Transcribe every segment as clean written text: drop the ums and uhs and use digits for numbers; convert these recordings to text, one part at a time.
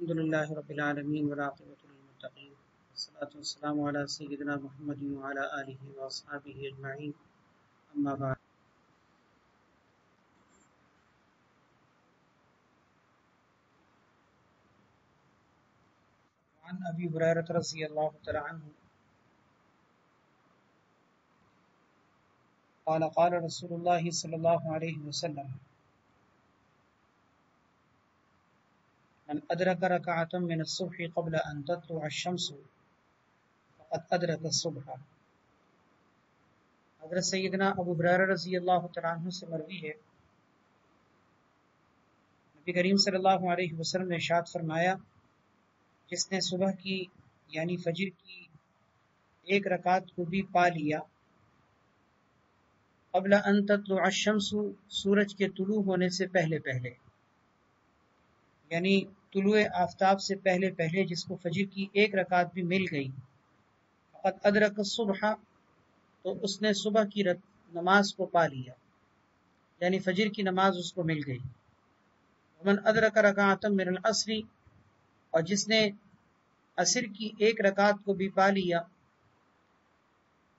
الحمد لله رب العالمين والعاقبة للمتقين والصلاة والسلام على سيدنا محمد وعلى آله وأصحابه أجمعين أما بعد. عن أبي هريرة رضي الله تعالى عنه قال قال رسول الله صلى الله عليه وسلم من أدرك ركعة من الصبح قبل أن تطلع الشمس فقد أدرك الصبح. حضرت سیدنا ابو ہریرہ رضی اللہ تعالیٰ عنہ سے مروی ہے، نبی کریم صلی اللہ علیہ وسلم نے ارشاد فرمایا، جس نے صبح کی یعنی فجر کی ایک رکعت کو بھی پا لیا قبل ان تطلع الشمس، سورج کے طلوع ہونے سے پہلے یعنی طلوع آفتاب سے پہلے جس کو فجر کی ایک رکعت بھی مل گئی، فقد ادرک الصبح، تو اس نے صبح کی نماز کو پا لیا، یعنی فجر کی نماز اس کو مل گئی. ومن ادرک رکعۃ من العصر، اور جس نے عصر کی ایک رکعت کو بھی پا لیا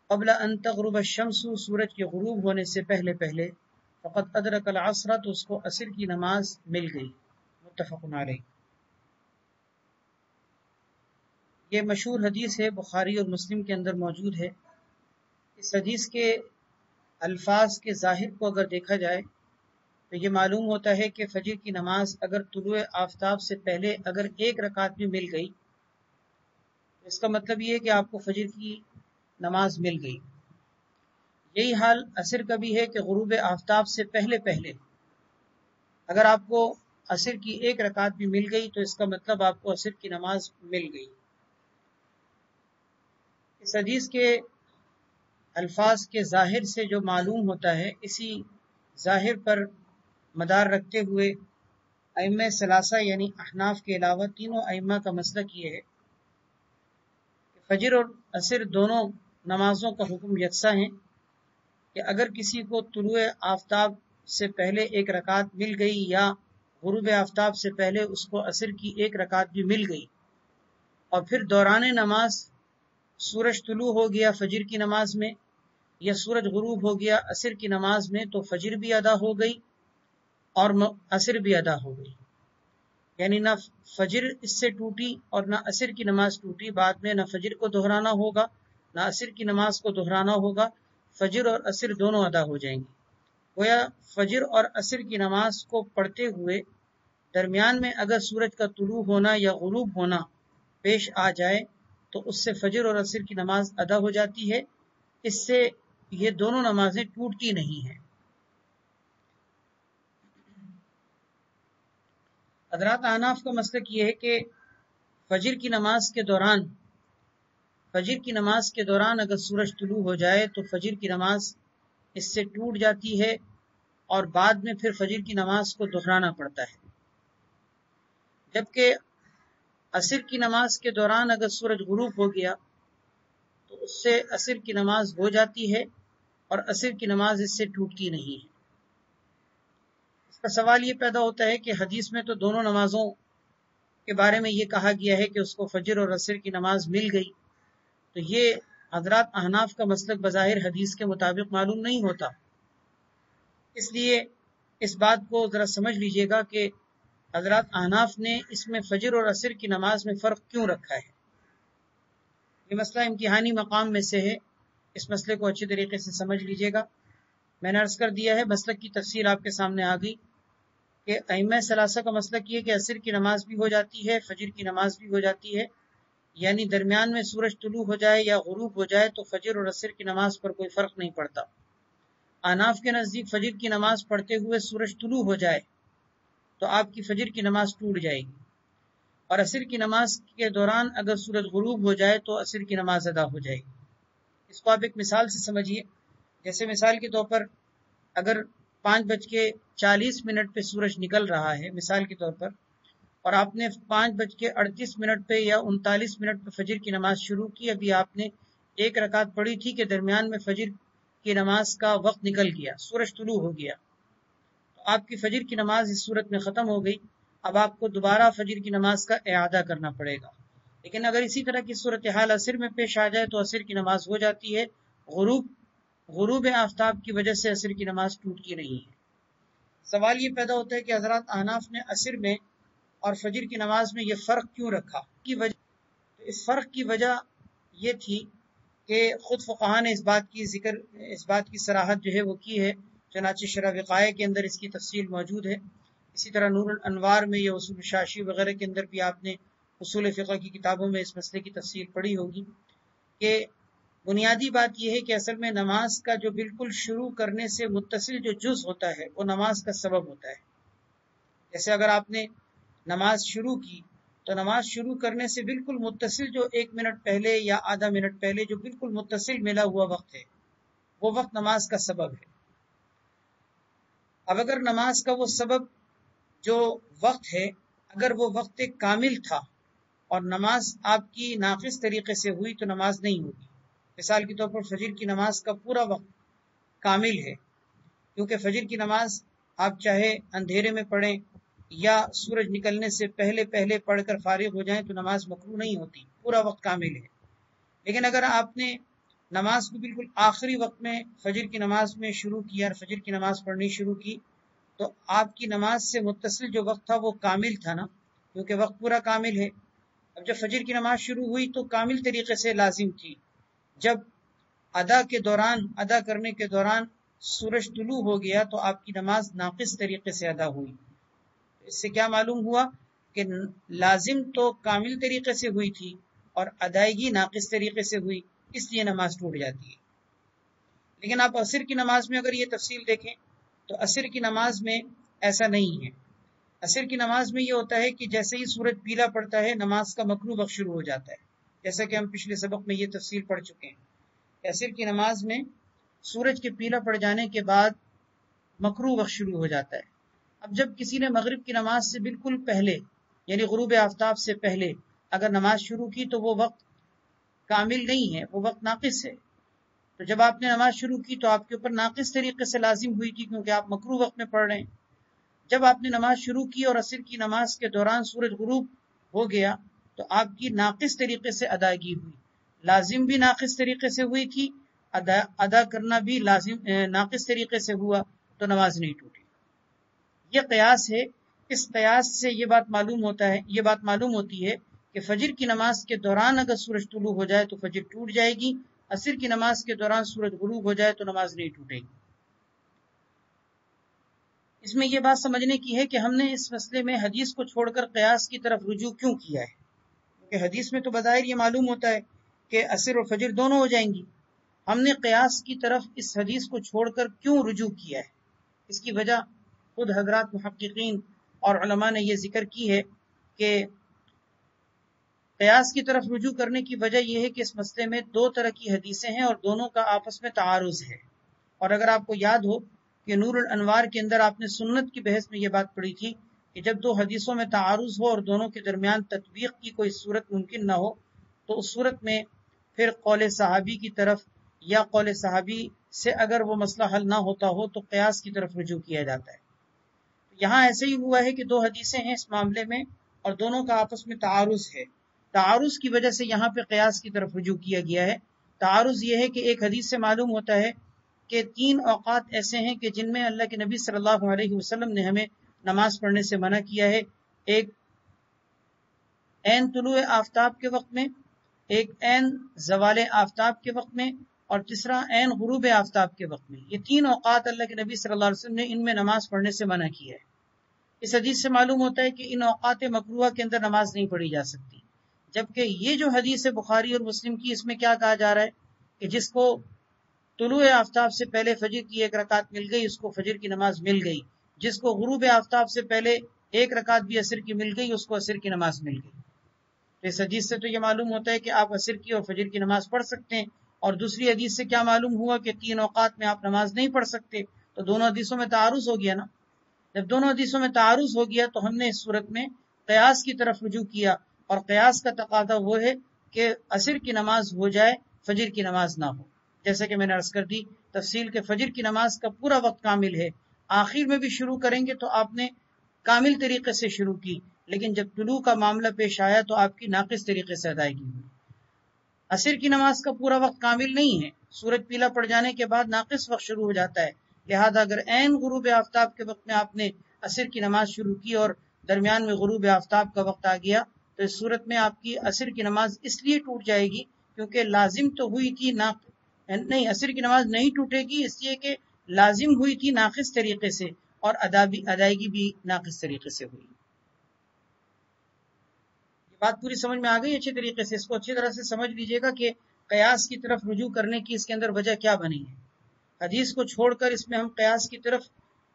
قبل ان تغرب الشمس، سورج کے غروب ہونے سے پہلے فقد ادرک العصر، تو اس کو عصر کی نماز مل گئی. متفق علیہ. یہ مشہور حدیث ہے، بخاری اور مسلم کے اندر موجود ہے. اس حدیث کے الفاظ کے ظاہر کو اگر دیکھا جائے تو یہ معلوم ہوتا ہے کہ فجر کی نماز اگر طلوع آفتاب سے پہلے اگر ایک رکعت بھی مل گئی تو اس کا مطلب یہ ہے کہ آپ کو فجر کی نماز مل گئی. یہی حال عصر کا بھی ہے کہ غروب آفتاب سے پہلے اگر آپ کو عصر کی ایک رکعت بھی مل گئی تو اس کا مطلب آپ کو عصر کی نماز مل گئی. اس حدیث کے الفاظ کے ظاہر سے جو معلوم ہوتا ہے، اسی ظاہر پر مدار رکھتے ہوئے ائمہ ثلاثہ یعنی احناف کے علاوہ تینوں ائمہ کا مسلک یہ ہے کہ فجر اور عصر دونوں نمازوں کا حکم یکساں ہے، کہ اگر کسی کو طلوع آفتاب سے پہلے ایک رکعت مل گئی یا غروب آفتاب سے پہلے اس کو عصر کی ایک رکعت بھی مل گئی اور پھر دوران نماز سورج طلوع ہو گیا فجر کی نماز میں یا سورج غروب ہو گیا عصر کی نماز میں، تو فجر بھی ادا ہو گئی اور عصر بھی ادا ہو گئی. یعنی نہ فجر اس سے ٹوٹی اور نہ عصر کی نماز ٹوٹی. بعد میں نہ فجر کو دہرانا ہوگا نہ عصر کی نماز کو دہرانا ہوگا، فجر اور عصر دونوں ادا ہو جائیں گی. گویا فجر اور عصر کی نماز کو پڑھتے ہوئے درمیان میں اگر سورج کا طلوع ہونا یا غروب ہونا پیش آ جائے تو اس سے فجر اور عصر کی نماز ادا ہو جاتی ہے. اس سے یہ دونوں نمازیں ٹوٹتی نہیں ہیں. حضرات احناف کا مسلک یہ ہے کہ فجر کی نماز کے دوران اگر سورج طلوع ہو جائے تو فجر کی نماز اس سے ٹوٹ جاتی ہے اور بعد میں پھر فجر کی نماز کو دہرانا پڑتا ہے. جبکہ عصر کی نماز کے دوران اگر سورج غروب ہو گیا تو اس سے عصر کی نماز ہو جاتی ہے اور عصر کی نماز اس سے ٹوٹتی نہیں ہے. اس کا سوال یہ پیدا ہوتا ہے کہ حدیث میں تو دونوں نمازوں کے بارے میں یہ کہا گیا ہے کہ اس کو فجر اور عصر کی نماز مل گئی، تو یہ حضرات احناف کا مسلک بظاہر حدیث کے مطابق معلوم نہیں ہوتا. اس لیے اس بات کو ذرا سمجھ لیجئے گا کہ حضرات احناف نے اس میں فجر اور عصر کی نماز میں فرق کیوں رکھا ہے. یہ مسئلہ امتحانی مقام میں سے ہے، اس مسئلے کو اچھی طریقے سے سمجھ لیجئے گا. میں نے عرض کر دیا ہے، مسلک کی تفصیل آپ کے سامنے آ گئی کہ ائمہ ثلاثہ کا مسلک یہ کہ عصر کی نماز بھی ہو جاتی ہے فجر کی نماز بھی ہو جاتی ہے، یعنی درمیان میں سورج طلوع ہو جائے یا غروب ہو جائے تو فجر اور عصر کی نماز پر کوئی فرق نہیں پڑتا. احناف کے نزدیک فجر کی نماز پڑھتے ہوئے سورج طلوع ہو جائے تو آپ کی فجر کی نماز ٹوٹ جائے گی، اور عصر کی نماز کے دوران اگر سورج غروب ہو جائے تو عصر کی نماز ادا ہو جائے گی. اس کو آپ ایک مثال سے سمجھیے. جیسے مثال کے طور پر اگر 5:40 پہ سورج نکل رہا ہے مثال کے طور پر، اور آپ نے 5:38 پہ یا 39 پہ فجر کی نماز شروع کی، ابھی آپ نے ایک رکعت پڑھی تھی کہ درمیان میں فجر کی نماز کا وقت نکل گیا، سورج طلوع ہو گیا، تو آپ کی فجر کی نماز اس صورت میں ختم ہو گئی. اب آپ کو دوبارہ فجر کی نماز کا اعادہ کرنا پڑے گا. لیکن اگر اسی طرح کی صورتحال عصر میں پیش آ جائے تو عصر کی نماز ہو جاتی ہے. غروب آفتاب کی وجہ سے عصر کی نماز ٹوٹتی نہیں ہے. سوال یہ پیدا ہوتا ہے کہ حضرات احناف نے عصر میں اور فجر کی نماز میں یہ فرق کیوں رکھا؟ اس فرق کی وجہ یہ تھی کہ خود فقہا نے اس بات کی صراحت جو ہے وہ کی ہے. چنانچہ شرح وقایہ کے اندر اس کی تفصیل موجود ہے. اسی طرح نور الانوار میں یا اصول شاشی وغیرہ کے اندر بھی آپ نے اصول فقہ کی کتابوں میں اس مسئلے کی تفصیل پڑھی ہوگی کہ بنیادی بات یہ ہے کہ اصل میں نماز کا جو بالکل شروع کرنے سے متصل جو جز ہوتا ہے وہ نماز کا سبب ہوتا ہے. جیسے اگر آپ نے نماز شروع کی تو نماز شروع کرنے سے بالکل متصل جو 1 منٹ پہلے یا آدھا منٹ پہلے جو بالکل متصل ملا ہوا وقت ہے وہ وقت نماز کا سبب ہے. اب اگر نماز کا وہ سبب جو وقت ہے اگر وہ وقت کامل تھا اور نماز آپ کی ناقص طریقے سے ہوئی تو نماز نہیں ہوگی. مثال کے طور پر فجر کی نماز کا پورا وقت کامل ہے کیونکہ فجر کی نماز آپ چاہے اندھیرے میں پڑھیں یا سورج نکلنے سے پہلے پڑھ کر فارغ ہو جائیں تو نماز مکروہ نہیں ہوتی، پورا وقت کامل ہے. لیکن اگر آپ نے نماز کو بالکل آخری وقت میں فجر کی نماز میں شروع کیا اور فجر کی نماز پڑھنی شروع کی تو آپ کی نماز سے متصل جو وقت تھا وہ کامل تھا نا، کیونکہ وقت پورا کامل ہے. اب جب فجر کی نماز شروع ہوئی تو کامل طریقے سے لازم تھی. جب ادا کرنے کے دوران سورج طلوع ہو گیا تو آپ کی نماز ناقص طریقے سے ادا ہوئی. اس سے کیا معلوم ہوا کہ لازم تو کامل طریقے سے ہوئی تھی اور ادائیگی ناقص طریقے سے ہوئی، اس لیے نماز ٹوٹ جاتی ہے. لیکن آپ عصر کی نماز میں اگر یہ تفصیل دیکھیں تو عصر کی نماز میں ایسا نہیں ہے. عصر کی نماز میں یہ ہوتا ہے کہ جیسے ہی سورج پیلا پڑتا ہے نماز کا مکروہ وقت شروع ہو جاتا ہے، جیسا کہ ہم پچھلے سبق میں یہ تفصیل پڑھ چکے ہیں. عصر کی نماز میں سورج کے پیلا پڑ جانے کے بعد مکروہ وقت شروع ہو جاتا ہے. اب جب کسی نے مغرب کی نماز سے بالکل پہلے یعنی غروب آفتاب سے پہلے اگر نماز شروع کی تو وہ وقت کامل نہیں ہے، وہ وقت ناقص ہے. تو جب آپ نے نماز شروع کی تو آپ کے اوپر ناقص طریقے سے لازم ہوئی تھی کیونکہ آپ مکروہ وقت میں پڑھ رہے ہیں. جب آپ نے نماز شروع کی اور عصر کی نماز کے دوران سورج غروب ہو گیا تو آپ کی ناقص طریقے سے ادائیگی ہوئی. لازم بھی ناقص طریقے سے ہوئی تھی، ادا کرنا بھی لازم ناقص طریقے سے ہوا تو نماز نہیں ٹوٹی. یہ قیاس ہے. اس قیاس سے یہ بات معلوم ہوتی ہے کہ فجر کی نماز کے دوران اگر سورج طلوع ہو جائے تو فجر ٹوٹ جائے گی، عصر کی نماز کے دوران سورج غروب ہو جائے تو نماز نہیں ٹوٹے گی. اس میں یہ بات سمجھنے کی ہے کہ ہم نے اس مسئلے میں حدیث کو چھوڑ کر قیاس کی طرف رجوع کیوں کیا ہے. کیونکہ حدیث میں تو بظاہر یہ معلوم ہوتا ہے کہ عصر اور فجر دونوں ہو جائیں گی. ہم نے قیاس کی طرف اس حدیث کو چھوڑ کر کیوں رجوع کیا ہے؟ اس کی وجہ خود حضرات محققین اور علماء نے یہ ذکر کی ہے کہ قیاس کی طرف رجوع کرنے کی وجہ یہ ہے کہ اس مسئلے میں 2 طرح کی حدیثیں ہیں اور دونوں کا آپس میں تعارض ہے. اور اگر آپ کو یاد ہو کہ نور الانوار کے اندر آپ نے سنت کی بحث میں یہ بات پڑھی تھی کہ جب 2 حدیثوں میں تعارض ہو اور دونوں کے درمیان تطبیق کی کوئی صورت ممکن نہ ہو تو اس صورت میں پھر قول صحابی کی طرف یا قول صحابی سے اگر وہ مسئلہ حل نہ ہوتا ہو تو قیاس کی طرف رجوع کیا جاتا ہے. یہاں ایسے ہی ہوا ہے کہ 2 حدیثیں ہیں اس معاملے میں اور دونوں کا آپس میں تعارض ہے. تعارض کی وجہ سے یہاں پہ قیاس کی طرف رجوع کیا گیا ہے. تعارض یہ ہے کہ ایک حدیث سے معلوم ہوتا ہے کہ 3 اوقات ایسے ہیں کہ جن میں اللہ کے نبی صلی اللہ علیہ وسلم نے ہمیں نماز پڑھنے سے منع کیا ہے. ایک عین طلوع آفتاب کے وقت میں، ایک عین زوال آفتاب کے وقت میں اور تیسرا عین غروب آفتاب کے وقت میں. یہ 3 اوقات اللہ کے نبی صلی اللہ علیہ وسلم نے ان میں نماز پڑھنے سے منع کیا ہے. اس حدیث سے معلوم ہوتا ہے کہ ان اوقات مکروہ کے اندر نماز نہیں پڑھی جا سکتی. جبکہ یہ جو حدیث ہے بخاری اور مسلم کی، اس میں کیا کہا جا رہا ہے کہ جس کو طلوع آفتاب سے پہلے فجر کی 1 رکعت مل گئی اس کو فجر کی نماز مل گئی، جس کو غروب آفتاب سے پہلے 1 رکعت بھی عصر کی مل گئی اس کو عصر کی نماز مل گئی. اس حدیث سے تو یہ معلوم ہوتا ہے کہ آپ عصر کی اور فجر کی نماز پڑھ سکتے ہیں. اور دوسری حدیث سے کیا معلوم ہوا کہ 3 اوقات میں آپ نماز نہیں پڑھ سکتے. تو دونوں حدیثوں میں تعارض ہو گیا نا. جب دونوں حدیثوں میں تعارض ہو گیا تو ہم نے اس صورت میں قیاس کی طرف رجوع کیا اور قیاس کا تقاضا وہ ہے کہ عصر کی نماز ہو جائے فجر کی نماز نہ ہو. جیسے کہ میں نے عرض کر دی تفصیل کہ فجر کی نماز کا پورا وقت کامل ہے، آخر میں بھی شروع کریں گے تو آپ نے کامل طریقے سے شروع کی، لیکن جب طلوع کا معاملہ پیش آیا تو آپ کی ناقص طریقے سے ادائیگی ہوئی۔ عصر کی نماز کا پورا وقت کامل نہیں ہے، سورج پیلا پڑ جانے کے بعد ناقص وقت شروع ہو جاتا ہے، لہذا اگر عین غروب آفتاب کے وقت میں آپ نے عصر کی نماز شروع کی اور درمیان میں غروب آفتاب کا وقت آ گیا تو اس صورت میں آپ کی عصر کی نماز اس لیے ٹوٹ جائے گی کیونکہ لازم تو ہوئی تھی نہیں، عصر کی نماز نہیں ٹوٹے گی اس لیے کہ لازم ہوئی تھی ناقص طریقے سے اور ادائیگی بھی ناقص طریقے سے ہوئی۔ یہ بات پوری سمجھ میں آ گئی اچھے طریقے سے؟ اس کو اچھی طرح سے سمجھ لیجئے گا کہ قیاس کی طرف رجوع کرنے کی اس کے اندر وجہ کیا بنی ہے، حدیث کو چھوڑ کر اس میں ہم قیاس کی طرف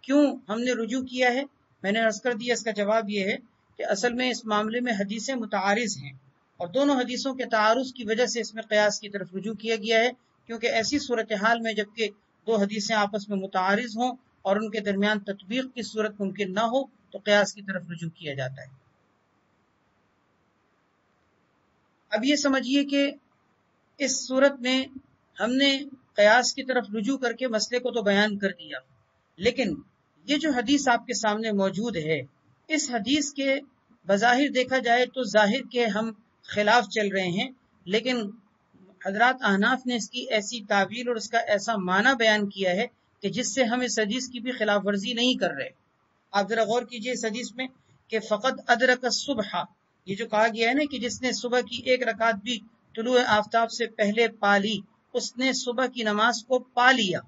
کیوں ہم نے رجوع کیا ہے۔ میں نے عرض کر دیا اس کا جواب یہ ہے کہ اصل میں اس معاملے میں حدیثیں متعارض ہیں اور دونوں حدیثوں کے تعارض کی وجہ سے اس میں قیاس کی طرف رجوع کیا گیا ہے، کیونکہ ایسی صورتحال میں جبکہ دو حدیثیں آپس میں متعارض ہوں اور ان کے درمیان تطبیق کی صورت ممکن نہ ہو تو قیاس کی طرف رجوع کیا جاتا ہے۔ اب یہ سمجھیے کہ اس صورت میں ہم نے قیاس کی طرف رجوع کر کے مسئلے کو تو بیان کر دیا، لیکن یہ جو حدیث آپ کے سامنے موجود ہے اس حدیث کے بظاہر دیکھا جائے تو ظاہر کے ہم خلاف چل رہے ہیں، لیکن حضرات احناف نے اس کی ایسی تعبیر اور اس کا ایسا معنی بیان کیا ہے کہ جس سے ہم اس حدیث کی بھی خلاف ورزی نہیں کر رہے۔ آپ ذرا غور کیجئے اس حدیث میں کہ فقط ادرک الصبح، یہ جو کہا گیا ہے نا کہ جس نے صبح کی ایک رکعت بھی طلوع آفتاب سے پہلے پا لی اس نے صبح کی نماز کو پا لیا،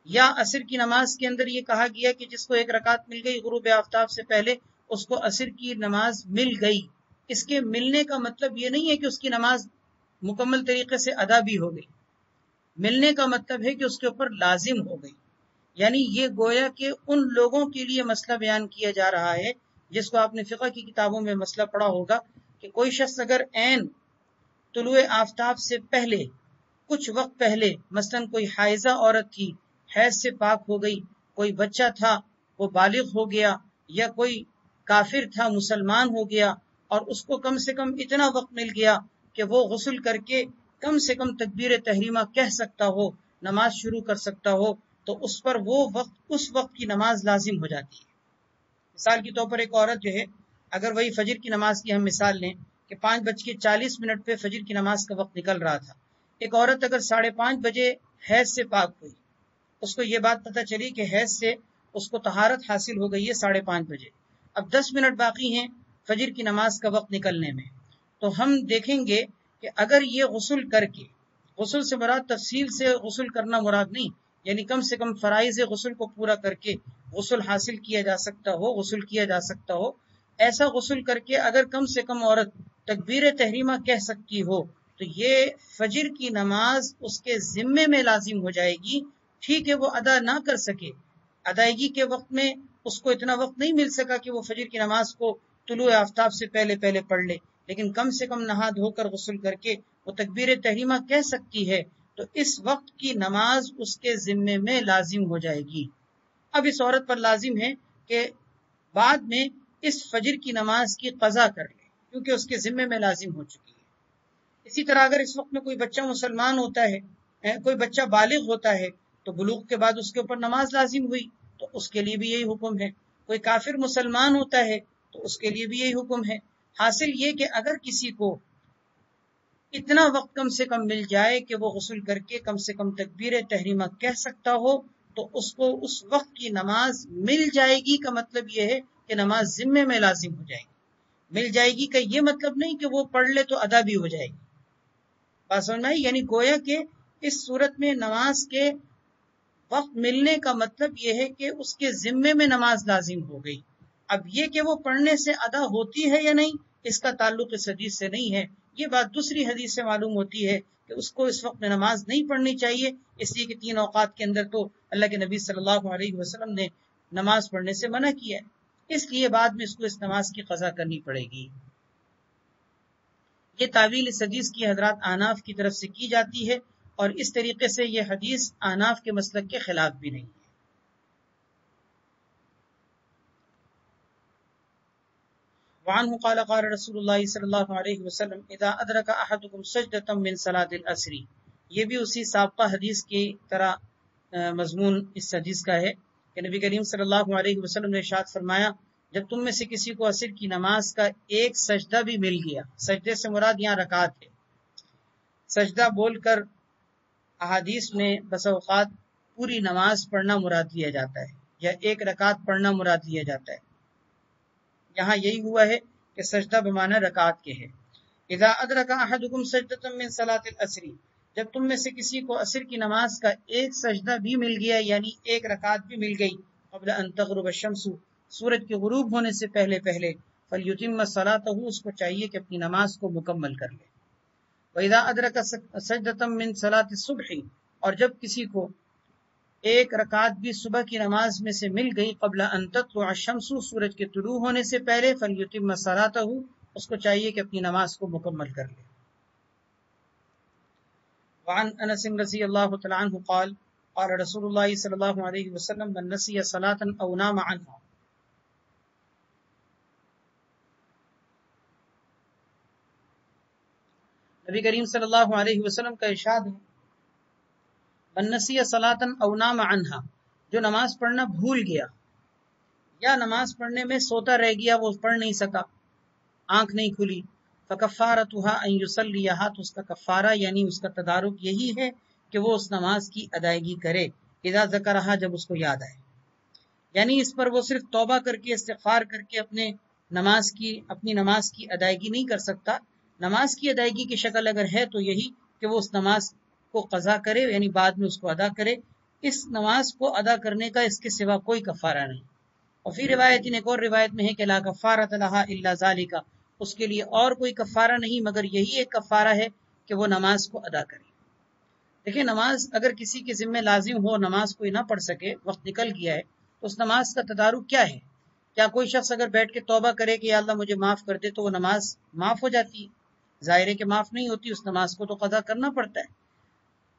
یا عصر کی نماز کے اندر یہ کہا گیا کہ جس کو ایک رکعت مل گئی غروب آفتاب سے پہلے اس کو عصر کی نماز مل گئی۔ اس کے ملنے کا مطلب یہ نہیں ہے کہ اس کی نماز مکمل طریقے سے ادا بھی ہو گئی، ملنے کا مطلب ہے کہ اس کے اوپر لازم ہو گئی، یعنی یہ گویا کہ ان لوگوں کے لیے مسئلہ بیان کیا جا رہا ہے جس کو آپ نے فقہ کی کتابوں میں مسئلہ پڑھا ہوگا کہ کوئی شخص اگر عین طلوع آفتاب سے پہلے کچھ وقت پہلے مثلاً کوئی حائضہ عورت تھی حیض سے پاک ہو گئی، کوئی بچہ تھا وہ بالغ ہو گیا، یا کوئی کافر تھا مسلمان ہو گیا اور اس کو کم سے کم اتنا وقت مل گیا کہ وہ غسل کر کے کم سے کم تکبیر تحریمہ کہہ سکتا ہو، نماز شروع کر سکتا ہو، تو اس پر وہ وقت اس وقت کی نماز لازم ہو جاتی ہے۔ مثال کے طور پر ایک عورت جو ہے اگر وہی فجر کی نماز کی ہم مثال لیں کہ 5:40 پہ فجر کی نماز کا وقت نکل رہا تھا، ایک عورت اگر 5:30 بجے حیض سے پاک ہوئی، اس کو یہ بات پتہ چلی کہ حیض سے اس کو طہارت حاصل ہو گئی ہے 5:30 بجے، اب 10 منٹ باقی ہیں فجر کی نماز کا وقت نکلنے میں، تو ہم دیکھیں گے کہ اگر یہ غسل کر کے، غسل سے مراد تفصیل سے غسل کرنا مراد نہیں، یعنی کم سے کم فرائض غسل کو پورا کر کے غسل حاصل کیا جا سکتا ہو، غسل کیا جا سکتا ہو، ایسا غسل کر کے اگر کم سے کم عورت تکبیر تحریمہ کہہ سکتی ہو تو یہ فجر کی نماز اس کے ذمے میں لازم ہو جائے گی۔ ٹھیک ہے وہ ادا نہ کر سکے، ادائیگی کے وقت میں اس کو اتنا وقت نہیں مل سکا کہ وہ فجر کی نماز کو طلوع آفتاب سے پہلے پڑھ لے، لیکن کم سے کم نہا دھو کر غسل کر کے وہ تکبیر تحریمہ کہہ سکتی ہے، تو اس وقت کی نماز اس کے ذمے میں لازم ہو جائے گی۔ اب اس عورت پر لازم ہے کہ بعد میں اس فجر کی نماز کی قضا کر لے کیونکہ اس کے ذمے میں لازم ہو چکی ہے۔ اسی طرح اگر اس وقت میں کوئی بچہ مسلمان ہوتا ہے، کوئی بچہ بالغ ہوتا ہے تو بلوغ کے بعد اس کے اوپر نماز لازم ہوئی تو اس کے لیے بھی یہی حکم ہے، کوئی کافر مسلمان ہوتا ہے تو اس کے لیے بھی یہی حکم ہے۔ حاصل یہ کہ اگر کسی کو اتنا وقت کم سے کم مل جائے کہ وہ غسل کر کے کم سے کم تکبیر تحریمہ کہہ سکتا ہو تو اس کو اس وقت کی نماز مل جائے گی کا مطلب یہ ہے کہ نماز ذمے میں لازم ہو جائے گی۔ مل جائے گی کا یہ مطلب نہیں کہ وہ پڑھ لے تو ادا بھی ہو جائے گی، بات سمجھ میں آئی؟ یعنی گویا کہ اس صورت میں نماز کے وقت ملنے کا مطلب یہ ہے کہ اس کے ذمے میں نماز لازم ہو گئی۔ اب یہ کہ وہ پڑھنے سے ادا ہوتی ہے یا نہیں اس کا تعلق اس حدیث سے نہیں ہے، یہ بات دوسری حدیث سے معلوم ہوتی ہے کہ اس کو اس وقت میں نماز نہیں پڑھنی چاہیے، اس لیے کہ 3 اوقات کے اندر تو اللہ کے نبی صلی اللہ علیہ وسلم نے نماز پڑھنے سے منع کیا ہے، اس لیے بعد میں اس کو اس نماز کی قضا کرنی پڑے گی۔ یہ تعویل اس حدیث کی حضرات احناف کی طرف سے کی جاتی ہے اور اس طریقے سے یہ حدیث احناف کے مسلک کے خلاف بھی نہیں ہے۔ وعنہ قال قال رسول اللہ صلی اللہ علیہ وسلم اذا ادرک احدکم سجدۃ من صلاۃ العصر، یہ بھی اسی سابقہ حدیث کی طرح مضمون اس حدیث کا ہے کہ نبی کریم صلی اللہ علیہ وسلم نے ارشاد فرمایا جب تم میں سے کسی کو عصر کی نماز کا ایک سجدہ بھی مل گیا، سجدے سے مراد یہاں رکعت ہے، سجدہ بول کر احادیث میں بس اوقات پوری نماز پڑھنا مراد لیا جاتا ہے یا ایک رکعت پڑھنا مراد لیا جاتا ہے، یہاں یہی ہوا ہے کہ سجدہ بمعنی رکعت کے ہے۔ اذا ادرک احدکم سجدۃ من صلاۃ العصر، جب تم میں سے کسی کو عصر کی نماز کا ایک سجدہ بھی مل گیا یعنی ایک رکعت بھی مل گئی، قبل ان تغرب الشمس، سورج کے غروب ہونے سے پہلے فلیتم صلاتہ، اس کو چاہیے کہ اپنی نماز کو مکمل کر لے۔ وَإِذَا أَدْرَكَ سَجْدَةً مِّن صَلَاةِ الصُّبْحِ، اور جب کسی کو ایک رکعت بھی صبح کی نماز میں سے مل گئی، قبل ان تطلع الشمس، سورج کے طلوع ہونے سے پہلے، فلیتم صلاتہ، اس کو چاہیے کہ اپنی نماز کو مکمل کر لے۔ وعن انس رضی اللہ تعالی عنہ قال قال رسول اللہ صلی اللہ علیہ وسلم من نسی صلاة او نام عنها، نبی کریم صلی اللہ علیہ وسلم کا ارشاد ہے، من نسی صلاة او نام عنها، جو نماز پڑھنا بھول گیا یا نماز پڑھنے میں سوتا رہ گیا، وہ پڑھ نہیں سکا، آنکھ نہیں کھلی، فکفارتها ان یصلیها، تو اس کا کفارہ یعنی اس کا تدارک یہی ہے کہ وہ اس نماز کی ادائیگی کرے، اذا ذکرها، جب اس کو یاد آئے، یعنی اس پر وہ صرف توبہ کر کے استغفار کر کے اپنی نماز کی ادائیگی نہیں کر سکتا۔ نماز کی ادائیگی کی شکل اگر ہے تو یہی کہ وہ اس نماز کو قضا کرے، یعنی بعد میں اس کو ادا کرے، اس نماز کو ادا کرنے کا اس کے سوا کوئی کفارہ نہیں۔ اور پھر روایت، ایک اور روایت میں ہے کہ لا کفارۃ لها الا ذالک، اس کے لیے اور کوئی کفارہ نہیں مگر یہی ایک کفارہ ہے کہ وہ نماز کو ادا کرے۔ دیکھیں، نماز اگر کسی کے ذمہ لازم ہو، نماز کوئی نہ پڑھ سکے، وقت نکل گیا ہے، تو اس نماز کا تدارک کیا ہے؟ کیا کوئی شخص اگر بیٹھ کے توبہ کرے کہ یا اللہ مجھے معاف کر دے، تو وہ نماز معاف ہو جاتی ہے؟ ظاہر ہے کہ معاف نہیں ہوتی، اس نماز کو تو قضا کرنا پڑتا ہے۔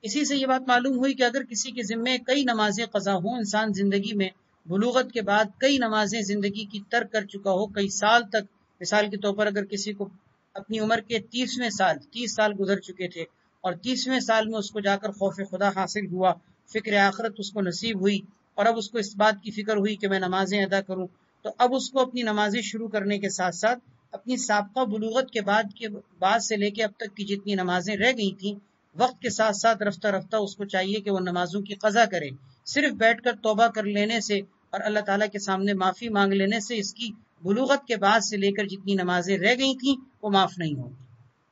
اسی سے یہ بات معلوم ہوئی کہ اگر کسی کے ذمے کئی نمازیں قضا ہوں، انسان زندگی میں بلوغت کے بعد کئی نمازیں زندگی کی ترک کر چکا ہو، کئی سال تک، مثال کے طور پر اگر کسی کو اپنی عمر کے 30 سال گزر چکے تھے اور 30ویں سال میں اس کو جا کر خوف خدا حاصل ہوا، فکر آخرت اس کو نصیب ہوئی، اور اب اس کو اس بات کی فکر ہوئی کہ میں نمازیں ادا کروں، تو اب اس کو اپنی نمازیں شروع کرنے کے ساتھ ساتھ اپنی سابقہ بلوغت کے بعد سے لے کے اب تک کی جتنی نمازیں رہ گئی تھیں، وقت کے ساتھ ساتھ رفتہ رفتہ اس کو چاہیے کہ وہ نمازوں کی قضا کرے۔ صرف بیٹھ کر توبہ کر لینے سے اور اللہ تعالیٰ کے سامنے معافی مانگ لینے سے اس کی بلوغت کے بعد سے لے کر جتنی نمازیں رہ گئی تھیں وہ معاف نہیں ہوں گی،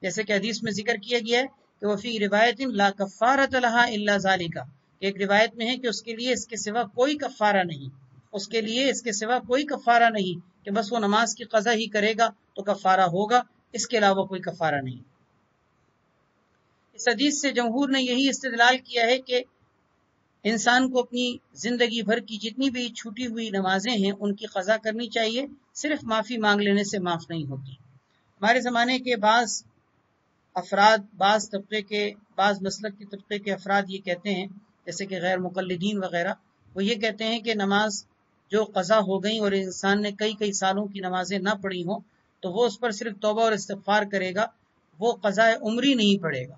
جیسے کہ حدیث میں ذکر کیا گیا ہے کہ وفی روایت لا کفارۃ لها الا ذالک، ایک روایت میں ہے کہ اس کے لیے اس کے سوا کوئی کفارہ نہیں، اس کے لیے اس کے سوا کوئی کفارہ نہیں، کہ بس وہ نماز کی قضا ہی کرے گا تو کفارہ ہوگا، اس کے علاوہ کوئی کفارہ نہیں۔ اس حدیث سے جمہور نے یہی استدلال کیا ہے کہ انسان کو اپنی زندگی بھر کی جتنی بھی چھوٹی ہوئی نمازیں ہیں ان کی قضا کرنی چاہیے، صرف معافی مانگ لینے سے معاف نہیں ہوتی۔ ہمارے زمانے کے بعض افراد، بعض مسلک کے طبقے کے افراد یہ کہتے ہیں، جیسے کہ غیر مقلدین وغیرہ، وہ یہ کہتے ہیں کہ نماز جو قضا ہو گئی اور انسان نے کئی سالوں کی نمازیں نہ پڑھی ہوں تو وہ اس پر صرف توبہ اور استغفار کرے گا، وہ قضاء عمری نہیں پڑھے گا۔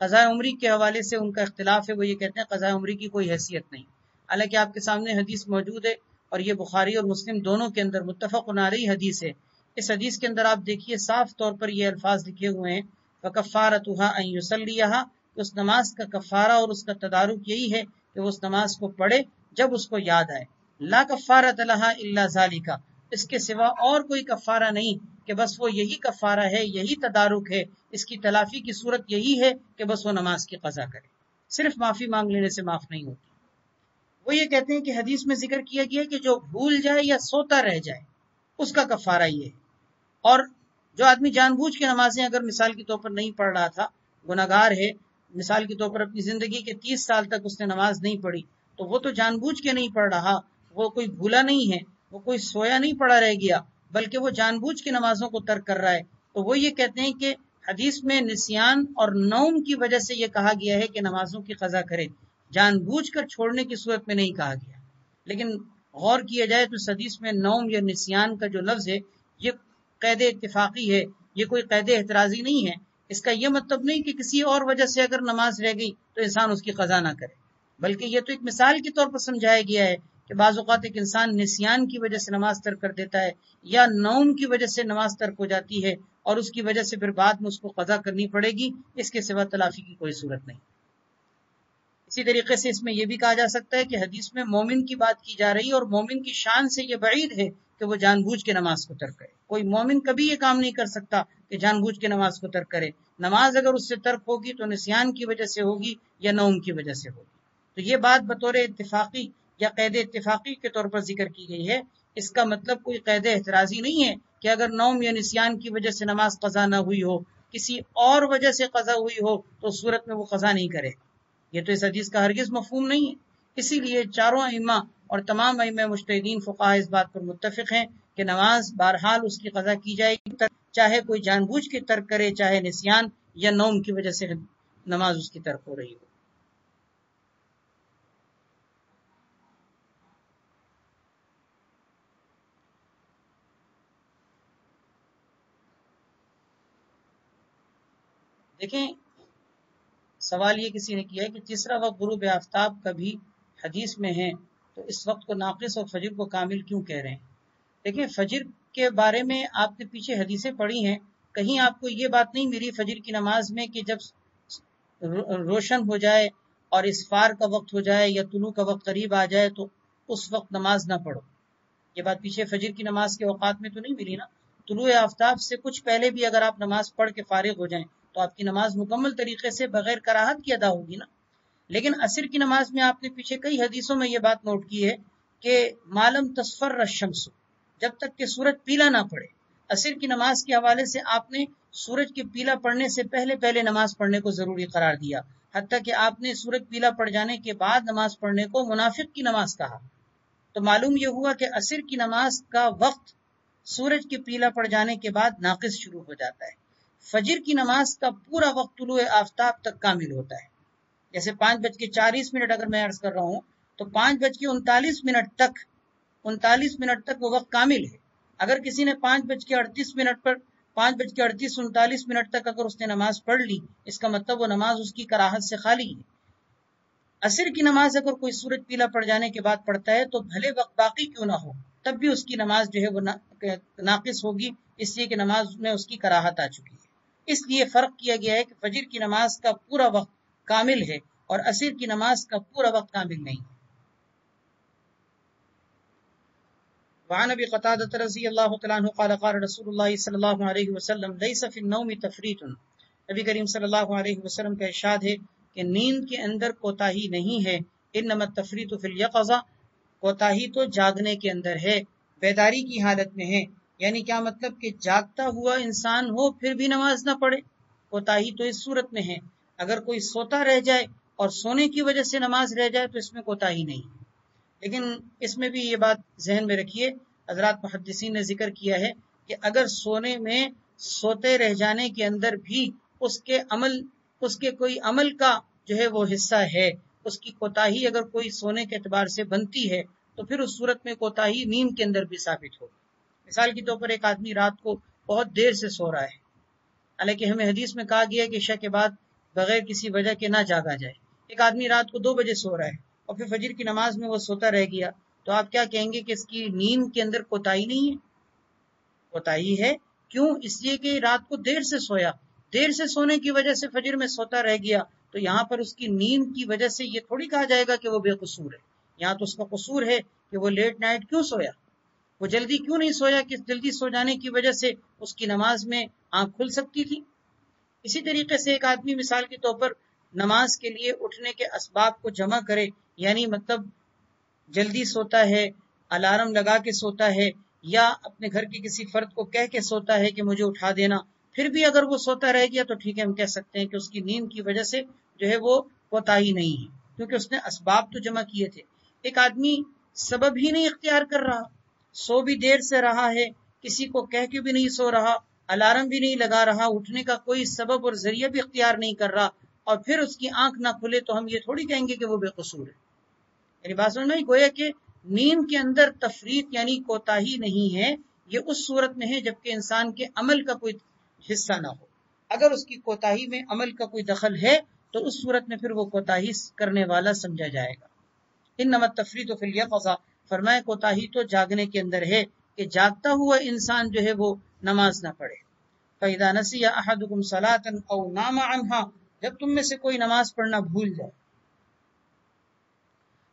قضاء عمری کے حوالے سے ان کا اختلاف ہے، وہ یہ کہتے ہیں قضاء عمری کی کوئی حیثیت نہیں، حالانکہ آپ کے سامنے حدیث موجود ہے اور یہ بخاری اور مسلم دونوں کے اندر متفق علیہ حدیث ہے۔ اس حدیث کے اندر آپ دیکھیے صاف طور پر یہ الفاظ لکھے ہوئے ہیں، فَكَفَّارَتُهَا أَن يُصَلِّيَهَا، اس نماز کا کفارہ اور اس کا تدارک یہی ہے کہ وہ اس نماز کو پڑھے جب اس کو یاد آئے۔ لا کفارۃ لها الا ذالک، اس کے سوا اور کوئی کفارہ نہیں، کہ بس وہ یہی کفارہ ہے، یہی تدارک ہے، اس کی تلافی کی صورت یہی ہے کہ بس وہ نماز کی قضا کرے، صرف معافی مانگ لینے سے معاف نہیں ہوتی۔ وہ یہ کہتے ہیں کہ حدیث میں ذکر کیا گیا کہ جو بھول جائے یا سوتا رہ جائے اس کا کفارہ یہ ہے، اور جو آدمی جان بوجھ کے نمازیں اگر مثال کے طور پر نہیں پڑھ رہا تھا، گناہگار ہے، مثال کے طور پر اپنی زندگی کے 30 سال تک اس نے نماز نہیں پڑھی، تو وہ تو جان بوجھ کے نہیں پڑھ رہا، وہ کوئی بھولا نہیں ہے، وہ کوئی سویا نہیں پڑا رہ گیا، بلکہ وہ جان بوجھ کے نمازوں کو ترک کر رہا ہے، تو وہ یہ کہتے ہیں کہ حدیث میں نسیان اور نوم کی وجہ سے یہ کہا گیا ہے کہ نمازوں کی قضا کرے، جان بوجھ کر چھوڑنے کی صورت میں نہیں کہا گیا۔ لیکن غور کیا جائے تو اس حدیث میں نوم یا نسیان کا جو لفظ ہے یہ قید اتفاقی ہے، یہ کوئی قید اعتراضی نہیں ہے۔ اس کا یہ مطلب نہیں کہ کسی اور وجہ سے اگر نماز رہ گئی تو انسان اس کی قضا نہ کرے، بلکہ یہ تو ایک مثال کے طور پر سمجھایا گیا ہے کہ کہ بعض اوقات ایک انسان نسیان کی وجہ سے نماز ترک کر دیتا ہے یا نوم کی وجہ سے نماز ترک ہو جاتی ہے اور اس کی وجہ سے پھر بعد میں اس کو قضا کرنی پڑے گی، اس کے سوا تلافی کی کوئی صورت نہیں۔ اسی طریقے سے اس میں یہ بھی کہا جا سکتا ہے کہ حدیث میں مومن کی بات کی جا رہی ہے اور مومن کی شان سے یہ بعید ہے کہ وہ جان بوجھ کے نماز کو ترک کرے۔ کوئی مومن کبھی یہ کام نہیں کر سکتا کہ جان بوجھ کے نماز کو ترک کرے۔ نماز اگر اس سے ترک ہوگی تو نسیان کی وجہ سے ہوگی یا نوم کی وجہ سے ہوگی۔ تو یہ بات بطور اتفاقی یا قید اتفاقی کے طور پر ذکر کی گئی ہے، اس کا مطلب کوئی قید اعتراضی نہیں ہے کہ اگر نوم یا نسیان کی وجہ سے نماز قضا نہ ہوئی ہو، کسی اور وجہ سے قضا ہوئی ہو تو اس صورت میں وہ قضا نہیں کرے۔ یہ تو اس حدیث کا ہرگز مفہوم نہیں ہے۔ اسی لیے چاروں ائمہ اور تمام ائمہ مجتہدین فقہاء اس بات پر متفق ہیں کہ نماز بہرحال اس کی قضا کی جائے گی، چاہے کوئی جان بوجھ کے ترک کرے، چاہے نسیان یا نوم کی وجہ سے نماز اس کی ترک ہو رہی ہو۔ دیکھیں، سوال یہ کسی نے کیا ہے کہ تیسرا وقت غروب آفتاب کا بھی حدیث میں ہے، تو اس وقت کو ناقص اور فجر کو کامل کیوں کہہ رہے ہیں؟ دیکھیں، فجر کے بارے میں آپ نے پیچھے حدیثیں پڑھی ہیں، کہیں آپ کو یہ بات نہیں ملی فجر کی نماز میں کہ جب روشن ہو جائے اور اسفار کا وقت ہو جائے یا طلوع کا وقت قریب آ جائے تو اس وقت نماز نہ پڑھو۔ یہ بات پیچھے فجر کی نماز کے اوقات میں تو نہیں ملی نا۔ طلوع آفتاب سے کچھ پہلے بھی اگر آپ نماز پڑھ کے فارغ ہو جائیں تو آپ کی نماز مکمل طریقے سے بغیر کراہت کی ادا ہوگی نا۔ لیکن عصر کی نماز میں آپ نے پیچھے کئی حدیثوں میں یہ بات نوٹ کی ہے کہ معلوم تصفر الشمس، جب تک کہ سورج پیلا نہ پڑے۔ عصر کی نماز کے حوالے سے آپ نے سورج کے پیلا پڑنے سے پہلے نماز پڑھنے کو ضروری قرار دیا، حتیٰ کہ آپ نے سورج پیلا پڑ جانے کے بعد نماز پڑھنے کو منافق کی نماز کہا۔ تو معلوم یہ ہوا کہ عصر کی نماز کا وقت سورج کے پیلا پڑ جانے کے بعد ناقص شروع ہو جاتا ہے۔ فجر کی نماز کا پورا وقت طلوع آفتاب تک کامل ہوتا ہے۔ جیسے 5:40 اگر میں عرض کر رہا ہوں تو 5:39 تک وہ وقت کامل ہے۔ اگر کسی نے 5:38 تک اگر اس نے نماز پڑھ لی، اس کا مطلب وہ نماز اس کی کراہت سے خالی ہے۔ عصر کی نماز اگر کوئی سورج پیلا پڑ جانے کے بعد پڑھتا ہے تو بھلے وقت باقی کیوں نہ ہو، تب بھی اس کی نماز جو ہے وہ ناقص ہوگی، اس لیے کہ نماز میں اس کی کراہت آ چکی ہے۔ اس لیے فرق کیا گیا ہے کہ فجر کی نماز کا پورا وقت کامل ہے اور عصر کی نماز کا پورا وقت کامل نہیں ہے۔ وعن ابی قتادہ رضی اللہ تعالیٰ عنہ قال قال رسول اللہ صلی اللہ علیہ وسلم لیس فی النوم تفریط۔ نبی کریم صلی اللہ علیہ وسلم کا ارشاد ہے کہ نیند کے اندر کوتاہی نہیں ہے، انما التفریط فی الیقظہ، کوتاہی تو جاگنے کے اندر ہے، بیداری کی حالت میں ہے۔ یعنی کیا مطلب کہ جاگتا ہوا انسان ہو پھر بھی نماز نہ پڑھے، کوتاہی تو اس صورت میں ہے۔ اگر کوئی سوتا رہ جائے اور سونے کی وجہ سے نماز رہ جائے تو اس میں کوتاہی نہیں ہے۔ لیکن اس میں بھی یہ بات ذہن میں رکھیے، حضرات محدثین نے ذکر کیا ہے کہ اگر سونے میں سوتے رہ جانے کے اندر بھی اس کے کوئی عمل کا جو ہے وہ حصہ ہے، اس کی کوتاہی اگر کوئی سونے کے اعتبار سے بنتی ہے تو پھر اس صورت میں کوتاہی نیند کے اندر بھی ثابت ہوگی۔ مثال کے طور پر ایک آدمی رات کو بہت دیر سے سو رہا ہے، حالانکہ ہمیں حدیث میں کہا گیا ہے کہ عشاء کے بعد بغیر کسی وجہ کے نہ جاگا جائے۔ ایک آدمی رات کو 2 بجے سو رہا ہے اور پھر فجر کی نماز میں وہ سوتا رہ گیا، تو آپ کیا کہیں گے کہ اس کی نیند کے اندر کوتاہی نہیں ہے؟ کوتاہی ہے۔ کیوں؟ اس لیے کہ رات کو دیر سے سویا، دیر سے سونے کی وجہ سے فجر میں سوتا رہ گیا، تو یہاں پر اس کی نیند کی وجہ سے یہ تھوڑی کہا جائے گا کہ وہ بے قصور ہے۔ یہاں تو اس کا قصور ہے کہ وہ لیٹ نائٹ کیوں سویا، وہ جلدی کیوں نہیں سویا کہ جلدی سو جانے کی وجہ سے اس کی نماز میں آنکھ کھل سکتی تھی۔ اسی طریقے سے ایک آدمی مثال کے طور پر نماز کے لیے اٹھنے کے اسباب کو جمع کرے، یعنی مطلب جلدی سوتا ہے، الارم لگا کے سوتا ہے، یا اپنے گھر کے کسی فرد کو کہہ کے سوتا ہے کہ مجھے اٹھا دینا، پھر بھی اگر وہ سوتا رہ گیا تو ٹھیک ہے، ہم کہہ سکتے ہیں کہ اس کی نیند کی وجہ سے جو ہے وہ کوتاہی نہیں ہے، کیونکہ اس نے اسباب تو جمع کیے تھے۔ ایک آدمی سبب ہی نہیں اختیار کر رہا، سو بھی دیر سے رہا ہے، کسی کو کہہ کے بھی نہیں سو رہا، الارم بھی نہیں لگا رہا، اٹھنے کا کوئی سبب اور ذریعہ بھی اختیار نہیں کر رہا، اور پھر اس کی آنکھ نہ کھلے تو ہم یہ تھوڑی کہیں گے کہ وہ بے قصور ہے۔ یعنی بات سمجھ میں گویا کہ نیند کے اندر تفریط یعنی کوتاہی نہیں ہے، یہ اس صورت میں ہے جبکہ انسان کے عمل کا کوئی حصہ نہ ہو۔ اگر اس کی کوتاہی میں عمل کا کوئی دخل ہے تو اس صورت میں پھر وہ کوتاہی کرنے والا سمجھا جائے گا۔ انما التفریط فی الیقظہ فرمایا کوتاہی تو جاگنے کے اندر ہے کہ جاگتا ہوا انسان جو ہے وہ نماز نہ پڑھے. فَإِذَا نَسِيَ أَحَدُكُمْ صَلَاةً أَوْ نَامَ عَنْهَا، جب تم میں سے کوئی نماز پڑھنا بھول جائے،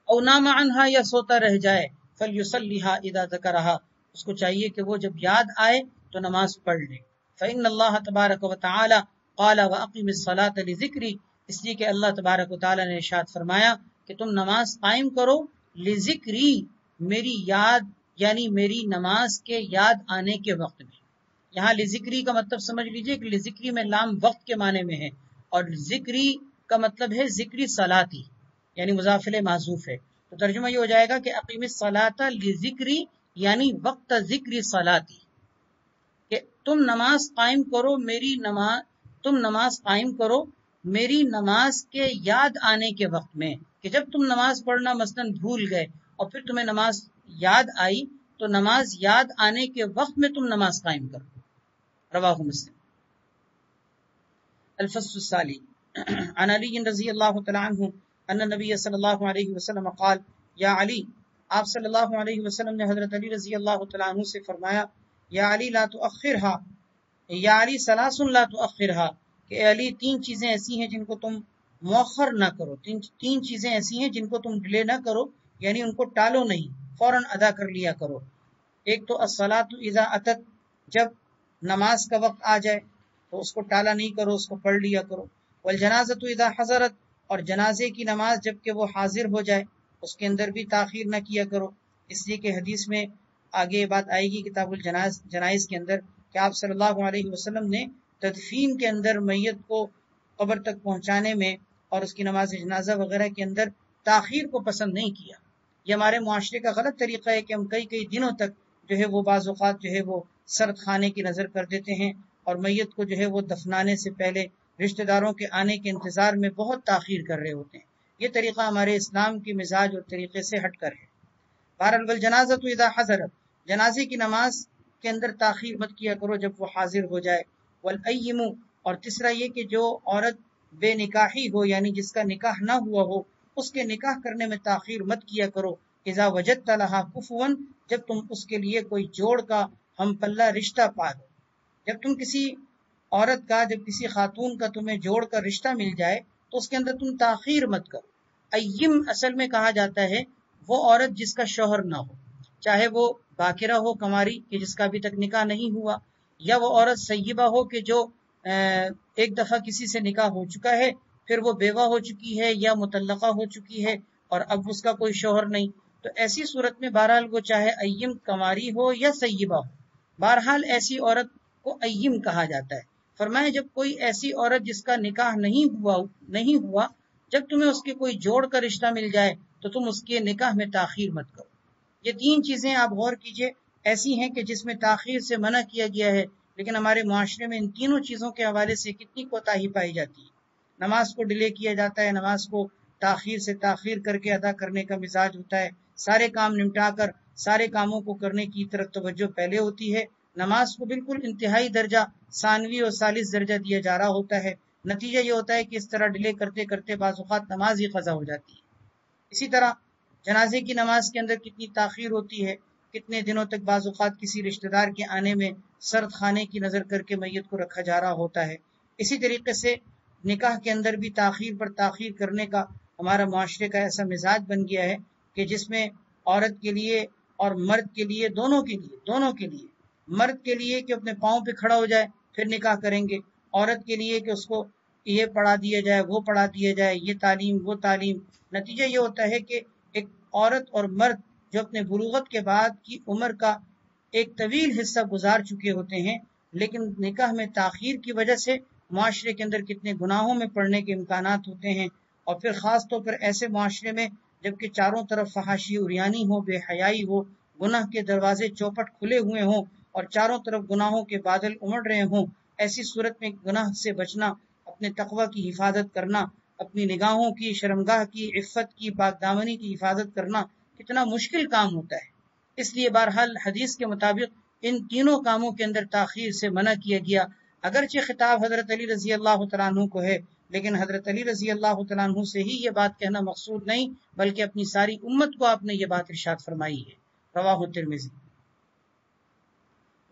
او نام عنہا یا سوتا رہ جائے، فلیصلیھا اذا ذکرھا، اس کو چاہیے کہ وہ جب یاد آئے تو نماز پڑھ لے. فإن اللہ تبارک و تعالی قال واقم الصلاۃ لذکری، اس لیے کہ اللہ تبارک و تعالی نے ارشاد فرمایا کہ تم نماز قائم کرو لذکری، میری یاد یعنی میری نماز کے یاد آنے کے وقت میں. یہاں لذکری کا مطلب سمجھ لیجئے کہ لذکری میں لام وقت کے معنی میں ہے، اور ذکری کا مطلب ہے ذکری صلاتی، یعنی مضاف الیہ محذوف ہے. تو ترجمہ یہ ہو جائے گا کہ اقیم الصلاۃ لذکری یعنی وقت ذکری صلاتی، کہ تم نماز قائم کرو میری نماز کے یاد آنے کے وقت میں، کہ جب تم نماز پڑھنا مثلاً بھول گئے اور پھر تمہیں نماز یاد آئی تو نماز یاد آنے کے وقت میں تم نماز قائم کرو. رواہ مسلم. الفصل الثانی عن علی رضی اللہ تعالی عنہ ان نبی صلی اللہ علیہ وسلم قال یا علی، آپ صلی اللہ علیہ وسلم نے حضرت علی رضی اللہ تعالی عنہ سے فرمایا یا علی لا تؤخرها، یا علی ثلاث لا تؤخرها، کہ اے علی تین چیزیں ایسی ہیں جن کو تم مؤخر نہ کرو، تین چیزیں ایسی ہیں جن کو تم ڈیلے نہ کرو، یعنی ان کو ٹالو نہیں، فوراً ادا کر لیا کرو. ایک تو الصلاۃ اذا اتت، جب نماز کا وقت آ جائے تو اس کو ٹالا نہیں کرو، اس کو پڑھ لیا کرو. والجنازۃ اذا حضرت، اور جنازے کی نماز جب کہ وہ حاضر ہو جائے اس کے اندر بھی تاخیر نہ کیا کرو، اس لیے کہ حدیث میں آگے بات آئے گی کتاب الجنائز کے اندر کہ آپ صلی اللہ علیہ وسلم نے تدفین کے اندر میت کو قبر تک پہنچانے میں اور اس کی نماز جنازہ وغیرہ کے اندر تاخیر کو پسند نہیں کیا. یہ ہمارے معاشرے کا غلط طریقہ ہے کہ ہم کئی دنوں تک جو ہے وہ بعض اوقات جو ہے وہ سرد خانے کی نظر کر دیتے ہیں اور میت کو جو ہے وہ دفنانے سے پہلے رشتہ داروں کے آنے کے انتظار میں بہت تاخیر کر رہے ہوتے ہیں. یہ طریقہ ہمارے اسلام کی مزاج اور طریقے سے ہٹ کر ہے. بہرحال والجنازۃ اذا حضرت، جنازے کی نماز کے اندر تاخیر مت کیا کرو جب وہ حاضر ہو جائے. والایم، اور تیسرا یہ کہ جو عورت بے نکاحی ہو یعنی جس کا نکاح نہ ہوا ہو اس کے نکاح کرنے میں تاخیر مت کیا کرو. اذا وجدت لها کفوا، جب تم اس کے لیے کوئی جوڑ کا ہم پلہ رشتہ پا دو. جب تم کسی عورت کا، جب کسی خاتون کا تمہیں جوڑ کا رشتہ مل جائے تو اس کے اندر تم تاخیر مت کرو. ایم اصل میں کہا جاتا ہے وہ عورت جس کا شوہر نہ ہو، چاہے وہ باکرہ ہو کنواری کہ جس کا ابھی تک نکاح نہیں ہوا، یا وہ عورت سیبہ ہو کہ جو ایک دفعہ کسی سے نکاح ہو چکا ہے پھر وہ بیوہ ہو چکی ہے یا مطلقہ ہو چکی ہے اور اب اس کا کوئی شوہر نہیں. تو ایسی صورت میں بہرحال وہ چاہے ایم کنواری ہو یا سیبہ ہو، بہرحال ایسی عورت کو ایم کہا جاتا ہے. فرمایا جب کوئی ایسی عورت جس کا نکاح نہیں ہوا جب تمہیں اس کے کوئی جوڑ کا رشتہ مل جائے تو تم اس کے نکاح میں تاخیر مت کرو. یہ تین چیزیں آپ غور کیجئے ایسی ہیں کہ جس میں تاخیر سے منع کیا گیا ہے، لیکن ہمارے معاشرے میں ان تینوں چیزوں کے حوالے سے کتنی کوتاہی پائی جاتی ہے. نماز کو ڈیلے کیا جاتا ہے، نماز کو تاخیر سے تاخیر کر کے ادا کرنے کا مزاج ہوتا ہے، سارے کام نمٹا کر سارے کاموں کو کرنے کی طرف توجہ پہلے ہوتی ہے. نماز کو بالکل انتہائی درجہ ثانوی اور ثالث درجہ دیا جا رہا ہوتا ہے. نتیجہ یہ ہوتا ہے کہ اس طرح ڈیلے کرتے کرتے بعض اوقات نماز ہی قضا ہو جاتی ہے. اسی طرح جنازے کی نماز کے اندر کتنی تاخیر ہوتی ہے، کتنے دنوں تک بعض اوقات کسی رشتہ دار کے آنے میں سرد خانے کی نظر کر کے میت کو رکھا جا رہا ہوتا ہے. اسی طریقے سے نکاح کے اندر بھی تاخیر پر تاخیر کرنے کا ہمارا معاشرے کا ایسا مزاج بن گیا ہے کہ جس میں عورت کے لیے اور مرد کے لیے دونوں کے لیے مرد کے لیے کہ اپنے پاؤں پہ کھڑا ہو جائے پھر نکاح کریں گے، عورت کے لیے کہ اس کو یہ پڑھا دیا جائے وہ پڑھا دیا جائے، یہ تعلیم وہ تعلیم. نتیجہ یہ ہوتا ہے کہ ایک عورت اور مرد جو اپنے بلوغت کے بعد کی عمر کا ایک طویل حصہ گزار چکے ہوتے ہیں لیکن نکاح میں تاخیر کی وجہ سے معاشرے کے اندر کتنے گناہوں میں پڑنے کے امکانات ہوتے ہیں. اور پھر خاص طور پر ایسے معاشرے میں جبکہ چاروں طرف فحاشی عریانی ہو، بے حیائی ہو، گناہ کے دروازے چوپٹ کھلے ہوئے ہوں اور چاروں طرف گناہوں کے بادل امڑ رہے ہوں، ایسی صورت میں گناہ سے بچنا، اپنے تقوی کی حفاظت کرنا، اپنی نگاہوں کی، شرمگاہ کی، عفت کی، پاک دامنی کی حفاظت کرنا کتنا مشکل کام ہوتا ہے. اس لیے بہرحال حدیث کے مطابق ان تینوں کاموں کے اندر تاخیر سے منع کیا گیا. اگرچہ خطاب حضرت علی رضی اللہ تعالیٰ عنہ کو ہے لیکن حضرت علی رضی اللہ تعالیٰ عنہ سے ہی یہ بات کہنا مقصود نہیں، بلکہ اپنی ساری امت کو آپ نے یہ بات ارشاد فرمائی ہے۔ رواہ الترمذی۔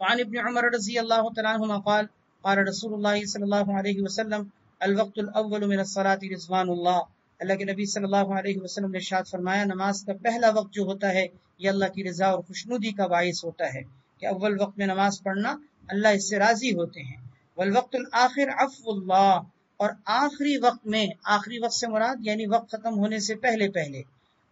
وعن ابن عمر رضی اللہ تعالیٰ عنہما قال قال رسول اللہ صلی اللہ علیہ وسلم الوقت الاول من الصلاة رضوان اللہ، اللہ کے نبی صلی اللہ علیہ وسلم نے ارشاد فرمایا نماز کا پہلا وقت جو ہوتا ہے یہ اللہ کی رضا اور خوشنودی کا باعث ہوتا ہے، کہ اول وقت میں نماز پڑھنا اللہ اس سے راضی ہوتے ہیں۔ والوقت الآخر عفو اللہ، اور آخری وقت میں، آخری وقت سے مراد یعنی وقت ختم ہونے سے پہلے پہلے،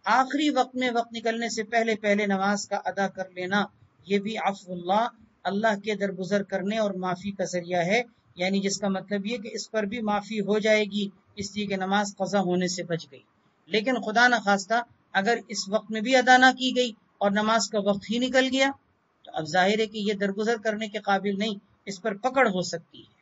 آخری وقت میں وقت نکلنے سے پہلے پہلے نماز کا ادا کر لینا، یہ بھی عفو اللہ، اللہ کے درگزر کرنے اور معافی کا ذریعہ ہے، یعنی جس کا مطلب یہ کہ اس پر بھی معافی ہو جائے گی، اس لیے کہ نماز قضا ہونے سے بچ گئی۔ لیکن خدا نخواستہ اگر اس وقت میں بھی ادا نہ کی گئی اور نماز کا وقت ہی نکل گیا تو اب ظاہر ہے کہ یہ درگزر کرنے کے قابل نہیں، اس پر پکڑ ہو سکتی ہے۔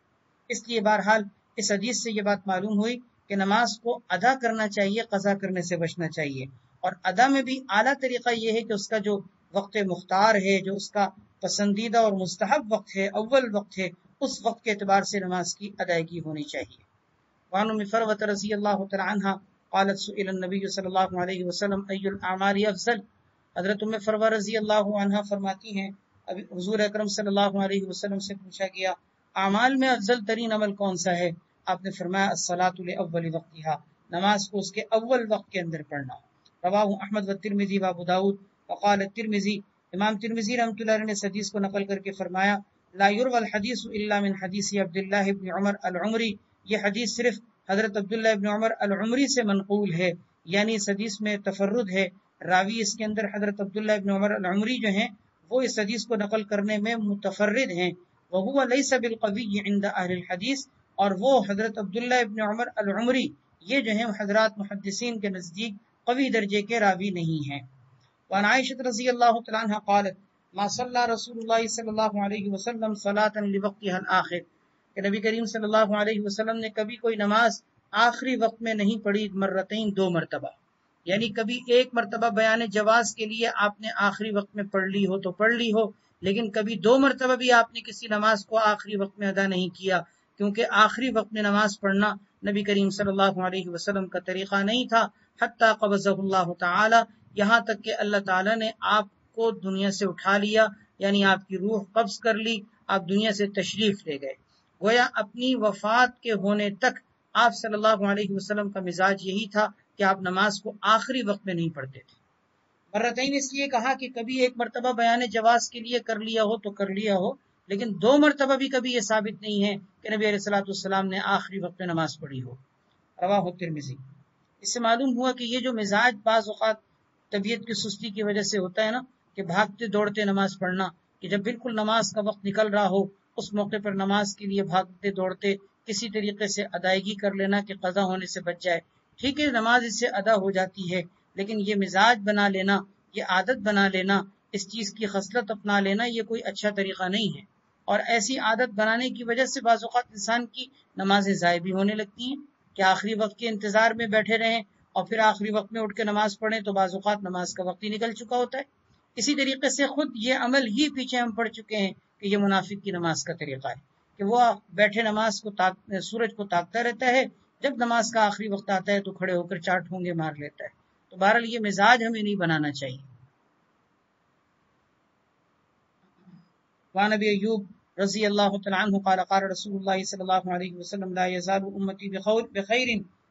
اس لیے بہرحال اس حدیث سے یہ بات معلوم ہوئی کہ نماز کو ادا کرنا چاہیے، قضا کرنے سے بچنا چاہیے، اور ادا میں بھی اعلیٰ طریقہ یہ ہے کہ اس کا جو وقت مختار ہے، جو اس کا پسندیدہ اور مستحب وقت ہے، اول وقت ہے، اس وقت کے اعتبار سے نماز کی ادائیگی ہونی چاہیے۔ وعن ام فروة رضی اللہ تعالی عنہ قالت سئل النبی صلی اللہ علیہ وسلم ای الاعمال افضل، حضرت ام فروہ رضی اللہ عنہ فرماتی ہیں ابھی حضور اکرم صلی اللہ علیہ وسلم سے پوچھا گیا اعمال میں افضل ترین عمل کون سا ہے؟ آپ نے فرمایا الصلاۃ لاول وقتها، نماز کو اس کے اول وقت کے اندر پڑھنا۔ رواہ احمد والترمذی وابو داؤد وقال الترمذی، امام ترمذی رحمۃ اللہ علیہ نے اس حدیث کو نقل کر کے فرمایا لا یروى الحدیث الا من حدیث عبداللہ بن عمر العمری، یہ حدیث صرف حضرت عبداللہ ابن عمر العمری سے منقول ہے، یعنی اس حدیث میں تفرد ہے، راوی اس کے اندر حضرت عبداللہ ابن عمر العمری جو ہیں وہ اس حدیث کو نقل کرنے میں متفرد ہیں، وهو ليس بالقوی عند اہل الحدیث، اور وہ حضرت عبداللہ ابن عمر العمری یہ جو ہیں حضرات محدثین کے نزدیک قوی درجے کے راوی نہیں ہیں۔ وعن عائشہ رضی اللہ تعالی عنہ قالت ما صلی رسول اللہ صلی اللہ علیہ وسلم صلاة لوقتها الآخر، کہ نبی کریم صلی اللہ علیہ وسلم نے کبھی کوئی نماز آخری وقت میں نہیں پڑھی، مرتين دو مرتبہ، یعنی کبھی ایک مرتبہ بیان جواز کے لیے آپ نے آخری وقت میں پڑھ لی ہو تو پڑھ لی ہو، لیکن کبھی دو مرتبہ بھی آپ نے کسی نماز کو آخری وقت میں ادا نہیں کیا، کیونکہ آخری وقت میں نماز پڑھنا نبی کریم صلی اللہ علیہ وسلم کا طریقہ نہیں تھا، حتی قبضہ اللہ تعالی، یہاں تک کہ اللہ تعالی نے آپ کو دنیا سے اٹھا لیا، یعنی آپ کی روح قبض کر لی، آپ دنیا سے تشریف لے گئے۔ گویا اپنی وفات کے ہونے تک آپ صلی اللہ علیہ وسلم کا مزاج یہی تھا کہ آپ نماز کو آخری وقت میں نہیں پڑھتے تھے۔ مرتين اس لیے کہا کہ کبھی ایک مرتبہ بیان جواز کے لیے کر لیا ہو تو کر لیا ہو، لیکن دو مرتبہ بھی کبھی یہ ثابت نہیں ہے کہ نبی علیہ الصلوۃ والسلام نے آخری وقت میں نماز پڑھی ہو۔ رواہ الترمذی۔ اس سے معلوم ہوا کہ یہ جو مزاج بعض اوقات طبیعت کی سستی کی وجہ سے ہوتا ہے نا، کہ بھاگتے دوڑتے نماز پڑھنا، کہ جب بالکل نماز کا وقت نکل رہا ہو اس موقع پر نماز کے لیے بھاگتے دوڑتے کسی طریقے سے ادائیگی کر لینا کہ قضا ہونے سے بچ جائے، ٹھیک ہے نماز اس سے ادا ہو جاتی ہے، لیکن یہ مزاج بنا لینا، یہ عادت بنا لینا، اس چیز کی خصلت اپنا لینا، یہ کوئی اچھا طریقہ نہیں ہے، اور ایسی عادت بنانے کی وجہ سے بعض اوقات انسان کی نمازیں ضائع بھی ہونے لگتی ہیں، کہ آخری وقت کے انتظار میں بیٹھے رہیں اور پھر آخری وقت میں اٹھ کے نماز پڑھیں تو بعض اوقات نماز کا وقت ہی نکل چکا ہوتا ہے۔ اسی طریقے سے خود یہ عمل ہی پیچھے ہم پڑھ چکے ہیں کہ یہ منافق کی نماز کا طریقہ ہے کہ وہ بیٹھے نماز کو سورج کو تاکتا رہتا ہے، جب نماز کا آخری وقت آتا ہے تو کھڑے ہو کر 4 ٹھونگے مار لیتا ہے۔ تو بہرحال یہ مزاج ہمیں نہیں بنانا چاہیے۔ وعن ابی ایوب رضی اللہ تعالی عنہ قال قال رسول اللہ صلی اللہ علیہ وسلم لا یزال امتی بخیر،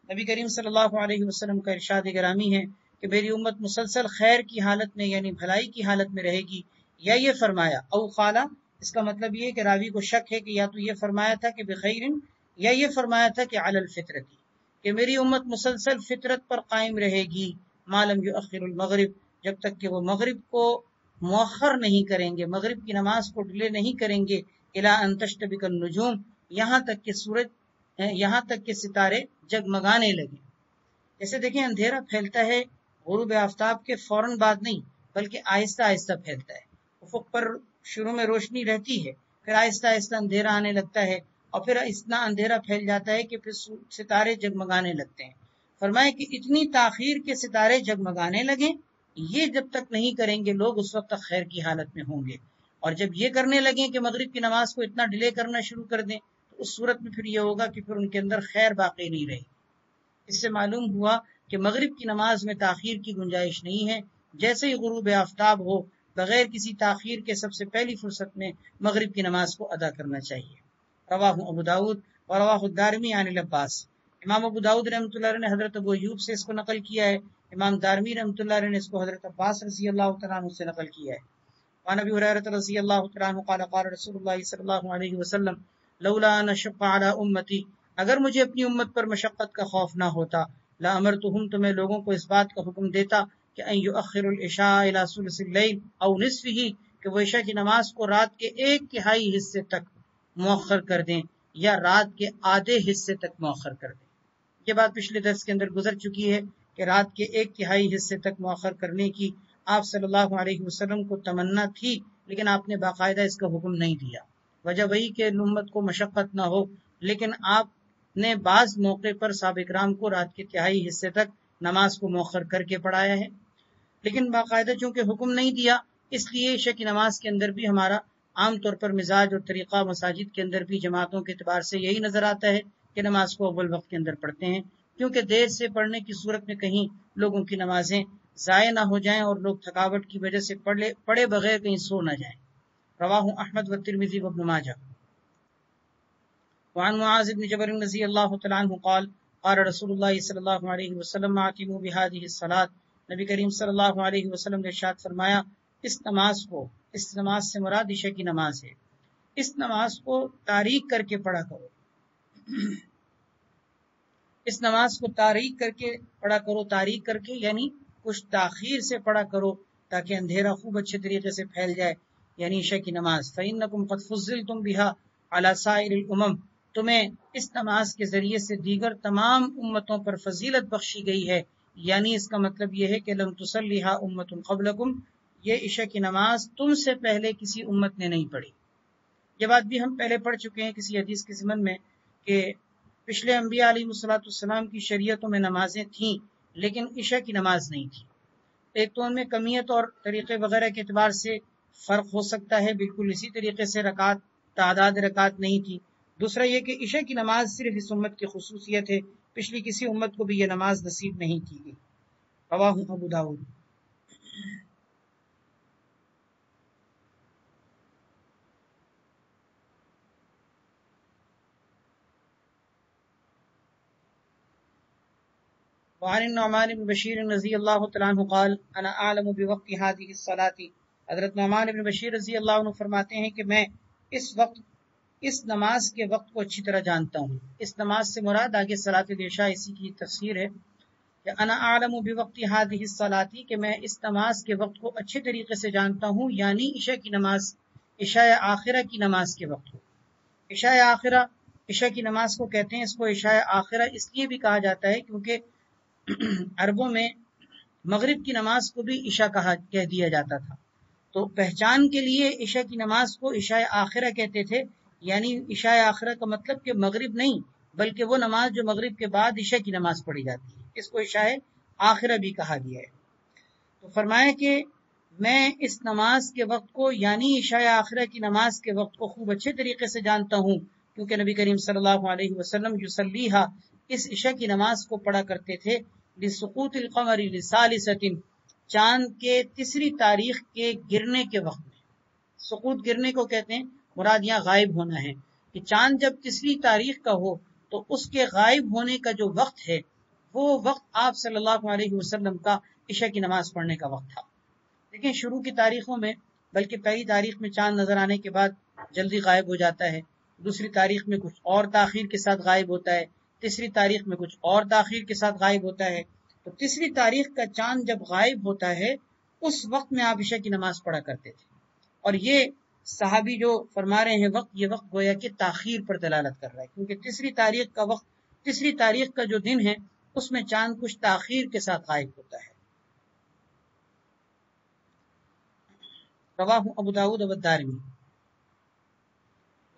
نبی کریم صلی اللہ علیہ وسلم کا ارشاد گرامی ہے کہ میری امت مسلسل خیر کی حالت میں یعنی بھلائی کی حالت میں رہے گی، یا یہ فرمایا او قالا، اس کا مطلب یہ کہ راوی کو شک ہے کہ یا تو یہ فرمایا تھا کہ بخیر، یا یہ فرمایا تھا کہ علی الفطرتی، کہ میری امت مسلسل فطرت پر قائم رہے گی، ما لم یؤخر المغرب، جب تک کہ وہ مغرب کو مؤخر نہیں کریں گے، مغرب کی نماز کو ڈیلے نہیں کریں گے، الی ان تشتبک النجوم، یہاں تک کہ ستارے جگمگانے لگیں۔ جیسے دیکھیں اندھیرا پھیلتا ہے غروب آفتاب کے فوراً بعد نہیں، بلکہ آہستہ آہستہ پھیلتا ہے، افق پر شروع میں روشنی رہتی ہے، پھر آہستہ آہستہ اندھیرا آنے لگتا ہے، اور پھر اتنا اندھیرا پھیل جاتا ہے کہ پھر ستارے جگمگانے لگتے ہیں۔ فرمائے کہ اتنی تاخیر کے ستارے جگمگانے لگیں، یہ جب تک نہیں کریں گے لوگ اس وقت تک خیر کی حالت میں ہوں گے، اور جب یہ کرنے لگیں کہ مغرب کی نماز کو اتنا ڈیلے کرنا شروع کر دیں تو اس صورت میں پھر یہ ہوگا کہ پھر ان کے اندر خیر باقی نہیں رہی۔ اس سے معلوم ہوا کہ مغرب کی نماز میں تاخیر کی گنجائش نہیں ہے، جیسے ہی غروب آفتاب ہو بغیر کسی تاخیر کے سب سے پہلی فرصت میں مغرب کی نماز کو ادا کرنا چاہیے۔ رواہ ابو داؤد اور رواہ الدارمی عن العباس، امام ابو داؤد رحمۃ اللہ علیہ نے حضرت ابو ایوب سے اس کو نقل کیا ہے، امام دارمی رحمۃ اللہ علیہ نے اس کو حضرت عباس رضی اللہ تعالیٰ عنہ سے نقل کیا ہے۔ وعن ابی ہریرہ رضی اللہ تعالیٰ عنہ قال قال رسول اللہ صلی اللہ علیہ وسلم لولا ان اشق علی امتی، اگر مجھے اپنی امت پر مشقت کا خوف نہ ہوتا، لامرتہم، تو میں لوگوں کو اس بات کا حکم دیتا کہ ان یؤخر العشاء الی ثلث اللیل او نصفہ، کہ وہ عشاء کی نماز کو رات کے 1/3 حصے تک مؤخر کر دیں یا رات کے آدھے حصے تک مؤخر کر دیں۔ یہ بات پچھلے درس کے اندر گزر چکی ہے کہ رات کے 1/3 حصے تک مؤخر کرنے کی آپ صلی اللہ علیہ وسلم کو تمنا تھی، لیکن آپ نے باقاعدہ اس کا حکم نہیں دیا۔ وجہ وہی کہ امت کو مشقت نہ ہو، لیکن آپ نے بعض موقع پر صحابہ کرام کو رات کے تہائی حصے تک نماز کو مؤخر کر کے پڑھایا ہے، لیکن باقاعدہ چونکہ حکم نہیں دیا، اس لیے عشاء کی نماز کے اندر بھی ہمارا عام طور پر مزاج اور طریقہ مساجد کے اندر بھی جماعتوں کے اعتبار سے یہی نظر آتا ہے کہ نماز کو اول وقت کے اندر پڑھتے ہیں، کیونکہ دیر سے پڑھنے کی صورت میں کہیں لوگوں کی نمازیں ضائع نہ ہو جائیں اور لوگ تھکاوٹ کی وجہ سے پڑھے بغیر کہیں سو نہ جائیں۔ رواہ احمد و ترمذی و ابن ماجہ۔ وعن معاذ بن جبل رضی اللہ تعالیٰ عنہ قال قال رسول اللہ صلی اللہ علیہ وسلم اعتموا بهذه الصلاة، نبی کریم صلی اللہ علیہ وسلم نے ارشاد فرمایا اس نماز سے مراد عشاء کی نماز ہے، اس نماز کو تاریک کر کے پڑھا کرو، اس نماز کو تاریک کر کے پڑھا کرو، تاریک کر کے یعنی کچھ تاخیر سے پڑھا کرو تاکہ اندھیرا خوب اچھے طریقے سے پھیل جائے، یعنی عشاء کی نماز۔ فَإِنَّكُمْ قَدْ فُضِّلْتُمْ بِهَا عَلَى سَائِرِ الْأُمَمِ، تمہیں اس نماز کے ذریعے سے دیگر تمام امتوں پر فضیلت بخشی گئی ہے، یعنی اس کا مطلب یہ ہے کہ لم تصلیھا امۃ قبلکم، یہ عشاء کی نماز تم سے پہلے کسی امت نے نہیں پڑھی۔ یہ بات بھی ہم پہلے پڑھ چکے ہیں کسی حدیث کے ضمن میں کہ پچھلے انبیاء علیہ الصلوۃ والسلام کی شریعتوں میں نمازیں تھیں لیکن عشاء کی نماز نہیں تھی۔ ایک تو ان میں کمیت اور طریقے وغیرہ کے اعتبار سے فرق ہو سکتا ہے، بالکل اسی طریقے سے تعداد رکعات نہیں تھی۔ دوسرا یہ کہ عشاء کی نماز صرف اس امت کی خصوصیت ہے، پچھلی کسی امت کو بھی یہ نماز نصیب نہیں کی گئی۔ رواہ ابو داؤد۔ وعن النعمان بن بشیر رضی اللہ تعالیٰ عنہ قال انا اعلم بوقت هذه الصلاة، حضرت نعمان بن بشیر رضی اللہ عنہ فرماتے ہیں کہ میں اس نماز کے وقت کو اچھی طرح جانتا ہوں۔ اس نماز سے مراد آگے صلاۃ العشاء، اسی کی تفسیر ہے کہ انا اعلم بوقت هذه الصلاة، کہ میں اس نماز کے وقت کو اچھے طریقے سے جانتا ہوں، یعنی عشاء کی نماز، عشاء آخرہ کی نماز کے وقت کو۔ عشاء آخرہ عشاء کی نماز کو کہتے ہیں، اس کو عشاء آخرہ اس لیے بھی کہا جاتا ہے کیونکہ عربوں میں مغرب کی نماز کو بھی عشاء کہہ دیا جاتا تھا، تو پہچان کے لیے عشاء کی نماز کو عشاء آخرہ کہتے تھے، یعنی عشاء آخرہ کا مطلب کہ مغرب نہیں بلکہ وہ نماز جو مغرب کے بعد عشاء کی نماز پڑھی جاتی ہے، اس کو عشاء آخرہ بھی کہا گیا ہے۔ تو فرمایا کہ میں اس نماز کے وقت کو یعنی عشاء آخرہ کی نماز کے وقت کو خوب اچھے طریقے سے جانتا ہوں، کیونکہ نبی کریم صلی اللہ علیہ وسلم یصلیھا، اس عشاء کی نماز کو پڑھا کرتے تھے لسقوط القمر لثالثۃ، چاند کے تیسری تاریخ کے گرنے کے وقت میں۔ سقوط گرنے کو کہتے ہیں، مراد یہاں غائب ہونا ہے، کہ چاند جب تیسری تاریخ کا ہو تو اس کے غائب ہونے کا جو وقت ہے وہ وقت آپ صلی اللہ علیہ وسلم کا عشاء کی نماز پڑھنے کا وقت تھا۔ لیکن شروع کی تاریخوں میں، بلکہ پہلی تاریخ میں چاند نظر آنے کے بعد جلدی غائب ہو جاتا ہے، دوسری تاریخ میں کچھ اور تاخیر کے ساتھ غائب ہوتا ہے، تیسری تاریخ میں کچھ اور تاخیر کے ساتھ غائب ہوتا ہے۔ تو تیسری تاریخ کا چاند جب غائب ہوتا ہے اس وقت میں آپ عشاء کی نماز پڑھا کرتے تھے، اور یہ صحابی جو فرما رہے ہیں وقت، یہ وقت گویا کہ تاخیر پر دلالت کر رہا ہے، کیونکہ تیسری تاریخ کا وقت، تیسری تاریخ کا جو دن ہے اس میں چاند کچھ تاخیر کے ساتھ غائب ہوتا ہے۔ رواہ ابو داؤد و الدارمی۔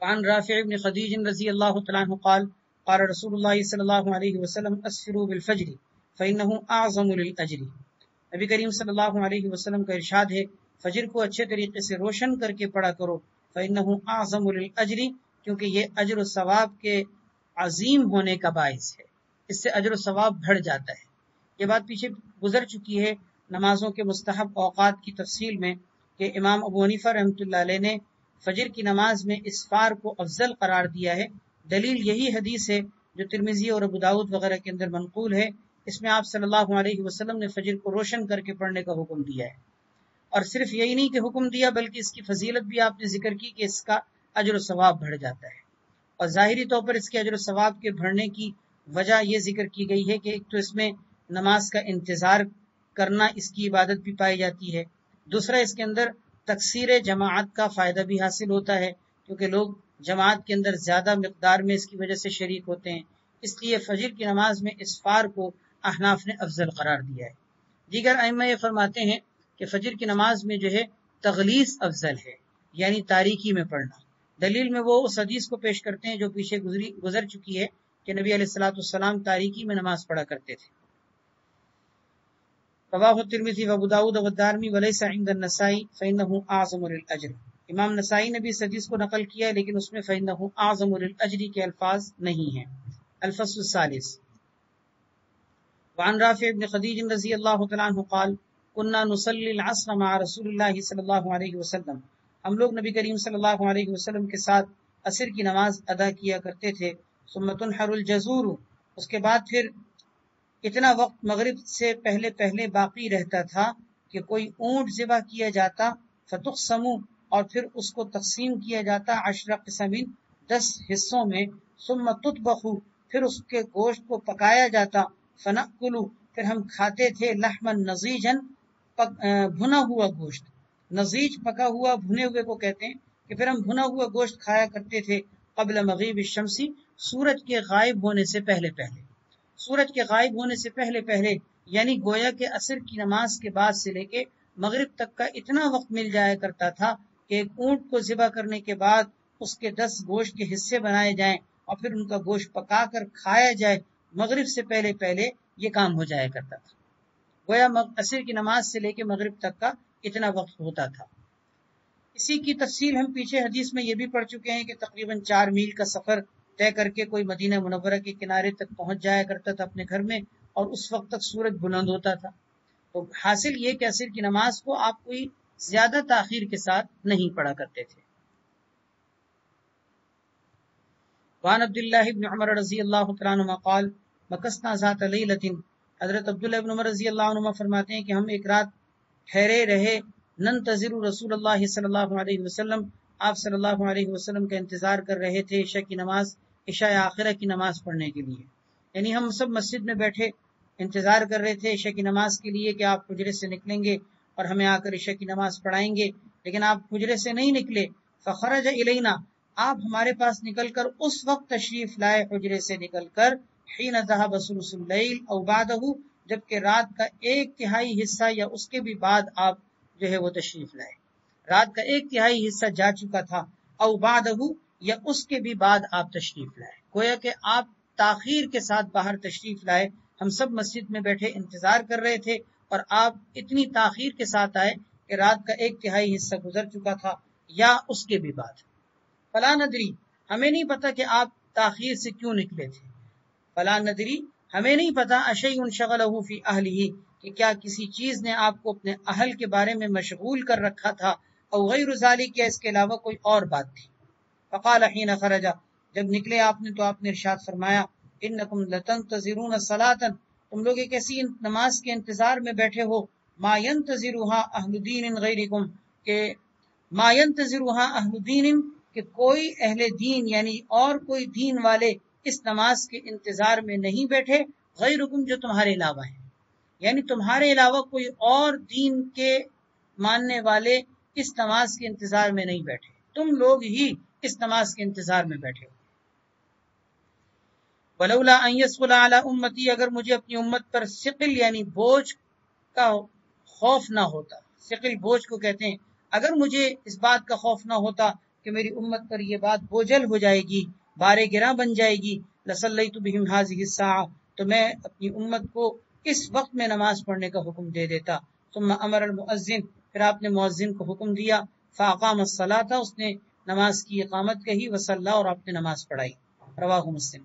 وعن رافع بن خدیج رضی اللہ تعالیٰ عنہ قال قال رسول اللہ صلی اللہ علیہ وسلم اسفروا بالفجر فإنه اعظم للأجر، نبی کریم صلی اللہ علیہ وسلم کا ارشاد ہے فجر کو اچھے طریقے سے روشن کر کے پڑھا کرو، فإنه اعظم للأجر، کیونکہ یہ اجر و ثواب کے عظیم ہونے کا باعث ہے، اس سے اجر و ثواب بڑھ جاتا ہے۔ یہ بات پیچھے گزر چکی ہے نمازوں کے مستحب اوقات کی تفصیل میں کہ امام ابو حنیفہ رحمۃ اللہ علیہ نے فجر کی نماز میں اسفار کو افضل قرار دیا ہے۔ دلیل یہی حدیث ہے جو ترمذی اور ابو داؤد وغیرہ کے اندر منقول ہے، اس میں آپ صلی اللہ علیہ وسلم نے فجر کو روشن کر کے پڑھنے کا حکم دیا ہے، اور صرف یہی نہیں کہ حکم دیا بلکہ اس کی فضیلت بھی آپ نے ذکر کی کہ اس کا اجر و ثواب بڑھ جاتا ہے، اور ظاہری طور پر اس کے اجر و ثواب کے بڑھنے کی وجہ یہ ذکر کی گئی ہے کہ ایک تو اس میں نماز کا انتظار کرنا اس کی عبادت بھی پائی جاتی ہے، دوسرا اس کے اندر تکثیر جماعت کا فائدہ بھی حاصل ہوتا ہے کیونکہ لوگ جماعت کے اندر زیادہ مقدار میں اس کی وجہ سے شریک ہوتے ہیں، اس لیے فجر کی نماز میں اسفار کو احناف نے افضل قرار دیا ہے۔ دیگر ائمہ یہ فرماتے ہیں کہ فجر کی نماز میں جو ہے تغلیظ افضل ہے، یعنی تاریکی میں پڑھنا۔ دلیل میں وہ اس حدیث کو پیش کرتے ہیں جو پیچھے گزر چکی ہے کہ نبی علیہ الصلوۃ والسلام تاریکی میں نماز پڑھا کرتے تھے۔ رواہ الترمذی و ابو داؤد والدارمی وليس عند النسائی فإنه اعظم للأجر۔ امام نسائی نے بھی اس حدیث کو نقل کیا ہے لیکن اس میں فإنه اعظم للأجر کے الفاظ نہیں ہیں۔ الفصل الثالث وعن رافع بن خدیج رضی اللہ تعالیٰ عنہ قال كنا نصلي العصر مع رسول اللہ صلی اللہ علیہ وسلم، ہم لوگ نبی کریم صلی اللہ علیہ وسلم کے ساتھ عصر کی نماز ادا کیا کرتے تھے۔ ثم تنحر الجزور، اس کے بعد پھر اتنا وقت مغرب سے پہلے پہلے باقی رہتا تھا کہ کوئی اونٹ ذبح کیا جاتا، فتقسم، اور پھر اس کو تقسیم کیا جاتا 10 قسم 10 حصوں میں، ثم تطبخ، پھر اس کے گوشت کو پکایا جاتا، فنأکل، پھر ہم کھاتے تھے لحما نضیجا، بھنا ہوا گوشت، نضیج پکا ہوا بھنے ہوئے کو کہتے ہیں کہ پھر ہم بھنا ہوا گوشت کھایا کرتے تھے قبل مغیب الشمس، سورج کے غائب ہونے سے پہلے پہلے، سورج کے غائب ہونے سے پہلے پہلے یعنی گویا کہ عصر کی نماز کے بعد سے لے کے مغرب تک کا اتنا وقت مل جایا کرتا تھا کہ ایک اونٹ کو ذبح کرنے کے بعد اس کے 10 گوشت کے حصے بنائے جائیں اور پھر ان کا گوشت پکا کر کھایا جائے، مغرب سے پہلے پہلے یہ کام ہو جایا کرتا تھا۔ گویا عصر کی نماز سے لے کے مغرب تک کا اتنا وقت ہوتا تھا۔ اسی کی تفصیل ہم پیچھے حدیث میں یہ بھی پڑھ چکے ہیں کہ تقریباً 4 میل کا سفر طے کر کے کوئی مدینہ منورہ کے کنارے تک پہنچ جایا کرتا تھا اپنے گھر میں، اور اس وقت تک سورج بلند ہوتا تھا۔ تو حاصل یہ کہ عصر کی نماز کو آپ کوئی زیادہ تاخیر کے ساتھ نہیں پڑھا کرتے تھے۔ وعن عبداللہ بن عمر رضی اللہ تعالیٰ عنہ قال مکثنا ذات لیلۃ، حضرت عبداللہ بن عمر رضی اللہ عنہ فرماتے ہیں کہ ہم ایک رات ٹھہرے رہے، ننتظر رسول اللہ صلی اللہ علیہ وسلم، آپ صلی اللہ علیہ وسلم کا انتظار کر رہے تھے عشاء کی نماز، عشاء آخرہ کی نماز پڑھنے کے لیے، یعنی ہم سب مسجد میں بیٹھے انتظار کر رہے تھے عشاء کی نماز کے لیے کہ آپ حجرے سے نکلیں گے اور ہمیں آ کر عشاء کی نماز پڑھائیں گے، لیکن آپ حجرے سے نہیں نکلے۔ فخرج الینا، آپ ہمارے پاس نکل کر اس وقت تشریف لائے حجرے سے نکل کر، حین ذهب ثلث اللیل او بعدہ، جبکہ رات کا 1/3 حصہ یا اس کے بھی بعد آپ جو ہے وہ تشریف لائے، رات کا 1/3 حصہ جا چکا تھا، او بعدہ، یا اس کے بھی بعد آپ تشریف لائے، گویا کہ آپ تاخیر کے ساتھ باہر تشریف لائے، ہم سب مسجد میں بیٹھے انتظار کر رہے تھے اور آپ اتنی تاخیر کے ساتھ آئے کہ رات کا 1/3 حصہ گزر چکا تھا یا اس کے بھی بعد۔ فلا ندری، ہمیں نہیں پتا کہ آپ تاخیر سے کیوں نکلے تھے، فلا ندری، ہمیں نہیں پتا، اشیء شغلہ فی اہلہ، کہ کیا کسی چیز نے آپ کو اپنے اہل کے بارے میں مشغول کر رکھا تھا، او غیر ذالک، یا اس کے علاوہ کوئی اور بات تھی۔ فقال حین خرج، جب نکلے آپ نے تو آپ نے ارشاد فرمایا، انکم لتنتظرون صلاۃ، تم لوگ ایک ایسی نماز کے انتظار میں بیٹھے ہو، ما ینتظرها اہل دین غیرکم، کہ ما ینتظرها اہل دین، کہ کوئی اہل دین یعنی اور کوئی دین والے اس نماز کے انتظار میں نہیں بیٹھے، غیرکم، جو تمہارے علاوہ ہیں، یعنی تمہارے علاوہ کوئی اور دین کے ماننے والے اس نماز کے انتظار میں نہیں بیٹھے، تم لوگ ہی اس نماز کے انتظار میں بیٹھے ہو۔ ولولا ان يثقل على امتی، اگر مجھے اپنی امت پر ثقل یعنی بوجھ کا خوف نہ ہوتا، ثقل بوجھ کو کہتے ہیں، اگر مجھے اس بات کا خوف نہ ہوتا کہ میری امت پر یہ بات بوجھل ہو جائے گی، بارے گراں بن جائے گی، لصلیت بہم هذه الساعة، تو میں اپنی امت کو اس وقت میں نماز پڑھنے کا حکم دے دیتا۔ ثم امر المؤذن، پھر آپ نے مؤذن کو حکم دیا، فاقام الصلاۃ، اس نے نماز کی اقامت کہی وصلی اور آپ نے نماز پڑھائی. رواہ مسلم.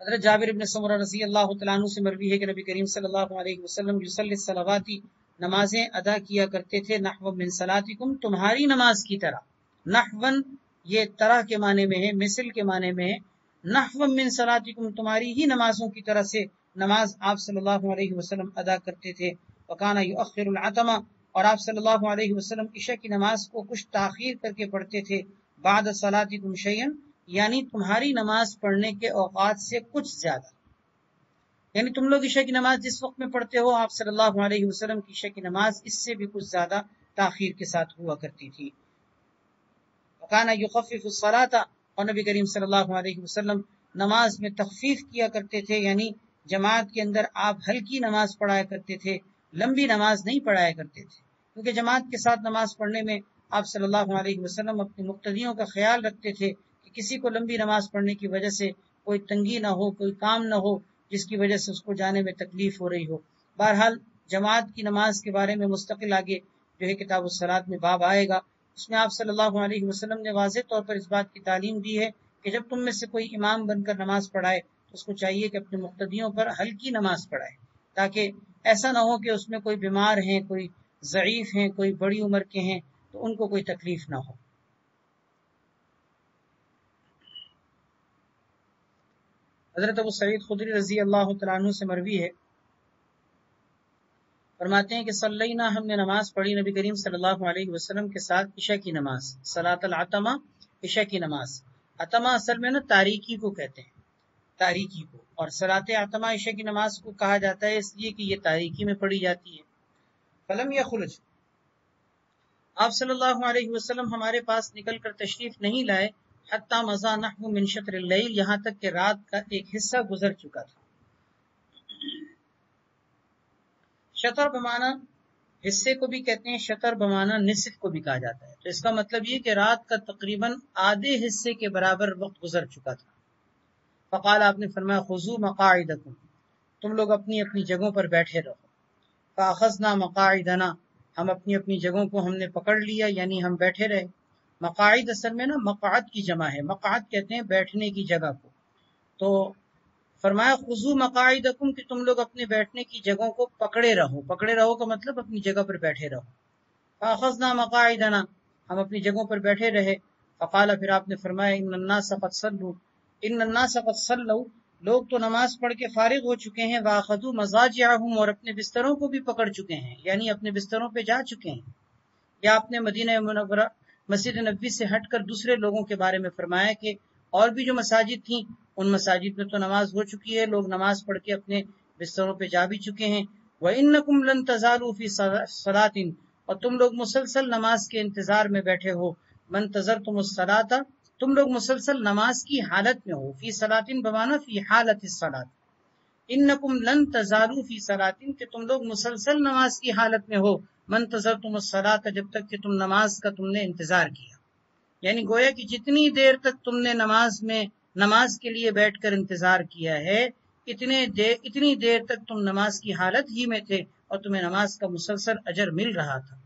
حضرت جابر بن سمرہ رضی اللہ تعالیٰ عنہ سے مروی ہے کہ نبی کریم صلی اللہ علیہ وسلم یصلی الصلوات نمازیں ادا کیا کرتے تھے نحو من صلاتکم تمہاری نماز کی طرح. نحون یہ طرح کے معنی میں ہے، مثل کے معنی میں ہے. نحو من صلاتکم تمہاری ہی نمازوں کی طرح سے نماز آپ صلی اللہ علیہ وسلم ادا کرتے تھے. وکانا یؤخر العتمہ اور آپ صلی اللہ علیہ وسلم عشاء کی نماز کو کچھ تاخیر کر کے پڑھتے تھے. بعد صلاتکم شیئا یعنی تمہاری نماز پڑھنے کے اوقات سے کچھ زیادہ. یعنی تم لوگ عشاء کی نماز جس وقت میں پڑھتے ہو آپ صلی اللہ علیہ وسلم کی عشاء کی نماز اس سے بھی کچھ زیادہ تاخیر کے ساتھ ہوا کرتی تھی. وکانا یخفف الصلاۃ اور نبی کریم صلی اللہ علیہ وسلم نماز میں تخفیف کیا کرتے تھے، یعنی جماعت کے اندر آپ ہلکی نماز پڑھایا کرتے تھے، لمبی نماز نہیں پڑھایا کرتے تھے، کیونکہ جماعت کے ساتھ نماز پڑھنے میں آپ صلی اللہ علیہ وسلم اپنے مقتدیوں کا خیال رکھتے تھے کہ کسی کو لمبی نماز پڑھنے کی وجہ سے کوئی تنگی نہ ہو، کوئی کام نہ ہو جس کی وجہ سے اس کو جانے میں تکلیف ہو رہی ہو. بہرحال جماعت کی نماز کے بارے میں مستقل آگے جو ہے کتاب الصلاۃ میں باب آئے گا، اس میں آپ صلی اللہ علیہ وسلم نے واضح طور پر اس بات کی تعلیم دی ہے کہ جب تم میں سے کوئی امام بن کر نماز پڑھائے تو اس کو چاہیے کہ اپنے مقتدیوں پر ہلکی نماز پڑھائے، تاکہ ایسا نہ ہو کہ اس میں کوئی بیمار ہیں، کوئی ضعیف ہیں، کوئی بڑی عمر کے ہیں تو ان کو کوئی تکلیف نہ ہو. حضرت ابو سعید خدری رضی اللہ تعالیٰ عنہ سے مروی ہے، فرماتے ہیں کہ صلینا ہم نے نماز پڑھی نبی کریم صلی اللہ علیہ وسلم کے ساتھ عشاء کی نماز، صلاۃ العتمہ عشاء کی نماز. عتمہ اصل میں نا تاریکی کو کہتے ہیں، تاریکی کو، اور صلاۃ عتمہ عشاء کی نماز کو کہا جاتا ہے اس لیے کہ یہ تاریکی میں پڑھی جاتی ہے. فلم یخرج آپ صلی اللہ علیہ وسلم ہمارے پاس نکل کر تشریف نہیں لائے حتی مضى نحو من شطر اللیل یہاں تک کہ رات کا ایک حصہ گزر چکا تھا. شطر بمانا حصے کو بھی کہتے ہیں، شطر بمانا نصف کو بھی کہا جاتا ہے. تو اس کا مطلب یہ کہ رات کا تقریباً آدھے حصے کے برابر وقت گزر چکا تھا. فقال آپ نے فرمایا خذوا مقاعدکم تم لوگ اپنی اپنی جگہوں پر بیٹھے رہو. فاخذنا مقاعدنا ہم اپنی اپنی جگہوں کو ہم نے پکڑ لیا، یعنی ہم بیٹھے رہے. مقاعد اصل میں نا مقعد کی جمع ہے، مقعد کہتے ہیں بیٹھنے کی جگہ کو. تو فرمایا خذوا مقاعدکم کہ تم لوگ اپنے بیٹھنے کی جگہوں کو پکڑے رہو. پکڑے رہو کا مطلب اپنی جگہ پر بیٹھے رہو. فاخذنا مقاعدنا ہم اپنی جگہوں پر بیٹھے رہے. فقال پھر آپ نے فرمایا ان الناس قد صلوا ان الناس قد صلوا لوگ تو نماز پڑھ کے فارغ ہو چکے ہیں. واخذوا مضاجعهم اور اپنے بستروں کو بھی پکڑ چکے ہیں، یعنی اپنے بستروں پہ جا چکے ہیں. یا آپ نے مدینہ منورہ مسجد نبوی سے ہٹ کر دوسرے لوگوں کے بارے میں فرمایا کہ اور بھی جو مساجد تھیں ان مساجد میں تو نماز ہو چکی ہے، لوگ نماز پڑھ کے اپنے بستروں پہ جا بھی چکے ہیں. وَإِنَّكُمْ لَن تَزَالُوا فِي صَلَاةٍ اور تم لوگ مسلسل نماز کے انتظار میں بیٹھے ہو. مَنْتَظَرْتُمُ الصَّلَاةَ تم لوگ مسلسل نماز کی حالت میں ہو. فی صلاۃ بمانا فی حالت الصلاۃ. انکم لن تزالوا فی صلاۃ کہ تم لوگ مسلسل نماز کی حالت میں ہو. منتظرتم الصلاۃ جب تک کہ تم نماز کا تم نے انتظار کیا، یعنی گویا کہ جتنی دیر تک تم نے نماز کے لیے بیٹھ کر انتظار کیا ہے اتنی دیر تک تم نماز کی حالت ہی میں تھے اور تمہیں نماز کا مسلسل اجر مل رہا تھا.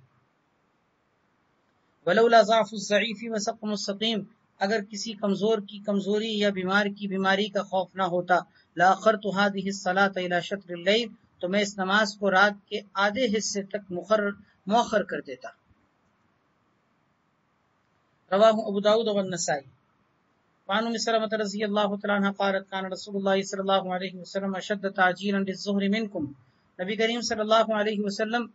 ولولا ضعف الضعیف وسقم السقیم اگر کسی کمزور کی کمزوری یا بیمار کی بیماری کا خوف نہ ہوتا لاخرت هذه الصلاۃ الى شطر اللیل تو میں اس نماز کو رات کے آدھے حصے تک مؤخر کر دیتا. رواہ ابو داؤد والنسائی. وعن ام سلمۃ رضی اللہ تعالی عنہا قالت كان رسول اللہ صلی اللہ علیہ وسلم اشد تعجیلا للظہر منکم نبی کریم صلی اللہ علیہ وسلم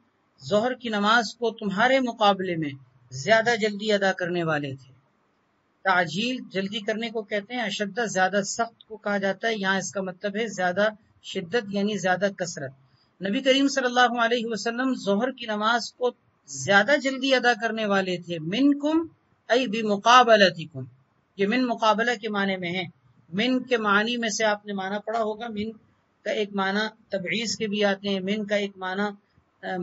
ظہر کی نماز کو تمہارے مقابلے میں زیادہ جلدی ادا کرنے والے تھے. تعجیل جلدی کرنے کو کہتے ہیں، اشد زیادہ سخت کو کہا جاتا ہے. یہاں اس کا مطلب ہے زیادہ شدت یعنی زیادہ کثرت. نبی کریم صلی اللہ علیہ وسلم ظہر کی نماز کو زیادہ جلدی ادا کرنے والے تھے. منکم ای بمقابلتکم یہ من مقابلہ کے معنی میں ہے. من کے معنی میں سے آپ نے معنی پڑھا ہوگا، من کا ایک معنی تبعیض کے بھی آتے ہیں، من کا ایک معنی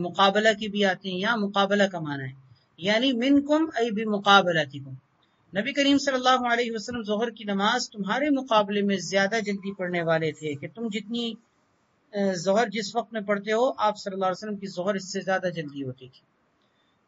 مقابلہ کے بھی آتے ہیں. یہاں مقابلہ کا معنی ہے، یعنی منکم ای بمقابلتکم نبی کریم صلی اللہ علیہ وسلم ظہر کی نماز تمہارے مقابلے میں زیادہ جلدی پڑھنے والے تھے کہ تم جتنی ظہر جس وقت میں پڑھتے ہو آپ صلی اللہ علیہ وسلم کی ظہر اس سے زیادہ جلدی ہوتی تھی.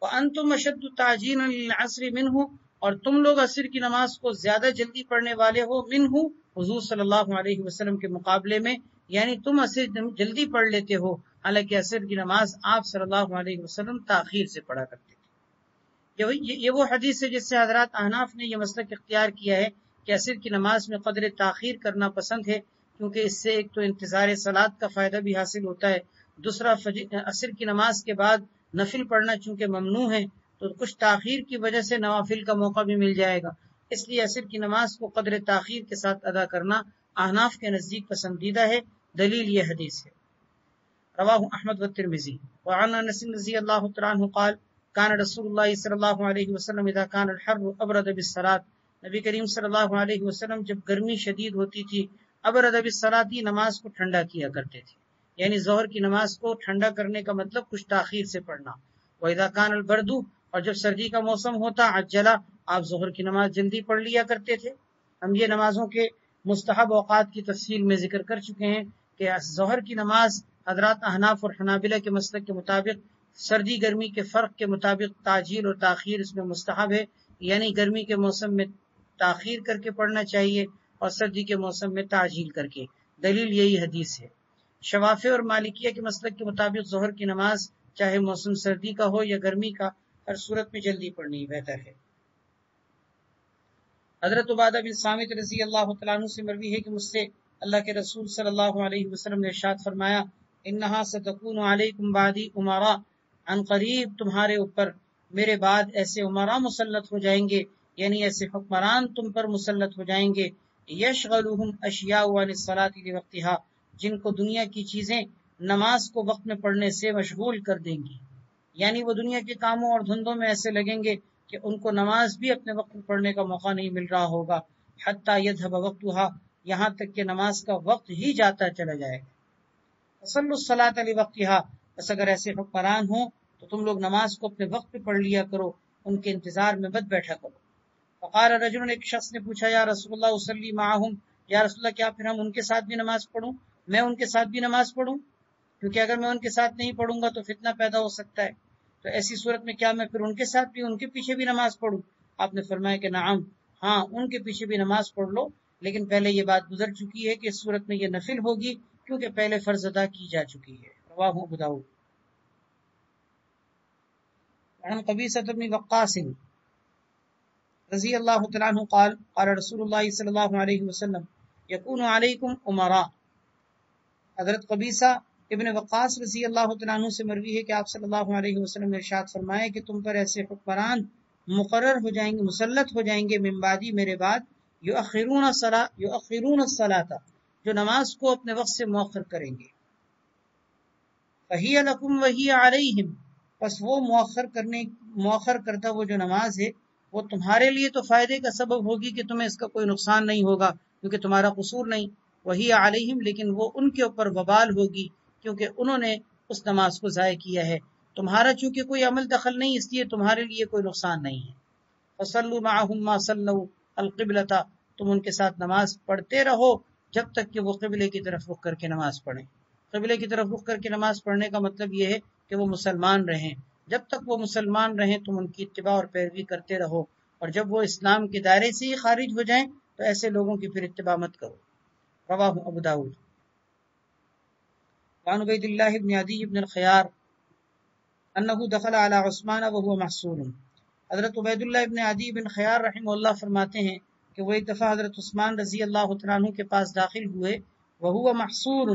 وَأَنْتُمْ أَشَدُّ تَعْجِيلًا لِلْعَصْرِ مِنْهُ، اور تم لوگ عصر کی نماز کو زیادہ جلدی پڑھنے والے ہو منہ، حضور صلی اللہ علیہ وسلم کے مقابلے میں، یعنی تم عصر جلدی پڑھ لیتے ہو، حالانکہ عصر کی نماز آپ صلی اللہ علیہ وسلم تاخیر سے پڑھا کرتے تھے۔ یہ وہ حدیث ہے جس سے حضرات احناف نے یہ مسلک اختیار کیا ہے کہ عصر کی نماز میں قدر تاخیر کرنا پسند ہے، کیونکہ اس سے ایک تو انتظار صلاۃ کا فائدہ بھی حاصل ہوتا ہے، دوسرا عصر کی نماز کے بعد نفل پڑھنا چونکہ ممنوع ہے تو کچھ تاخیر کی وجہ سے نوافل کا موقع بھی مل جائے گا، اس لیے عصر کی نماز کو قدر تاخیر کے ساتھ ادا کرنا احناف کے نزدیک پسندیدہ ہے۔ دلیل یہ حدیث ہے۔ رواہ احمد والترمذی وعن انس رضی اللہ تعالی عنہ قال کان رسول اللہ صلی اللہ علیہ وسلم اذا کان الحر ابرد بالصلاۃ، نبی کریم صلی اللہ علیہ وسلم جب گرمی شدید ہوتی تھی ابرد بالصلاۃ، نماز کو ٹھنڈا کیا کرتے تھے، یعنی ظہر کی نماز کو ٹھنڈا کرنے کا مطلب کچھ تاخیر سے پڑھنا۔ وَإِذَا كَانَ الْبَرْدُ، اور جب سردی کا موسم ہوتا عجلا، آپ ظہر کی نماز جلدی پڑھ لیا کرتے تھے۔ ہم یہ نمازوں کے مستحب اوقات کی تفصیل میں ذکر کر چکے ہیں کہ ظہر کی نماز حضرات احناف اور حنابلہ کے مسلک کے مطابق سردی گرمی کے فرق کے مطابق تاجیل اور تاخیر اس میں مستحب ہے، یعنی گرمی کے موسم میں تاخیر کر کے پڑھنا چاہیے اور سردی کے موسم میں تاجیل کر کے۔ دلیل یہی حدیث ہے۔ شوافی اور مالکیہ کے مسلک کے مطابق ظہر کی نماز چاہے موسم سردی کا ہو یا گرمی کا، ہر صورت میں جلدی پڑھنی بہتر ہے۔ حضرت عبادہ بن صامت رضی اللہ تعالیٰ عنہ سے مروی ہے کہ مجھ سے اللہ کے رسول صلی اللہ علیہ وسلم نے ارشاد فرمایا، انہا ستکون علیکم بعدی امراء، عن قریب تمہارے اوپر میرے بعد ایسے امراء مسلط ہو جائیں گے، یعنی ایسے حکمران تم پر مسلط ہو جائیں گے، یشغلہم اشیاء عن الصلاۃ لوقتہا، جن کو دنیا کی چیزیں نماز کو وقت میں پڑھنے سے مشغول کر دیں گی، یعنی وہ دنیا کے کاموں اور دھندوں میں ایسے لگیں گے کہ ان کو نماز بھی اپنے وقت میں پڑھنے کا موقع نہیں مل رہا ہوگا، حتی یذهب وقتها، یہاں تک کہ نماز کا وقت ہی جاتا چلا جائے گا۔ فصلوا الصلاۃ لوقتها، بس اگر ایسے حکمران ہوں تو تم لوگ نماز کو اپنے وقت پہ پڑھ لیا کرو، ان کے انتظار میں مت بیٹھا کرو۔ فقال رجل، ایک شخص نے پوچھا، یا رسول اللہ اصلی معہم، یا رسول اللہ کیا پھر ہم ان کے ساتھ بھی نماز پڑھوں، میں ان کے ساتھ بھی نماز پڑھوں؟ کیونکہ اگر میں ان کے ساتھ نہیں پڑھوں گا تو فتنہ پیدا ہو سکتا ہے، تو ایسی صورت میں کیا میں پھر ان کے ساتھ بھی ان کے پیچھے بھی نماز پڑھوں؟ آپ نے فرمایا کہ نعم، ہاں ان کے پیچھے بھی نماز پڑھ لو، لیکن پہلے یہ بات گزر چکی ہے کہ اس صورت میں یہ نفل ہوگی کیونکہ پہلے فرض ادا کی جا چکی ہے۔ رواہ ابو داؤد۔ عن قبیصہ بن وقاص رضی اللہ تعالیٰ عنہ قال قال رسول اللہ صلی اللہ علیہ وسلم یکون علیکم امراء، حضرت قبیصہ ابن وقاص رضی اللہ تعالیٰ عنہ سے مروی ہے کہ آپ صلی اللہ علیہ وسلم نے ارشاد فرمایا کہ تم پر ایسے حکمران مقرر ہو جائیں گے، مسلط ہو جائیں گے، من بعدی میرے بعد، یؤخرون الصلاۃ، جو نماز کو اپنے وقت سے مؤخر کریں گے، فہی لکم وہی علیہم، پس وہ مؤخر کرتا وہ جو نماز ہے وہ تمہارے لیے تو فائدے کا سبب ہوگی کہ تمہیں اس کا کوئی نقصان نہیں ہوگا کیونکہ تمہارا قصور نہیں، وہی علیہم، لیکن وہ ان کے اوپر وبال ہوگی کیونکہ انہوں نے اس نماز کو ضائع کیا ہے، تمہارا چونکہ کوئی عمل دخل نہیں اس لیے تمہارے لیے کوئی نقصان نہیں ہے۔ فصلوا معهم ما صلوا القبلۃ، تم ان کے ساتھ نماز پڑھتے رہو جب تک کہ وہ قبلے کی طرف رخ کر کے نماز پڑھیں۔ قبلے کی طرف رخ کر کے نماز پڑھنے کا مطلب یہ ہے کہ وہ مسلمان رہیں، جب تک وہ مسلمان رہیں تم ان کی اتباع اور پیروی کرتے رہو، اور جب وہ اسلام کے دائرے سے ہی خارج ہو جائیں تو ایسے لوگوں کی پھر اتباع مت کرو۔ رواہ ابو داؤد۔ وعن عبید اللہ بن عدی بن الخیار انہ دخل علی عثمان وهو محصور، حضرت عبید اللہ ابن عدی بن خیار رحمہ اللہ فرماتے ہیں کہ وہ ایک دفعہ حضرت عثمان رضی اللہ تعالیٰ عنہ کے پاس داخل ہوئے، وهو محصور،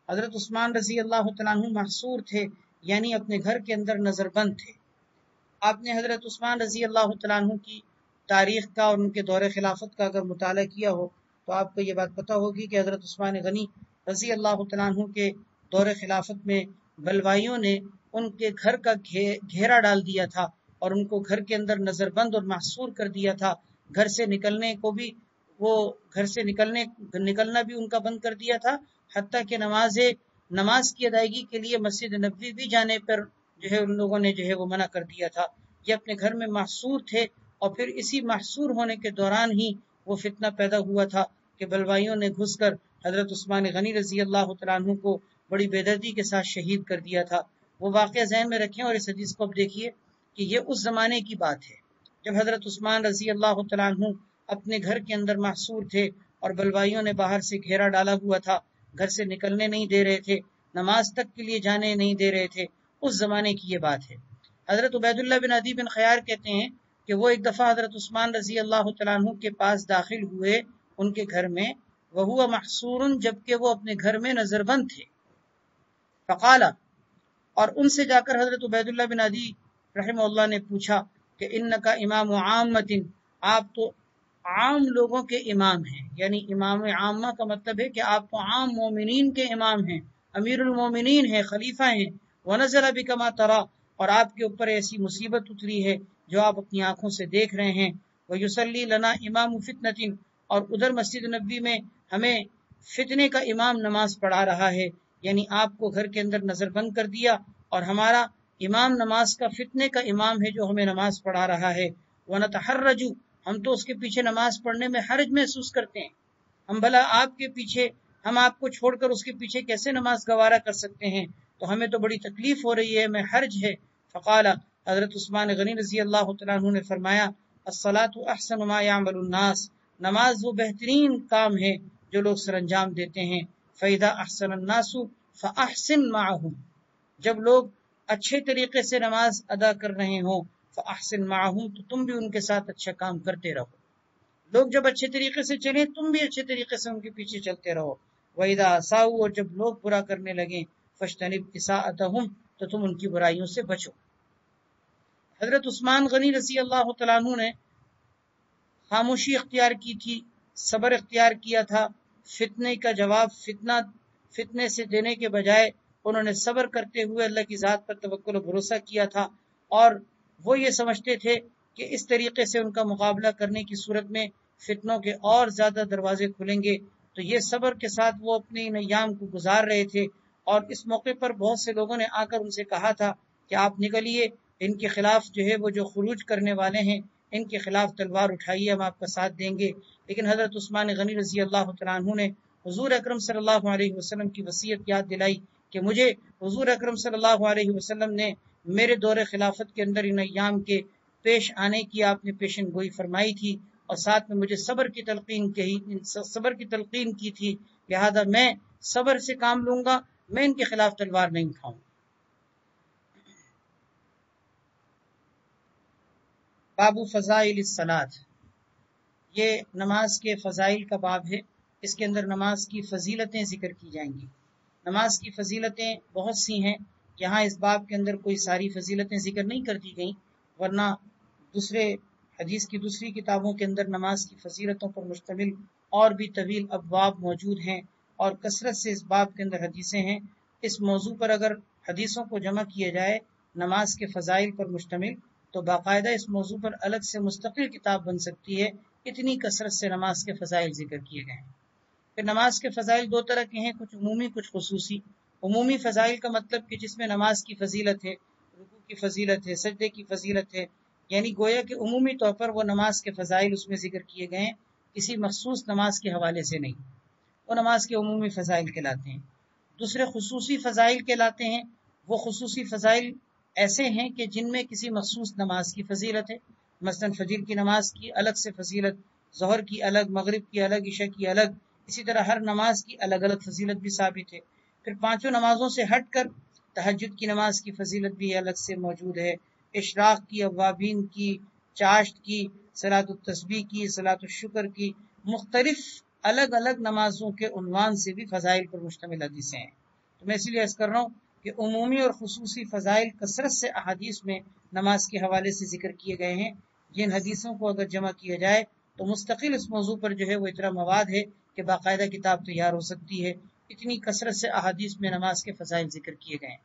حضرت عثمان رضی اللہ تعالیٰ عنہ محصور تھے، یعنی اپنے گھر کے اندر نظر بند تھے۔ آپ نے حضرت عثمان رضی اللہ تعالیٰ عنہ کی تاریخ کا اور ان کے دور خلافت کا اگر مطالعہ کیا ہو تو آپ کو یہ بات پتہ ہوگی کہ حضرت عثمان غنی رضی اللہ تعالیٰ عنہ کے دور خلافت میں بلوائیوں نے ان کے گھر کا گھیرا ڈال دیا تھا اور ان کو گھر کے اندر نظر بند اور محصور کر دیا تھا، گھر سے نکلنے کو بھی نکلنا بھی ان کا بند کر دیا تھا، حتیٰ کہ نماز کی ادائیگی کے لیے مسجد نبوی بھی جانے پر جو ہے ان لوگوں نے جو ہے وہ منع کر دیا تھا۔ یہ اپنے گھر میں محصور تھے اور پھر اسی محصور ہونے کے دوران ہی وہ فتنہ پیدا ہوا تھا کہ بلوائیوں نے گھس کر حضرت عثمان غنی رضی اللہ تعالیٰ عنہ کو بڑی بے دردی کے ساتھ شہید کر دیا تھا۔ وہ واقعہ ذہن میں رکھیں اور اس حدیث کو اب دیکھیے کہ یہ اس زمانے کی بات ہے جب حضرت عثمان رضی اللہ تعالیٰ عنہ اپنے گھر کے اندر محصور تھے اور بلوائیوں نے باہر سے گھیرا ڈالا ہوا تھا، گھر سے نکلنے نہیں دے رہے تھے، نماز تک کے لیے جانے نہیں دے رہے تھے، اس زمانے کی یہ بات ہے۔ حضرت عبید اللہ بن عدی بن خیار کہتے ہیں کہ وہ ایک دفعہ حضرت عثمان رضی اللہ تعالیٰ عنہ کے پاس داخل ہوئے ان کے گھر میں، وہو محصور، جبکہ وہ اپنے گھر میں نظر بند تھے۔ فقال، اور ان سے جا کر حضرت عبید اللہ بن عدی رحمہ اللہ نے پوچھا کہ انکا امام عامۃ، آپ تو عام لوگوں کے امام ہیں، یعنی امام عامہ کا مطلب ہے کہ آپ تو عام مومنین کے امام ہیں، امیر المومنین ہیں، خلیفہ ہیں۔ ونزل بک ما تری، اور آپ کے اوپر ایسی مصیبت اتری ہے جو آپ اپنی آنکھوں سے دیکھ رہے ہیں۔ ویصلی لنا امام فتنۃ، اور ادھر مسجد نبوی میں ہمیں فتنے کا امام نماز پڑھا رہا ہے، یعنی آپ کو گھر کے اندر نظر بند کر دیا اور ہمارا امام نماز کا فتنے کا امام ہے جو ہمیں نماز پڑھا رہا ہے۔ ونتحرج، ہم تو اس کے پیچھے نماز پڑھنے میں حرج محسوس کرتے ہیں، ہم بھلا آپ کے پیچھے، ہم آپ کو چھوڑ کر اس کے پیچھے کیسے نماز گوارا کر سکتے ہیں، تو ہمیں تو بڑی تکلیف ہو رہی ہے، میں حرج ہے۔ فقال، حضرت عثمان غنی رضی اللہ تعالیٰ عنہ نے فرمایا، الصلاۃ احسن ما یعمل الناس، نماز وہ بہترین کام ہے جو لوگ سر انجام دیتے ہیں۔ فاذا احسن الناس فاحسن معهم، جب لوگ اچھے طریقے سے نماز ادا کر رہے ہوں، فاحسن معهم، تو تم بھی ان کے ساتھ اچھا کام کرتے رہو، لوگ جب اچھے طریقے سے چلیں تم بھی اچھے طریقے سے ان کے پیچھے چلتے رہو۔ وَإِذَا أَسَاءُوا، اور جب لوگ برا کرنے لگیں، فَاجْتَنِبْ إِسَاءَتَهُمْ، تو تم ان کی برائیوں سے بچو۔ حضرت عثمان غنی رضی اللہ تعالیٰ عنہ نے خاموشی اختیار کی تھی، صبر اختیار کیا تھا، فتنے کا جواب فتنے سے دینے کے بجائے انہوں نے صبر کرتے ہوئے اللہ کی ذات پر توکل و بھروسہ کیا تھا، اور وہ یہ سمجھتے تھے کہ اس طریقے سے ان کا مقابلہ کرنے کی صورت میں فتنوں کے اور زیادہ دروازے کھلیں گے، تو یہ صبر کے ساتھ وہ اپنے ان ایام کو گزار رہے تھے۔ اور اس موقع پر بہت سے لوگوں نے آ کر ان سے کہا تھا کہ آپ نکلیے، ان کے خلاف جو ہے وہ جو خروج کرنے والے ہیں ان کے خلاف تلوار اٹھائیے، ہم آپ کا ساتھ دیں گے۔ لیکن حضرت عثمان غنی رضی اللہ تعالیٰ عنہ نے حضور اکرم صلی اللہ علیہ وسلم کی وصیت یاد دلائی کہ مجھے حضور اکرم صلی اللہ علیہ وسلم نے میرے دور خلافت کے اندر ان ایام کے پیش آنے کی آپ نے پیشن گوئی فرمائی تھی، اور ساتھ میں مجھے صبر کی تلقین کی تھی، لہذا میں صبر سے کام لوں گا، میں ان کے خلاف تلوار نہیں اٹھاؤں۔ باب فضائل الصلاۃ، یہ نماز کے فضائل کا باب ہے، اس کے اندر نماز کی فضیلتیں ذکر کی جائیں گی۔ نماز کی فضیلتیں بہت سی ہیں، یہاں اس باب کے اندر کوئی ساری فضیلتیں ذکر نہیں کر دی گئیں، ورنہ دوسرے حدیث کی دوسری کتابوں کے اندر نماز کی فضیلتوں پر مشتمل اور بھی طویل ابواب موجود ہیں، اور کثرت سے اس باب کے اندر حدیثیں ہیں۔ اس موضوع پر اگر حدیثوں کو جمع کیا جائے نماز کے فضائل پر مشتمل، تو باقاعدہ اس موضوع پر الگ سے مستقل کتاب بن سکتی ہے، اتنی کثرت سے نماز کے فضائل ذکر کیے گئے ہیں۔ پھر نماز کے فضائل دو طرح کے ہیں، کچھ عمومی کچھ خصوصی۔ عمومی فضائل کا مطلب کہ جس میں نماز کی فضیلت ہے، رکوع کی فضیلت ہے، سجدے کی فضیلت ہے، یعنی گویا کہ عمومی طور پر وہ نماز کے فضائل اس میں ذکر کیے گئے ہیں، کسی مخصوص نماز کے حوالے سے نہیں، وہ نماز کے عمومی فضائل کہلاتے ہیں۔ دوسرے خصوصی فضائل کہلاتے ہیں، وہ خصوصی فضائل ایسے ہیں کہ جن میں کسی مخصوص نماز کی فضیلت ہے، مثلا فجر کی نماز کی الگ سے فضیلت، ظہر کی الگ، مغرب کی الگ، عشاء کی الگ، اسی طرح ہر نماز کی الگ الگ فضیلت بھی ثابت ہے۔ پھر پانچوں نمازوں سے ہٹ کر تہجد کی نماز کی فضیلت بھی الگ سے موجود ہے، اشراق کی، اوابین کی، چاشت کی، صلاۃ التسبیح کی، صلاۃ الشکر کی، مختلف الگ الگ نمازوں کے عنوان سے بھی فضائل پر مشتمل حدیثیں ہیں۔ تو میں اسی لیے عرض کر رہا ہوں کہ عمومی اور خصوصی فضائل کثرت سے احادیث میں نماز کے حوالے سے ذکر کیے گئے ہیں، جن حدیثوں کو اگر جمع کیا جائے تو مستقل اس موضوع پر جو ہے وہ اتنا مواد ہے کہ باقاعدہ کتاب تیار ہو سکتی ہے، اتنی کثرت سے احادیث میں نماز کے فضائل ذکر کیے گئے ہیں۔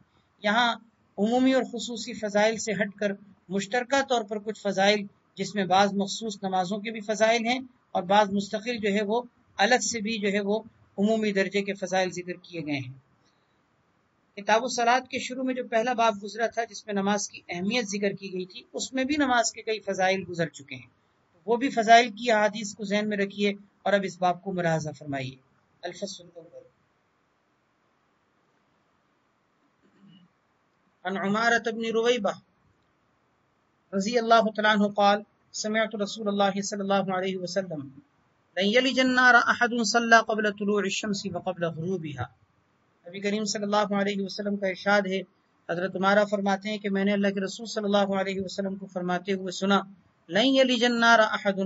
یہاں عمومی اور خصوصی فضائل سے ہٹ کر مشترکہ طور پر کچھ فضائل، جس میں بعض مخصوص نمازوں کے بھی فضائل ہیں اور بعض مستقل جو ہے وہ الگ سے بھی جو ہے وہ عمومی درجے کے فضائل ذکر کیے گئے ہیں۔ کتاب الصلاۃ کے شروع میں جو پہلا باب گزرا تھا جس میں نماز کی اہمیت ذکر کی گئی تھی، اس میں بھی نماز کے کئی فضائل گزر چکے ہیں، وہ بھی فضائل کی احادیث کو ذہن میں رکھیے اور اب اس باب کو ملاحظہ فرمائیے۔ الفصل الاول، عن عمارة بن رويبة رضی اللہ تعالیٰ عنہ قال سمعت رسول اللہ صلی اللہ علیہ وسلم لن یلج النار احد صلی قبل طلوع الشمس وقبل غروبها۔ نبی کریم صلی اللہ علیہ وسلم کا ارشاد ہے، حضرت عمارہ فرماتے ہیں کہ میں نے اللہ کے رسول صلی اللہ علیہ وسلم کو فرماتے ہوئے سنا، لن یلج النار احد،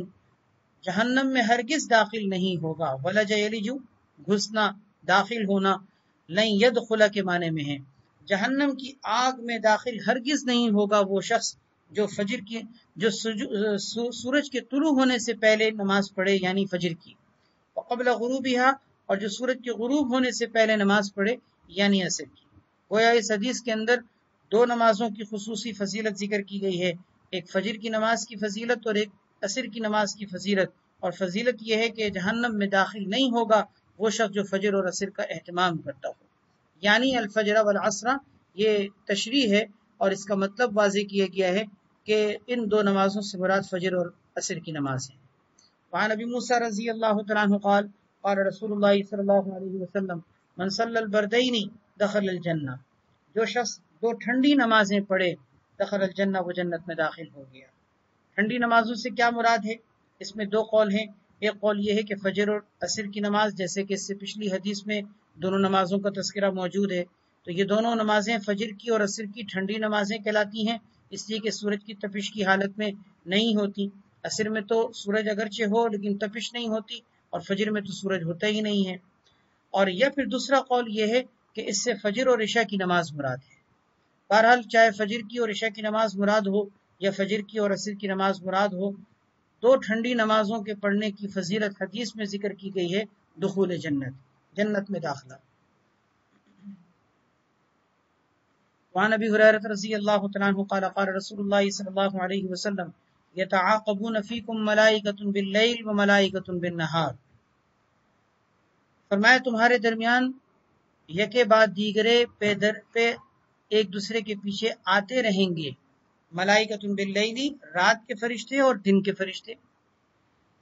جہنم میں ہرگز داخل نہیں ہوگا، ولج یلج گھسنا، داخل ہونا، لن یدخل کے معنی میں ہے، جہنم کی آگ میں داخل ہرگز نہیں ہوگا وہ شخص جو فجر کی سورج کے طلوع ہونے سے پہلے نماز پڑھے یعنی فجر کی، وقبل غروبها، اور جو سورج کے غروب ہونے سے پہلے نماز پڑھے یعنی عصر کی۔ گویا اس حدیث کے اندر دو نمازوں کی خصوصی فضیلت ذکر کی گئی ہے، ایک فجر کی نماز کی فضیلت اور ایک عصر کی نماز کی فضیلت، اور فضیلت یہ ہے کہ جہنم میں داخل نہیں ہوگا وہ شخص جو فجر اور عصر کا اہتمام کرتا ہو، یعنی الفجر والعصر، یہ تشریح ہے اور اس کا مطلب واضح کیا گیا ہے کہ ان دو نمازوں سے مراد فجر اور عصر کی نماز ہے۔ وعن ابی موسیٰ رضی اللہ تعالیٰ عنہ قال قال رسول اللہ صلی اللہ علیہ وسلم من صلی البردین دخل الجنہ، جو شخص دو ٹھنڈی نمازیں پڑھے دخل الجنہ، وہ جنت میں داخل ہو گیا۔ ٹھنڈی نمازوں سے کیا مراد ہے؟ اس میں دو قول ہیں، ایک قول یہ ہے کہ فجر اور عصر کی نماز، جیسے کہ اس سے پچھلی حدیث میں دونوں نمازوں کا تذکرہ موجود ہے، تو یہ دونوں نمازیں فجر کی اور عصر کی ٹھنڈی نمازیں کہلاتی ہیں، اس لیے کہ سورج کی تپش کی حالت میں نہیں ہوتی۔ عصر میں تو سورج اگرچہ ہو لیکن تپش نہیں ہوتی، اور فجر میں تو سورج ہوتا ہی نہیں ہے۔ اور یا پھر دوسرا قول یہ ہے کہ اس سے فجر اور عشاء کی نماز مراد ہے۔ بہرحال چاہے فجر کی اور عشاء کی نماز مراد ہو یا فجر کی اور عصر کی نماز مراد ہو، دو ٹھنڈی نمازوں کے پڑھنے کی فضیلت حدیث میں ذکر کی گئی ہے، دخول جنت میں داخلہ۔ وعن ابی ہریرہ رضی اللہ تعالیٰ عنہ قال قال رسول اللہ صلی اللہ علیہ وسلم یتعاقبون فیکم ملائکۃ باللیل وملائکۃ بالنہار، فرمایا تمہارے درمیان یکے بعد دیگرے پہ ایک دوسرے کے پیچھے آتے رہیں گے، ملائکۃ باللیل رات کے فرشتے اور دن کے فرشتے۔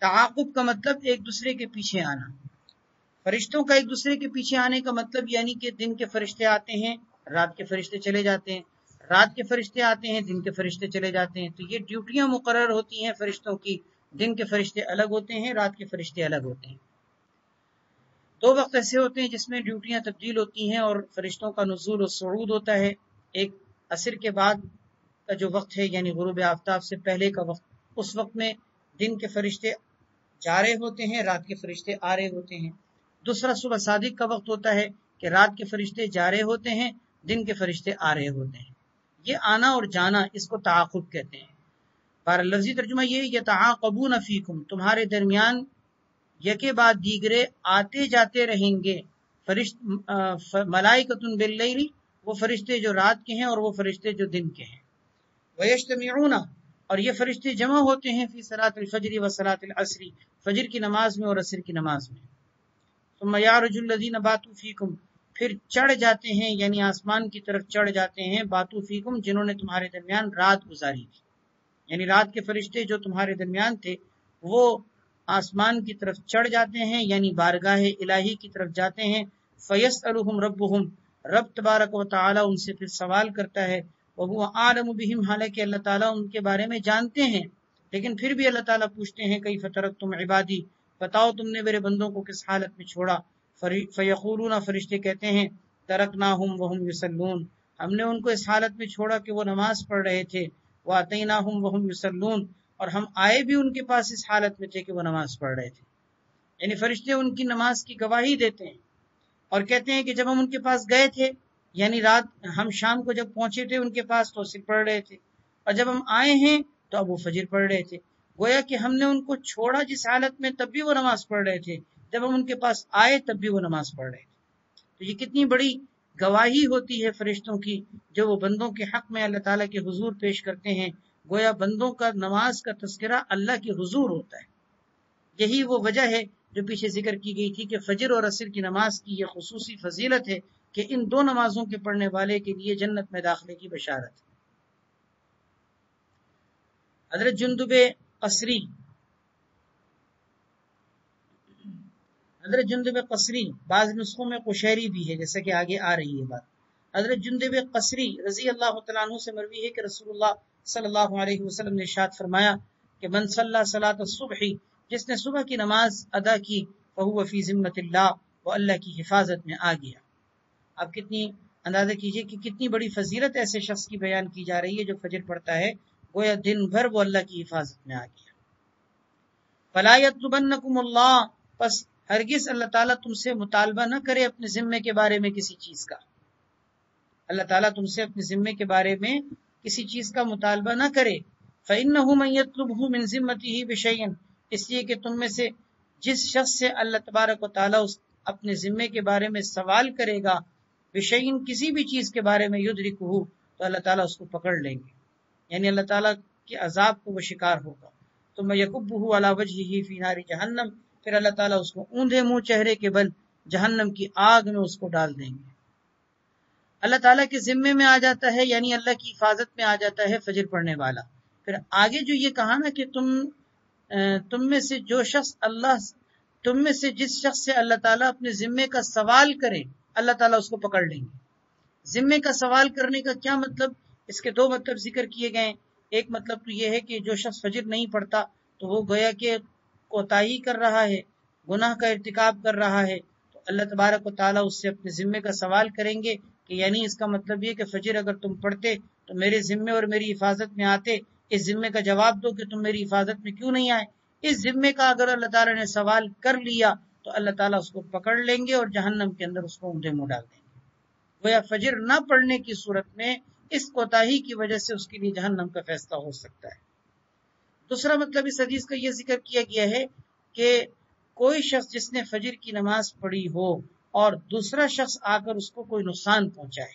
تعاقب کا مطلب ایک دوسرے کے پیچھے آنا، فرشتوں کا ایک دوسرے کے پیچھے آنے کا مطلب یعنی کہ دن کے فرشتے آتے ہیں، رات کے فرشتے چلے جاتے ہیں، رات کے فرشتے آتے ہیں، دن کے فرشتے چلے جاتے ہیں، تو یہ ڈیوٹیاں مقرر ہوتی ہیں فرشتوں کی، دن کے فرشتے الگ ہوتے ہیں، رات کے فرشتے الگ ہوتے ہیں۔ دو وقت ایسے ہوتے ہیں جس میں ڈیوٹیاں تبدیل ہوتی ہیں اور فرشتوں کا نزول و صعود ہوتا ہے، ایک عصر کے بعد کا جو وقت ہے یعنی غروب آفتاب سے پہلے کا وقت، اس وقت میں دن کے فرشتے جا رہے ہوتے ہیں، رات کے فرشتے آ رہے ہوتے ہیں۔ دوسرا صبح صادق کا وقت ہوتا ہے کہ رات کے فرشتے جا رہے ہوتے ہیں، دن کے فرشتے آ رہے ہوتے ہیں۔ یہ آنا اور جانا اس کو تعاقب کہتے ہیں۔ پر لفظی ترجمہ یہ یتعاقبون فیکم، تمہارے درمیان یکے بعد دیگرے آتے جاتے رہیں گے، ملائکۃ باللیل، وہ فرشتے جو رات کے ہیں اور وہ فرشتے جو دن کے ہیں، ویجتمعون، اور یہ فرشتے جمع ہوتے ہیں فی صلاۃ الفجر و صلاۃ العصر، فجر کی نماز میں اور عصر کی نماز میں۔ ثم یعرج الذین باتوا فیکم، پھر چڑھ جاتے ہیں یعنی آسمان کی طرف چڑھ جاتے ہیں، باتوا فیکم، جنہوں نے تمہارے درمیان رات گزاری تھی، یعنی رات کے فرشتے جو تمہارے درمیان تھے وہ آسمان کی طرف چڑھ جاتے ہیں یعنی بارگاہ الہی کی طرف جاتے ہیں، فیسألہم ربہم، رب تبارک و تعالی ان سے پھر سوال کرتا ہے، وہو اعلم بہم، حالانکہ اللہ تعالیٰ ان کے بارے میں جانتے ہیں، لیکن پھر بھی اللہ تعالیٰ پوچھتے ہیں کیف ترکتم عبادی، بتاؤ تم نے میرے بندوں کو کس حالت میں چھوڑا، فیقولون، فرشتے کہتے ہیں، ترکناہم وہم یصلون، ہم نے ان کو اس حالت میں چھوڑا کہ وہ نماز پڑھ رہے تھے، واتیناہم وہم یصلون، اور ہم آئے بھی ان کے پاس اس حالت میں تھے کہ وہ نماز پڑھ رہے تھے۔ یعنی فرشتے ان کی نماز کی گواہی دیتے ہیں اور کہتے ہیں کہ جب ہم ان کے پاس گئے تھے، یعنی رات ہم شام کو جب پہنچے تھے ان کے پاس تو عصر پڑھ رہے تھے، اور جب ہم آئے ہیں تو اب وہ فجر پڑھ رہے تھے، گویا کہ ہم نے ان کو چھوڑا جس حالت میں تب بھی وہ نماز پڑھ رہے تھے، جب ہم ان کے پاس آئے تب بھی وہ نماز پڑھ رہے تھے۔ تو یہ کتنی بڑی گواہی ہوتی ہے فرشتوں کی جو وہ بندوں کے حق میں اللہ تعالیٰ کے حضور پیش کرتے ہیں، گویا بندوں کا نماز کا تذکرہ اللہ کے حضور ہوتا ہے۔ یہی وہ وجہ ہے جو پیچھے ذکر کی گئی تھی کہ فجر اور عصر کی نماز کی یہ خصوصی فضیلت ہے کہ ان دو نمازوں کے پڑھنے والے کے لیے جنت میں داخلے کی بشارت۔ حضرت جندب قصری، بعض نسخوں میں قشیری بھی ہے جیسا کہ آگے آ رہی ہے بات۔ حضرت جندب قصری رضی اللہ تعالیٰ عنہ سے مروی ہے کہ رسول اللہ صلی اللہ علیہ وسلم نے ارشاد فرمایا کہ من صلی صلاۃ الصبح، جس نے صبح کی نماز ادا کی، فہو فی ذمۃ اللہ، وہ اللہ کی حفاظت میں آ گیا۔ اب کتنی اندازہ کیجئے کہ کتنی بڑی فضیلت ایسے شخص کی بیان کی جا رہی ہے جو فجر پڑھتا ہے، گویا دن بھر وہ اللہ کی حفاظت میں آ گیا۔ فلا یطلبنکم اللہ، پس ہرگز اللہ تعالیٰ تم سے مطالبہ نہ کرے اپنے ذمے کے بارے میں کسی چیز کا، اللہ تعالیٰ تم سے اپنے ذمے کے بارے میں کسی چیز کا مطالبہ نہ کرے۔ فإنہ من یطلبہ من ذمتہ بشیء، اس لیے کہ تم میں سے جس شخص سے اللہ تبارک و تعالیٰ اپنے ذمے کے بارے میں سوال کرے گا، بشیء کسی بھی چیز کے بارے میں، یدرکہ تو اللہ تعالیٰ اس کو پکڑ لیں گے، یعنی اللہ تعالیٰ کے عذاب کو وہ شکار ہوگا۔ ثم یکبہ علی وجہہ فی نار جہنم، پھر اللہ تعالیٰ اس کو اوندھے منہ چہرے کے بل جہنم کی آگ میں اس کو ڈال دیں گے۔ اللہ تعالیٰ کے ذمے میں آ جاتا ہے، یعنی اللہ کی حفاظت میں آ جاتا ہے فجر پڑھنے والا۔ پھر آگے جو یہ کہا نا کہ تم میں سے تم میں سے جس شخص سے اللہ تعالیٰ اپنے ذمے کا سوال کرے، اللہ تعالیٰ اس کو پکڑ لیں گے۔ ذمے کا سوال کرنے کا کیا مطلب؟ اس کے دو مطلب ذکر کیے گئے۔ ایک مطلب تو یہ ہے کہ جو شخص فجر نہیں پڑھتا تو وہ گویا کہ کوتاہی کر رہا ہے، گناہ کا ارتکاب کر رہا ہے، تو اللہ تبارک و تعالیٰ اس سے اپنے ذمے کا سوال کریں گے کہ یعنی اس کا مطلب یہ کہ فجر اگر تم پڑھتے تو میرے ذمے اور میری حفاظت میں آتے، اس ذمے کا جواب دو کہ تم میری حفاظت میں کیوں نہیں آئے۔ اس ذمے کا اگر اللہ تعالیٰ نے سوال کر لیا تو اللہ تعالیٰ اس کو پکڑ لیں گے اور جہنم کے اندر اس کو اوندھے منہ ڈال دیں گے۔ گویا فجر نہ پڑھنے کی صورت میں اس کوتاہی کی وجہ سے اس کے لیے جہنم کا فیصلہ ہو سکتا ہے۔ دوسرا مطلب اس حدیث کا یہ ذکر کیا گیا ہے کہ کوئی شخص جس نے فجر کی نماز پڑھی ہو اور دوسرا شخص آ کر اس کو کوئی نقصان پہنچائے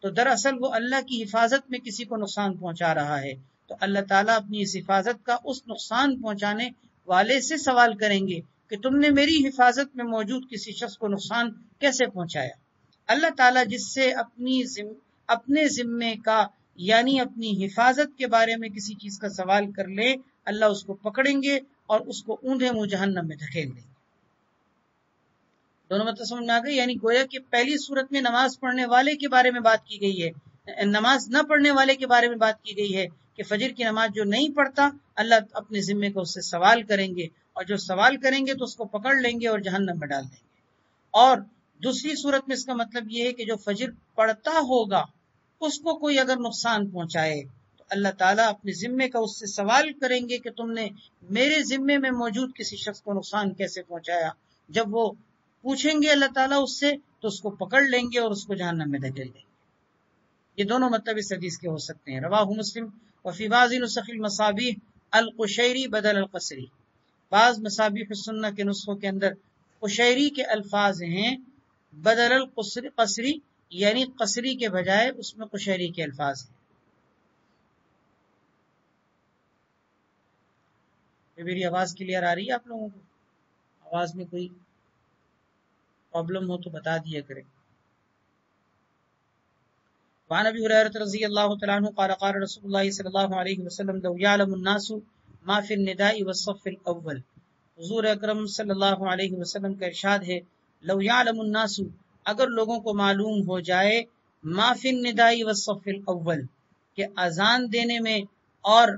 تو دراصل وہ اللہ کی حفاظت میں کسی کو نقصان پہنچا رہا ہے، تو اللہ تعالیٰ اپنی اس حفاظت کا اس نقصان پہنچانے والے سے سوال کریں گے کہ تم نے میری حفاظت میں موجود کسی شخص کو نقصان کیسے پہنچایا۔ اللہ تعالیٰ جس سے اپنے ذمے کا یعنی اپنی حفاظت کے بارے میں کسی چیز کا سوال کر لے، اللہ اس کو پکڑیں گے اور اس کو اوندھے منہ جہنم میں دھکیل دیں گے۔ دونوں مطلب سمجھ میں آ گئی؟ یعنی گویا کہ پہلی صورت میں نماز پڑھنے والے کے بارے میں بات کی گئی ہے، نماز نہ پڑھنے والے کے بارے میں بات کی گئی ہے کہ فجر کی نماز جو نہیں پڑھتا اللہ اپنے ذمے کو اس سے سوال کریں گے، اور جو سوال کریں گے تو اس کو پکڑ لیں گے اور جہنم میں ڈال دیں گے۔ اور دوسری صورت میں اس کا مطلب یہ ہے کہ جو فجر پڑھتا ہوگا اس کو کوئی اگر نقصان پہنچائے تو اللہ تعالیٰ اپنے ذمے کا اس سے سوال کریں گے کہ تم نے میرے ذمے میں موجود کسی شخص کو نقصان کیسے پہنچایا۔ جب وہ پوچھیں گے اللہ تعالیٰ اس سے تو اس کو پکڑ لیں گے اور اس کو جہنم میں دھکیل دیں گے۔ یہ دونوں مطلب اس حدیث کے ہو سکتے ہیں۔ رواہ مسلم وفی بعض نسخ المصابیح القشیری بدل القصری، بعض مصابیح السنہ کے نسخوں کے اندر قشیری کے الفاظ ہیں بدل القصری، یعنی قصری کے بجائے اس میں قشیری کے الفاظ ہیں۔ میری آواز کلیئر آ رہی ہے آپ لوگوں کو؟ آواز میں کوئی پرابلم ہو تو بتا دیا کریں۔ وعن ابی ہریرہ رضی اللہ تعالی عنہ قال قال رسول اللہ صلی اللہ علیہ وسلم لو یعلم الناس ما فی النداء والصف الاول، حضور اکرم صلی اللہ علیہ وسلم کا ارشاد ہے لو یعلم الناس، اگر لوگوں کو معلوم ہو جائے ما فی النداء والصف الاول، کہ اذان دینے میں اور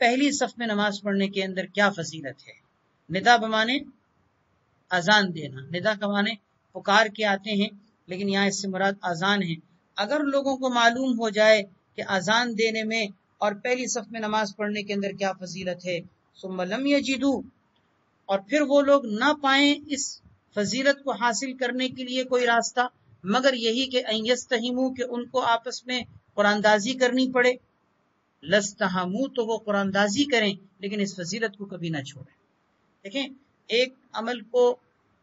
پہلی صف میں نماز پڑھنے کے اندر کیا فضیلت ہے۔ ندا بمانے اذان دینا، ندا کا معنی پکار کے آتے ہیں، لیکن یہاں اس سے مراد اذان ہے۔ اگر لوگوں کو معلوم ہو جائے کہ اذان دینے میں اور پہلی صف میں نماز پڑھنے کے اندر کیا فضیلت ہے، ثم لم یجدوا، اور پھر وہ لوگ نہ پائیں اس فضیلت کو حاصل کرنے کے لیے کوئی راستہ مگر یہی کہ ان یستہموا، کہ ان کو آپس میں قرآن دازی کرنی پڑے، لستہموا، تو وہ قرآن دازی کریں لیکن اس فضیلت کو کبھی نہ چھوڑیں۔ دیکھیں، ایک عمل کو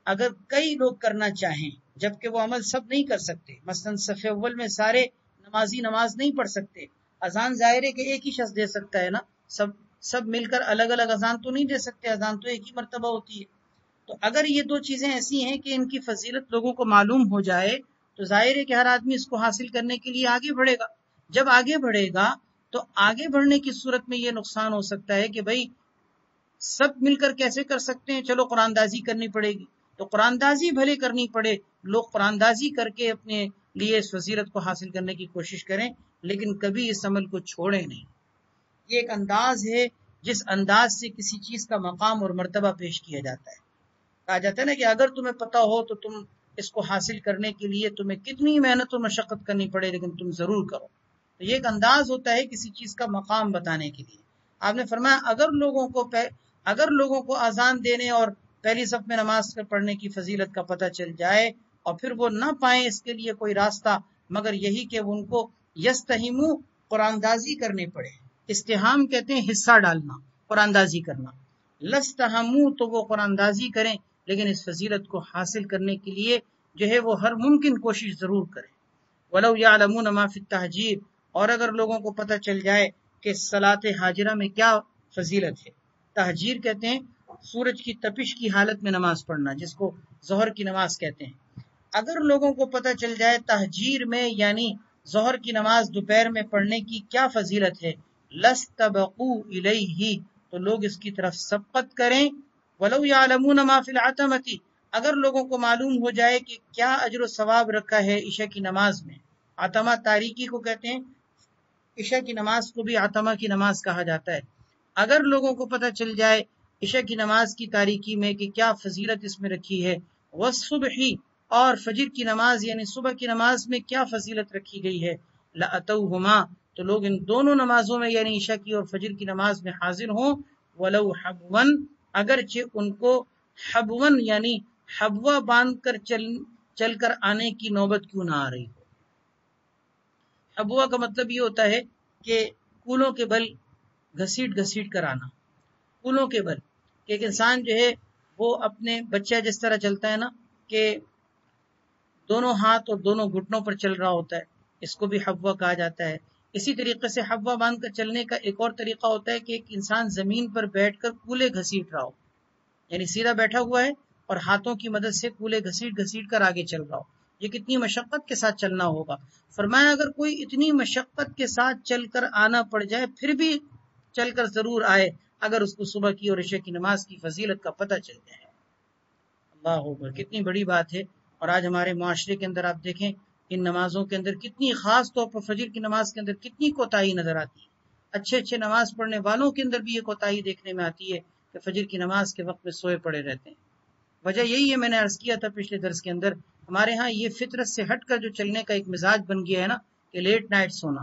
اگر کئی لوگ کرنا چاہیں جبکہ وہ عمل سب نہیں کر سکتے، مثلا صف اول میں سارے نمازی نماز نہیں پڑھ سکتے، اذان ظاہر ہے کہ ایک ہی شخص دے سکتا ہے نا، سب مل کر الگ الگ اذان تو نہیں دے سکتے، اذان تو ایک ہی مرتبہ ہوتی ہے۔ تو اگر یہ دو چیزیں ایسی ہیں کہ ان کی فضیلت لوگوں کو معلوم ہو جائے تو ظاہر ہے کہ ہر آدمی اس کو حاصل کرنے کے لیے آگے بڑھے گا۔ جب آگے بڑھے گا تو آگے بڑھنے کی صورت میں یہ نقصان ہو سکتا ہے کہ بھائی سب مل کر کیسے کر سکتے ہیں، چلو قرآن دازی کرنی پڑے گی، تو قرآن دازی بھلے کرنی پڑے، لوگ قرآن دازی کر کے اپنے لیے اس فضیلت کو حاصل کرنے کی کوشش کریں لیکن کبھی اس عمل کو چھوڑیں نہیں۔ یہ ایک انداز ہے جس انداز سے کسی چیز کا مقام اور مرتبہ پیش کیا جاتا ہے. کہا جاتا ہے نا کہ اگر تمہیں پتہ ہو تو تم اس کو حاصل کرنے کے لیے تمہیں کتنی محنت و مشقت کرنی پڑے لیکن تم ضرور کرو. تو یہ ایک انداز ہوتا ہے کسی چیز کا مقام بتانے کے لیے. آپ نے فرمایا اگر لوگوں کو اذان دینے اور پہلی صف میں نماز پڑھنے کی فضیلت کا پتہ چل جائے اور پھر وہ نہ پائیں اس کے لیے کوئی راستہ مگر یہی کہ ان کو یستہمو قرآن دازی کرنے پڑے. استہام کہتے ہیں حصہ ڈالنا، قرآن دازی کرنا. لستہمو تو وہ قرآن دازی کریں لیکن اس فضیلت کو حاصل کرنے کے لیے جو ہے وہ ہر ممکن کوشش ضرور کریں. ولو یعلمون ما فی التہجیر، اور اگر لوگوں کو پتہ چل جائے کہ صلاۃ حاجرہ میں کیا فضیلت ہے. تہجیر کہتے ہیں سورج کی تپش کی حالت میں نماز پڑھنا، جس کو ظہر کی نماز کہتے ہیں. اگر لوگوں کو پتہ چل جائے تہجیر میں یعنی ظہر کی نماز دوپہر میں پڑھنے کی کیا فضیلت ہے، لستبقوا الیہ تو لوگ اس کی طرف سبقت کریں. ولو یعلمون ما فی العتمۃ، اگر لوگوں کو معلوم ہو جائے کہ کیا اجر و ثواب رکھا ہے عشاء کی نماز میں. عتمہ تاریکی کو کہتے ہیں، عشاء کی نماز کو بھی عتمہ کی نماز کہا جاتا ہے. اگر لوگوں کو پتہ چل جائے عشاء کی نماز کی تاریکی میں کہ کیا فضیلت اس میں رکھی ہے، والصبح اور فجر کی نماز یعنی صبح کی نماز میں کیا فضیلت رکھی گئی ہے، لاتوہما تو لوگ ان دونوں نمازوں میں یعنی عشاء کی اور فجر کی نماز میں حاضر ہوں. ولو حبون اگرچہ ان کو حبون یعنی حبوہ باندھ کر چل کر آنے کی نوبت کیوں نہ آ رہی ہو. حبوہ کا مطلب یہ ہوتا ہے کہ کولوں کے بل گھسیٹ کر آنا. کولوں کے بل کہ ایک انسان جو ہے وہ اپنے بچہ جس طرح چلتا ہے نا کہ دونوں ہاتھ اور دونوں گھٹنوں پر چل رہا ہوتا ہے، اس کو بھی حبوہ کہا جاتا ہے. اسی طریقے سے حبوہ باندھ کر چلنے کا ایک اور طریقہ ہوتا ہے کہ ایک انسان زمین پر بیٹھ کر کولے گھسیٹ رہا ہو، یعنی سیدھا بیٹھا ہوا ہے اور ہاتھوں کی مدد سے کولے گھسیٹ کر آگے چل رہا ہو. یہ کتنی مشقت کے ساتھ چلنا ہوگا. فرمایا اگر کوئی اتنی مشقت کے ساتھ چل کر آنا پڑ جائے پھر بھی چل کر ضرور آئے اگر اس کو صبح کی اور عشاء کی نماز کی فضیلت کا پتہ چل جائے. اللہ اکبر، کتنی بڑی بات ہے. اور آج ہمارے معاشرے کے اندر آپ دیکھیں ان نمازوں کے اندر کتنی، خاص طور پر فجر کی نماز کے اندر کتنی کوتاہی نظر آتی ہے. اچھے نماز پڑھنے والوں کے اندر بھی یہ کوتاہی دیکھنے میں آتی ہے کہ فجر کی نماز کے وقت میں سوئے پڑے رہتے ہیں. وجہ یہی ہے، میں نے عرض کیا تھا پچھلے درس کے اندر، ہمارے ہاں یہ فطرت سے ہٹ کر جو چلنے کا ایک مزاج بن گیا ہے نا کہ لیٹ نائٹ سونا،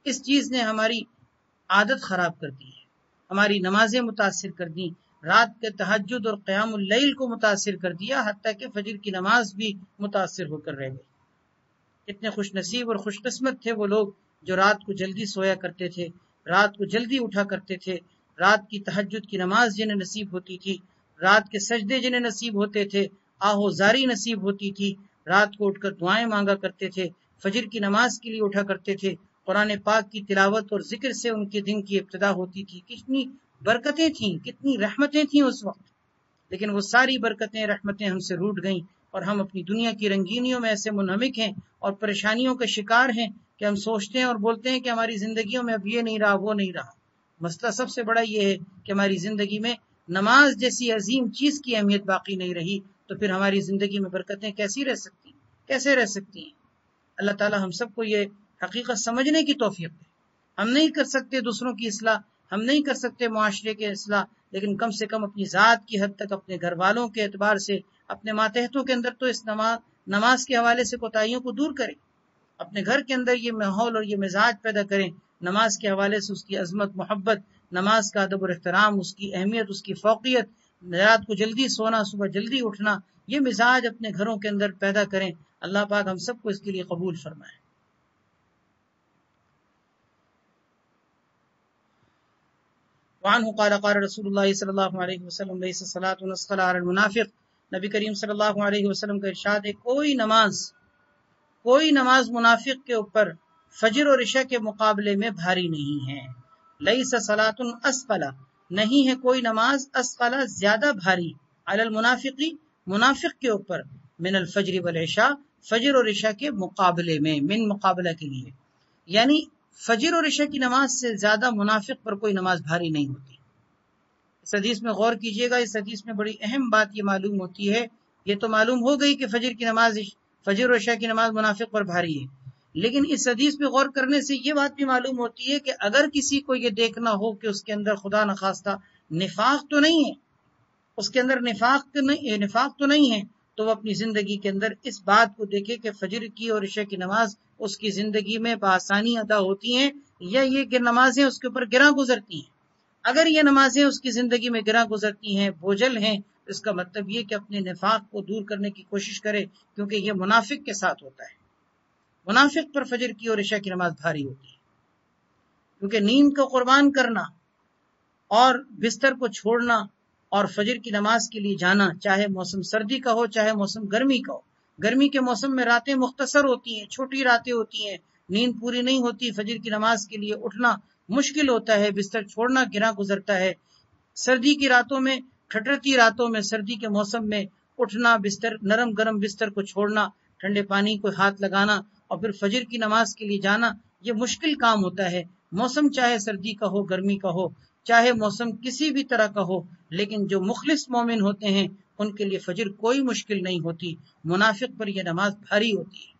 اس چیز نے ہماری عادت خراب کر دی ہے، ہماری نمازیں متاثر کر دی، رات کے تہجد اور قیام اللیل کو متاثر کر دیا، حتیٰ کہ فجر کی نماز بھی متاثر ہو کر رہ گئی. کتنے خوش نصیب اور خوش قسمت تھے وہ لوگ جو رات کو جلدی سویا کرتے تھے، رات کو جلدی اٹھا کرتے تھے، رات کی تہجد کی نماز جنہیں نصیب ہوتی تھی، رات کے سجدے جنہیں نصیب ہوتے تھے، آہو زاری نصیب ہوتی تھی، رات کو اٹھ کر دعائیں مانگا کرتے تھے، فجر کی نماز کے لیے اٹھا کرتے تھے، قرآن پاک کی تلاوت اور ذکر سے ان کے دن کی ابتدا ہوتی تھی. کتنی برکتیں تھیں، کتنی رحمتیں تھیں اس وقت. لیکن وہ ساری برکتیں رحمتیں ہم سے روٹ گئیں اور ہم اپنی دنیا کی رنگینیوں میں ایسے منہمک ہیں اور پریشانیوں کا شکار ہیں کہ ہم سوچتے ہیں اور بولتے ہیں کہ ہماری زندگیوں میں اب یہ نہیں رہا وہ نہیں رہا. مسئلہ سب سے بڑا یہ ہے کہ ہماری زندگی میں نماز جیسی عظیم چیز کی اہمیت باقی نہیں رہی، تو پھر ہماری زندگی میں برکتیں کیسے رہ سکتی ہیں. اللہ تعالی ہم سب کو یہ حقیقت سمجھنے کی توفیق دے. ہم نہیں کر سکتے دوسروں کی اصلاح، ہم نہیں کر سکتے معاشرے کے اصلاح، لیکن کم سے کم اپنی ذات کی حد تک اپنے گھر والوں کے اعتبار سے اپنے ماتحتوں کے اندر تو اس نماز کے حوالے سے کوتاہیوں کو دور کریں. اپنے گھر کے اندر یہ ماحول اور یہ مزاج پیدا کریں، نماز کے حوالے سے اس کی عظمت، محبت، نماز کا ادب اور احترام، اس کی اہمیت، اس کی فوقیت، رات کو جلدی سونا، صبح جلدی اٹھنا، یہ مزاج اپنے گھروں کے اندر پیدا کریں. اللہ پاک ہم سب کو اس کے لیے قبول فرمائے. وعنہ قال قال رسول اللہ صلی اللہ علیہ وسلم لیس صلاۃ نسخلا علی المنافق. نبی کریم صلی اللہ علیہ وسلم کا ارشاد ہے کوئی نماز منافق کے اوپر فجر اور عشاء کے مقابلے میں بھاری نہیں ہے. لیس صلاۃ اسقلا، نہیں ہے کوئی نماز اسقلا زیادہ بھاری، علی المنافقی منافق کے اوپر، من الفجر والعشاء فجر اور عشاء کے مقابلے میں، من مقابلہ کے لیے، یعنی فجر اور عشاء کی نماز سے زیادہ منافق پر کوئی نماز بھاری نہیں ہوتی. اس حدیث میں غور کیجئے گا، اس حدیث میں بڑی اہم بات یہ معلوم ہوتی ہے. یہ تو معلوم ہو گئی کہ فجر اور عشاء کی نماز منافق پر بھاری ہے، لیکن اس حدیث پہ غور کرنے سے یہ بات بھی معلوم ہوتی ہے کہ اگر کسی کو یہ دیکھنا ہو کہ اس کے اندر خدا نخواستہ نفاق تو نہیں ہے، اس کے اندر نفاق تو نہیں ہے، تو وہ اپنی زندگی کے اندر اس بات کو دیکھے کہ فجر کی اور عشاء کی نماز اس کی زندگی میں بآسانی ادا ہوتی ہیں یا یہ کہ نمازیں اس کے اوپر گراں گزرتی ہیں۔ اگر یہ نمازیں اس کی زندگی میں گراں گزرتی ہیں، بوجھل ہیں، تو اس کا مطلب یہ کہ اپنے نفاق کو دور کرنے کی کوشش کرے، کیونکہ یہ منافق کے ساتھ ہوتا ہے۔ منافق پر فجر کی اور عشاء کی نماز بھاری ہوتی ہے، کیونکہ نیند کو قربان کرنا اور بستر کو چھوڑنا اور فجر کی نماز کے لیے جانا، چاہے موسم سردی کا ہو چاہے موسم گرمی کا ہو۔ گرمی کے موسم میں راتیں مختصر ہوتی ہیں، چھوٹی راتیں ہوتی ہیں، نیند پوری نہیں ہوتی، فجر کی نماز کے لیے اٹھنا مشکل ہوتا ہے، بستر چھوڑنا گراں گزرتا ہے۔ سردی کی راتوں میں، ٹھٹرتی راتوں میں، سردی کے موسم میں اٹھنا، بستر نرم گرم بستر کو چھوڑنا، ٹھنڈے پانی کو ہاتھ لگانا اور پھر فجر کی نماز کے لیے جانا، یہ مشکل کام ہوتا ہے۔ موسم چاہے سردی کا ہو گرمی کا ہو، چاہے موسم کسی بھی طرح کا ہو، لیکن جو مخلص مومن ہوتے ہیں ان کے لیے فجر کوئی مشکل نہیں ہوتی۔ منافق پر یہ نماز بھاری ہوتی ہے۔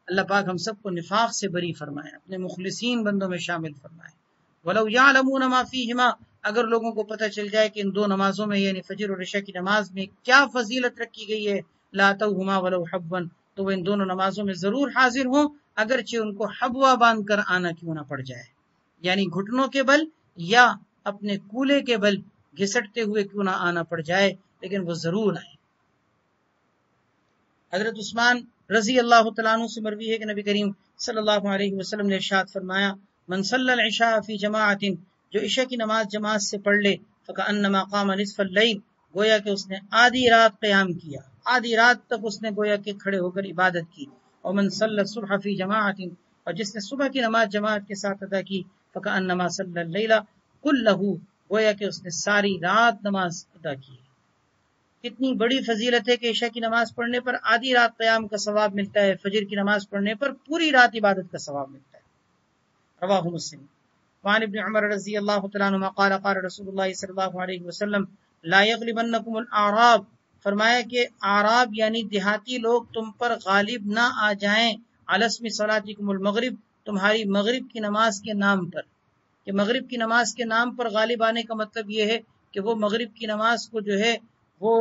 اللہ پاک ہم سب کو نفاق سے بری فرمائے، اپنے مخلصین بندوں میں شامل فرمائے۔ وَلَوْ يَعْلَمُونَ مَا فِيهِمَا، اگر لوگوں کو پتہ چل جائے کہ ان دو نمازوں میں یعنی فجر اور عشاء کی نماز میں کیا فضیلت رکھی گئی ہے، لَأَتَوْهُمَا وَلَوْ حَبًّا، تو وہ ان دونوں نمازوں میں ضرور حاضر ہوں، اگرچہ ان کو حبوا باندھ کر آنا کیوں نہ پڑ جائے، یعنی گھٹنوں کے بل یا اپنے کولے کے بل گھسٹتے ہوئے کیوں نہ آنا پڑ جائے، لیکن وہ ضرور آئے۔ حضرت عثمان رضی اللہ تعالیٰ عنہ سے مروی ہے کہ نبی کریم صلی اللہ علیہ وسلم نے ارشاد فرمایا، من صلی العشاء فی جماعت، جو عشاء کی نماز جماعت سے پڑھ لے، فکأنما قام نصف اللیل، گویا کہ اس نے آدھی رات قیام کیا، آدھی رات تک اس نے گویا کہ کھڑے ہو کر عبادت کی۔ اور من صلی الصبح فی جماعت، اور جس نے صبح کی نماز جماعت کے ساتھ ادا کی، فکأنما صلی اللیل کلہ، گویا کہ اس نے ساری رات نماز ادا کی۔ کتنی بڑی فضیلت ہے کہ عشاء کی نماز پڑھنے پر آدھی رات قیام کا ثواب ملتا ہے، فجر کی نماز پڑھنے پر پوری رات عبادت کا ثواب ملتا ہے۔ رواہ مسلم۔ وعن ابن عمر رضی اللہ تعالیٰ عنہ قال قال رسول اللہ صلی اللہ علیہ وسلم لا یغلبنکم الاعراب، فرمایا کہ اعراب یعنی دیہاتی لوگ تم پر غالب نہ آ جائیں، علی اسم صلاتکم المغرب، تمہاری مغرب کی نماز کے نام پر، کہ مغرب کی نماز کے نام پر غالب آنے کا مطلب یہ ہے کہ وہ مغرب کی نماز کو جو ہے وہ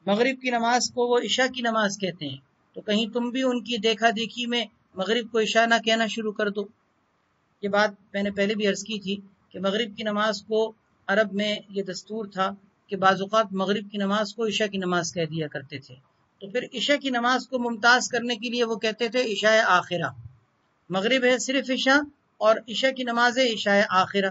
مغرب کی نماز کو وہ عشاء کی نماز کہتے ہیں، تو کہیں تم بھی ان کی دیکھا دیکھی میں مغرب کو عشاء نہ کہنا شروع کر دو۔ یہ بات میں نے پہلے بھی عرض کی تھی کہ مغرب کی نماز کو عرب میں یہ دستور تھا کہ بعض اوقات مغرب کی نماز کو عشاء کی نماز کہہ دیا کرتے تھے، تو پھر عشاء کی نماز کو ممتاز کرنے کے لیے وہ کہتے تھے عشاء آخرہ، مغرب ہے صرف عشاء اور عشاء کی نماز ہے عشاء آخرہ۔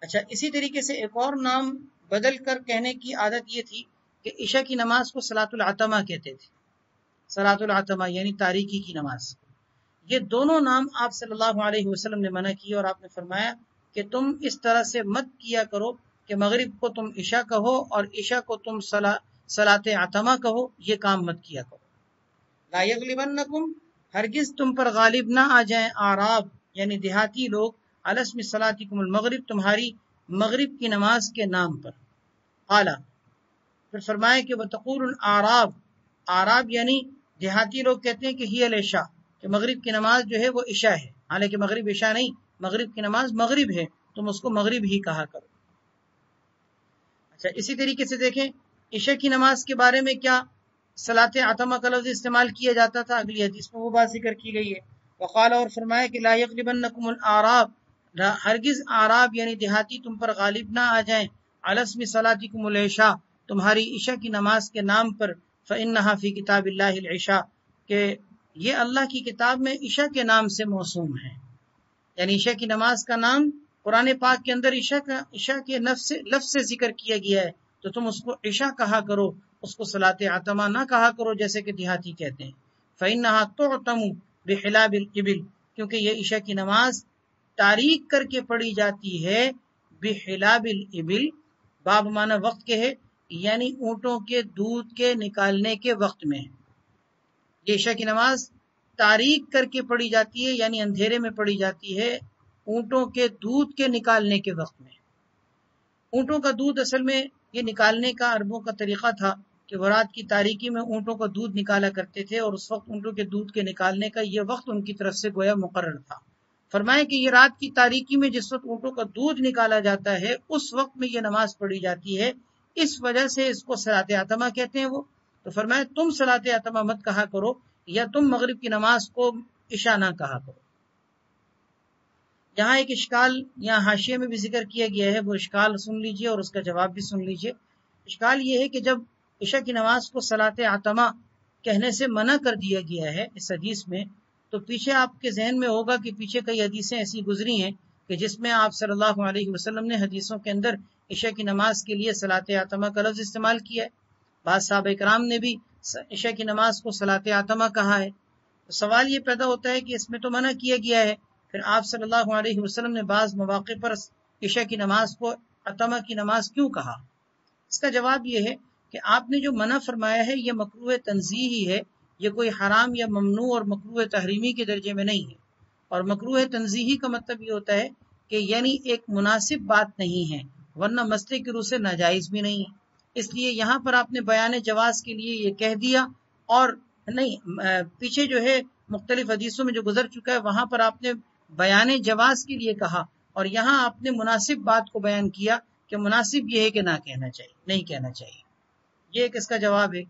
اچھا، اسی طریقے سے ایک اور نام بدل کر کہنے کی عادت یہ تھی کہ عشاء کی نماز کو صلاۃ العتمہ کہتے تھے، صلاۃ العتمہ یعنی تاریکی کی نماز۔ یہ دونوں نام آپ صلی اللہ علیہ وسلم نے منع کیے اور آپ نے فرمایا کہ تم اس طرح سے مت کیا کرو کہ مغرب کو تم عشاء کہو اور عشاء کو تم صلاۃ عتمہ کہو، یہ کام مت کیا کرو۔ لا یغلبنکم، ہرگز تم پر غالب نہ آ جائیں اعراب یعنی دیہاتی لوگ، علی اسم صلاتکم المغرب، تمہاری مغرب کی نماز کے نام پر۔ قالا، پھر فرمایا کہ وتقول الاعراب، اعراب یعنی دیہاتی لوگ کہتے ہیں کہ ہی العشاء، کہ مغرب کی نماز جو ہے وہ عشاء ہے، حالانکہ مغرب عشاء نہیں، مغرب کی نماز مغرب ہے، تم اس کو مغرب ہی کہا کرو۔ اچھا، اسی طریقے سے دیکھیں عشاء کی نماز کے بارے میں کیا صلاۃ عتمہ کا لفظ استعمال کیا جاتا تھا، اگلی حدیث میں وہ بات ذکر کی گئی ہے۔ وقال، اور فرمایا کہ لا یغلبنکم الاعراب، ہرگز اعراب یعنی دیہاتی تم پر غالب نہ آ جائیں، علی اسم صلاتکم العشاء، تمہاری عشاء کی نماز کے نام پر، فإنہا فی کتاب اللہ العشاء، کہ یہ اللہ کی کتاب میں عشاء کے نام سے موسوم ہے، یعنی عشاء کی نماز کا نام قرآن پاک کے اندر عشاء کے لفظ سے ذکر کیا گیا ہے، تو تم اس کو عشاء کہا کرو، اس کو صلاۃ عتمہ نہ کہا کرو جیسے کہ دیہاتی کہتے ہیں۔ فإنہا تعتم بحلاب الإبل، کیونکہ یہ عشاء کی نماز تاریک کر کے پڑھی جاتی ہے، بحلاب الإبل، باب معنی وقت کے ہے، یعنی اونٹوں کے دودھ کے نکالنے کے وقت میں۔ یہ عشاء کی نماز تاریک کر کے پڑھی جاتی ہے، یعنی اندھیرے میں پڑھی جاتی ہے، اونٹوں کے دودھ کے نکالنے کے وقت میں۔ اونٹوں کا دودھ اصل میں یہ نکالنے کا عربوں کا طریقہ تھا کہ وہ رات کی تاریکی میں اونٹوں کا دودھ نکالا کرتے تھے، اور اس وقت اونٹوں کے دودھ کے نکالنے کا یہ وقت ان کی طرف سے گویا مقرر تھا۔ فرمائے کہ یہ رات کی تاریکی میں جس وقت اونٹوں کا دودھ نکالا جاتا ہے اس وقت میں یہ نماز پڑھی جاتی ہے، اس وجہ سے اس کو صلاۃ عتمہ کہتے ہیں وہ۔ تو فرمایا تم صلاۃ عتمہ مت کہا کرو، یا تم مغرب کی نماز کو عشاء نہ کہا کرو۔ یہاں ایک اشکال یہاں حاشیے میں بھی ذکر کیا گیا ہے، وہ اشکال سن لیجئے اور اس کا جواب بھی سن لیجئے۔ اشکال یہ ہے کہ جب عشاء کی نماز کو صلاۃ عتمہ کہنے سے منع کر دیا گیا ہے اس حدیث میں، تو پیچھے آپ کے ذہن میں ہوگا کہ پیچھے کئی حدیثیں ایسی گزری ہیں کہ جس میں آپ صلی اللہ علیہ وسلم نے حدیثوں کے اندر عشاء کی نماز کے لیے صلاۃ عتمہ کا لفظ استعمال کیا ہے۔ بعض صحابہ کرام نے بھی عشاء کی نماز کو صلاۃ عتمہ کہا ہے۔ تو سوال یہ پیدا ہوتا ہے کہ اس میں تو منع کیا گیا ہے، پھر آپ صلی اللہ علیہ وسلم نے بعض مواقع پر عشاء کی نماز کو عتمہ کی نماز کیوں کہا؟ اس کا جواب یہ ہے کہ آپ نے جو منع فرمایا ہے یہ مکروہ تنزیہی ہے، یہ کوئی حرام یا ممنوع اور مکروہ تحریمی کے درجے میں نہیں ہے۔ اور مکروہ تنزیہی کا مطلب یہ ہوتا ہے کہ یعنی ایک مناسب بات نہیں ہے، ورنہ مسئلے کی روح سے ناجائز بھی نہیں ہے۔ اس لیے یہاں پر آپ نے بیان جواز کے لیے یہ کہہ دیا، اور نہیں پیچھے جو ہے مختلف حدیثوں میں جو گزر چکا ہے وہاں پر آپ نے بیان جواز کے لیے کہا، اور یہاں آپ نے مناسب بات کو بیان کیا کہ مناسب یہ ہے کہ نہ کہنا چاہیے، نہیں کہنا چاہیے۔ یہ ایک اس کا جواب ہے۔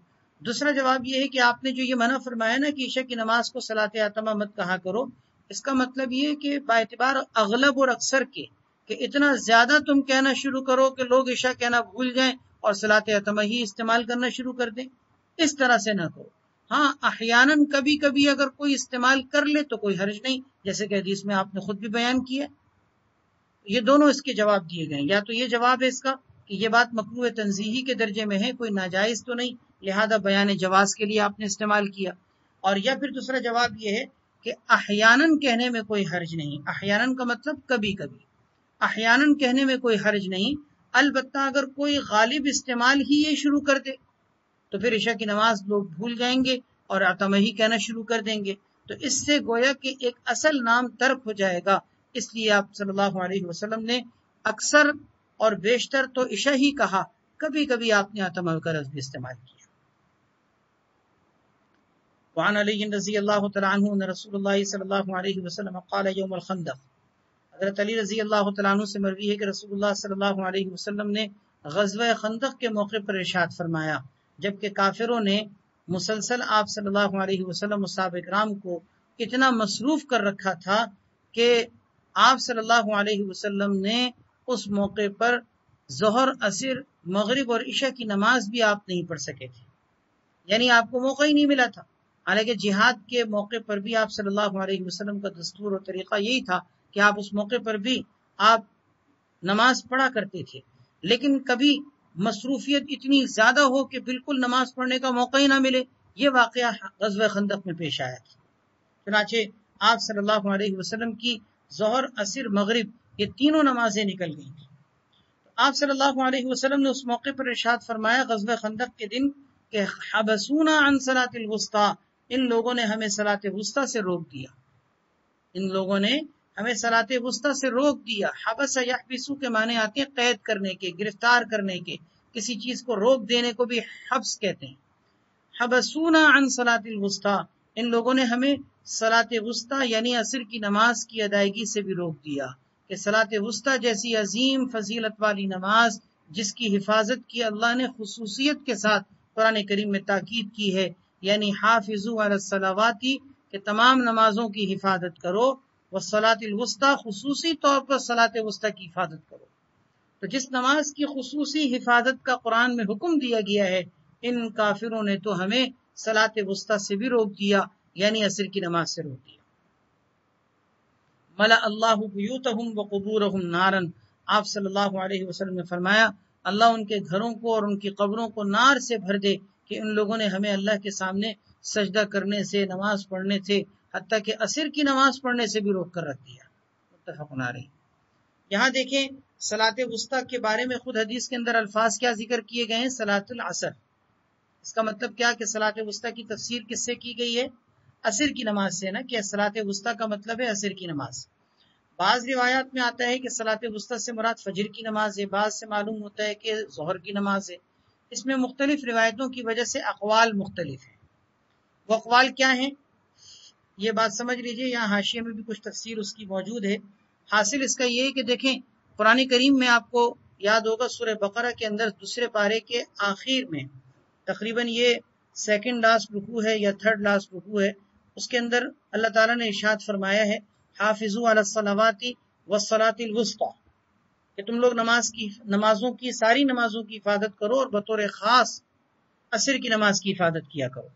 دوسرا جواب یہ ہے کہ آپ نے جو یہ منع فرمایا نا کہ عشاء کی نماز کو صلاۃ عتمہ مت کہا کرو، اس کا مطلب یہ ہے کہ باعتبار اغلب اور اکثر کے کہ اتنا زیادہ تم کہنا شروع کرو کہ لوگ عشاء کہنا بھول جائیں اور صلاۃ عتمہ ہی استعمال کرنا شروع کر دیں، اس طرح سے نہ کرو۔ ہاں احیاناً کبھی کبھی اگر کوئی استعمال کر لے تو کوئی حرج نہیں، جیسے کہ حدیث میں آپ نے خود بھی بیان کیا۔ یہ دونوں اس کے جواب دیے گئے، یا تو یہ جواب ہے اس کا کہ یہ بات مکروہ تنزیہی کے درجے میں ہے، کوئی ناجائز تو نہیں، لہذا بیان جواز کے لیے آپ نے استعمال کیا، اور یا پھر دوسرا جواب یہ ہے کہ احیاناً کہنے میں کوئی حرج نہیں۔ احیاناً کا مطلب کبھی کبھی، احیاناً کہنے میں کوئی حرج نہیں، البتہ اگر کوئی غالب استعمال ہی یہ شروع کر دے تو پھر عشاء کی نماز لوگ بھول جائیں گے اور عتمہ ہی کہنا شروع کر دیں گے، تو اس سے گویا کہ ایک اصل نام ترک ہو جائے گا۔ اس لیے آپ صلی اللہ علیہ وسلم نے اکثر اور بیشتر تو عشاء ہی کہا، کبھی کبھی آپ نے عتمہ کا لفظ بھی استعمال کیا۔ وعن علی رضی اللہ تعالیٰ عنہ ان رسول اللہ صلی اللہ علیہ وسلم قال یوم الخندق، حضرت علی رضی اللہ تعالیٰ عنہ سے مروی ہے کہ رسول اللہ صلی اللہ علیہ وسلم نے غزوہ خندق کے موقع پر ارشاد فرمایا، جبکہ کافروں نے مسلسل آپ صلی اللہ علیہ وسلم صحابہ کرام کو اتنا مصروف کر رکھا تھا کہ آپ صلی اللہ علیہ وسلم نے اس موقع پر ظہر، عصر، مغرب اور عشاء کی نماز بھی آپ نہیں پڑھ سکے تھے، یعنی آپ کو موقع ہی نہیں ملا تھا۔ حالانکہ جہاد کے موقع پر بھی آپ صلی اللہ علیہ وسلم کا دستور اور طریقہ یہی تھا کہ آپ اس موقع پر بھی آپ نماز پڑھا کرتے تھے، لیکن کبھی مصروفیت اتنی زیادہ ہو کہ بالکل نماز پڑھنے کا موقع ہی نہ ملے، یہ واقعہ غزوہ خندق میں پیش آیا تھا۔ چنانچہ آپ صلی اللہ علیہ وسلم کی ظہر، عصر، مغرب یہ تینوں نمازیں نکل گئی تھیں۔ آپ صلی اللہ علیہ وسلم نے اس موقع پر ارشاد فرمایا غزوہ خندق کے دن کہ حبسونا عن صلاۃ الوسطیٰ، ان لوگوں نے ہمیں صلاۃ وسطیٰ سے روک دیا، ان لوگوں نے ہمیں صلاۃ وسطیٰ سے روک دیا۔ حبس یحبسو کے معنی آتے ہیں قید کرنے کے، گرفتار کرنے کے، کسی چیز کو روک دینے کو بھی حبس کہتے ہیں۔ حبسونا عن صلاۃ الوسطیٰ، ان لوگوں نے ہمیں صلاۃ وسطیٰ یعنی عصر کی نماز کی ادائیگی سے بھی روک دیا، کہ صلاۃ وسطیٰ جیسی عظیم فضیلت والی نماز جس کی حفاظت کی اللہ نے خصوصیت کے ساتھ قرآن کریم میں تاکید کی ہے، یعنی حافظوا علی الصلوات کہ تمام نمازوں کی حفاظت کرو، والصلاۃ الوسطیٰ خصوصی طور پر صلاۃ وسطیٰ کی حفاظت کرو۔ تو جس نماز کی خصوصی حفاظت کا قرآن میں حکم دیا گیا ہے، ان کافروں نے تو ہمیں صلاۃ وسطیٰ سے بھی روک دیا، یعنی عصر کی نماز سے روک دیا۔ ملأ اللہ بیوتہم وقبورہم نارا، آپ صلی اللہ علیہ وسلم نے فرمایا اللہ ان کے گھروں کو اور ان کی قبروں کو نار سے بھر دے کہ ان لوگوں نے ہمیں اللہ کے سامنے سجدہ کرنے سے، نماز پڑھنے سے، حتیٰ کہ عصر کی نماز پڑھنے سے بھی روک کر رکھ دیا۔ متفق علیہ۔ یہاں دیکھیں صلاۃ وسطیٰ کے بارے میں خود حدیث کے اندر الفاظ کیا ذکر کیے گئے ہیں، صلاۃ العصر۔ اس کا مطلب کیا کہ صلاۃ وسطیٰ کی تفسیر کس سے کی گئی ہے؟ عصر کی نماز سے نا، کہ صلاۃ وسطیٰ کا مطلب ہے عصر کی نماز۔ بعض روایات میں آتا ہے کہ صلاۃ وسطیٰ سے مراد فجر کی نماز ہے، بعض سے معلوم ہوتا ہے کہ ظہر کی نماز ہے، اس میں مختلف روایتوں کی وجہ سے اقوال مختلف ہیں. وہ اقوال کیا ہیں یہ بات سمجھ لیجئے. یہاں حاشیے میں بھی کچھ تفسیر اس کی موجود ہے. حاصل اس کا یہ ہے کہ دیکھیں قرآن کریم میں آپ کو یاد ہوگا سورہ بقرہ کے اندر دوسرے پارے کے آخر میں تقریباً یہ سیکنڈ لاسٹ رکوع ہے یا تھرڈ لاسٹ رکوع ہے، اس کے اندر اللہ تعالیٰ نے ارشاد فرمایا ہے حافظوا علی الصلوات والصلاۃ الوسطی کہ تم لوگ ساری نمازوں کی حفاظت کرو اور بطور خاص عصر کی نماز کی حفاظت کیا کرو.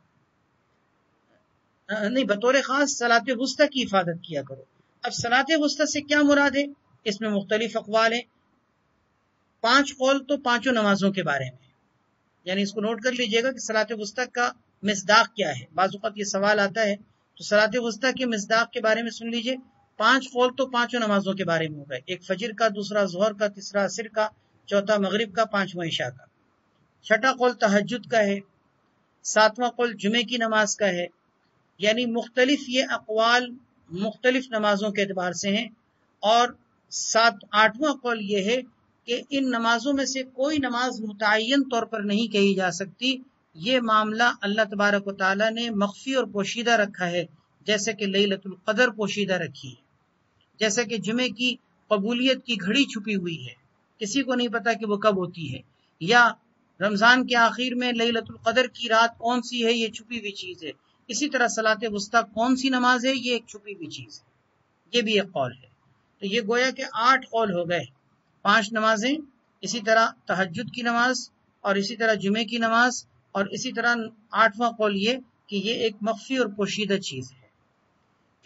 نہیں، بطور خاص صلاۃ وسطی کی حفاظت کیا کرو. اب صلاۃ وسطی سے کیا مراد ہے؟ اس میں مختلف اقوال ہیں. 5 قول تو پانچوں نمازوں کے بارے میں، یعنی اس کو نوٹ کر لیجئے گا کہ صلاۃ وسطی کا مصداق کیا ہے. بعض اوقات یہ سوال آتا ہے تو صلاۃ وسطی کے مصداق کے بارے میں سن لیجئے. 5 قول تو پانچوں نمازوں کے بارے میں ہوگا، ایک فجر کا، دوسرا ظہر کا، تیسرا عصر کا، چوتھا مغرب کا، پانچواں عشاء کا. چھٹا قول تہجد کا ہے، ساتواں قول جمعے کی نماز کا ہے. یعنی مختلف یہ اقوال مختلف نمازوں کے اعتبار سے ہیں. اور آٹھواں قول یہ ہے کہ ان نمازوں میں سے کوئی نماز متعین طور پر نہیں کہی جا سکتی. یہ معاملہ اللہ تبارک و تعالیٰ نے مخفی اور پوشیدہ رکھا ہے، جیسے کہ لیلۃ القدر پوشیدہ رکھی ہے، جیسے کہ جمعے کی قبولیت کی گھڑی چھپی ہوئی ہے، کسی کو نہیں پتا کہ وہ کب ہوتی ہے، یا رمضان کے آخر میں لیلۃ القدر کی رات کون سی ہے، یہ چھپی ہوئی چیز ہے. اسی طرح صلاۃ وسطی کون سی نماز ہے، یہ ایک چھپی ہوئی چیز ہے. یہ بھی ایک قول ہے. تو یہ گویا کہ 8 قول ہو گئے. 5 نمازیں، اسی طرح تہجد کی نماز، اور اسی طرح جمعے کی نماز، اور اسی طرح 8واں قول یہ کہ یہ ایک مخفی اور پوشیدہ چیز ہے.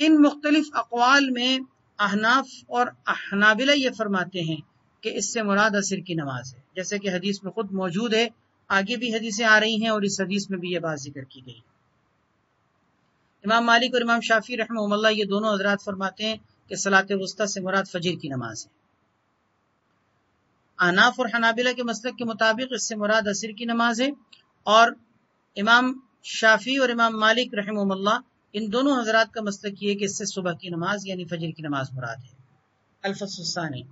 ان مختلف اقوال میں احناف اور حنابلہ یہ فرماتے ہیں کہ اس سے مراد عصر کی نماز ہے، جیسے کہ حدیث میں خود موجود ہے. آگے بھی حدیثیں آ رہی ہیں اور اس حدیث میں بھی یہ بات ذکر کی گئی. امام مالک اور امام شافعی رحمہ اللہ یہ دونوں حضرات فرماتے ہیں کہ صلاۃ وسطی سے مراد فجر کی نماز ہے. احناف اور حنابلہ کے مسلک کے مطابق اس سے مراد عصر کی نماز ہے، اور امام شافعی اور امام مالک رحمہ اللہ ان دونوں حضرات کا مسلک یہ ہے کہ اس سے صبح کی نماز یعنی فجر کی نماز مراد ہے. الفصل الثانی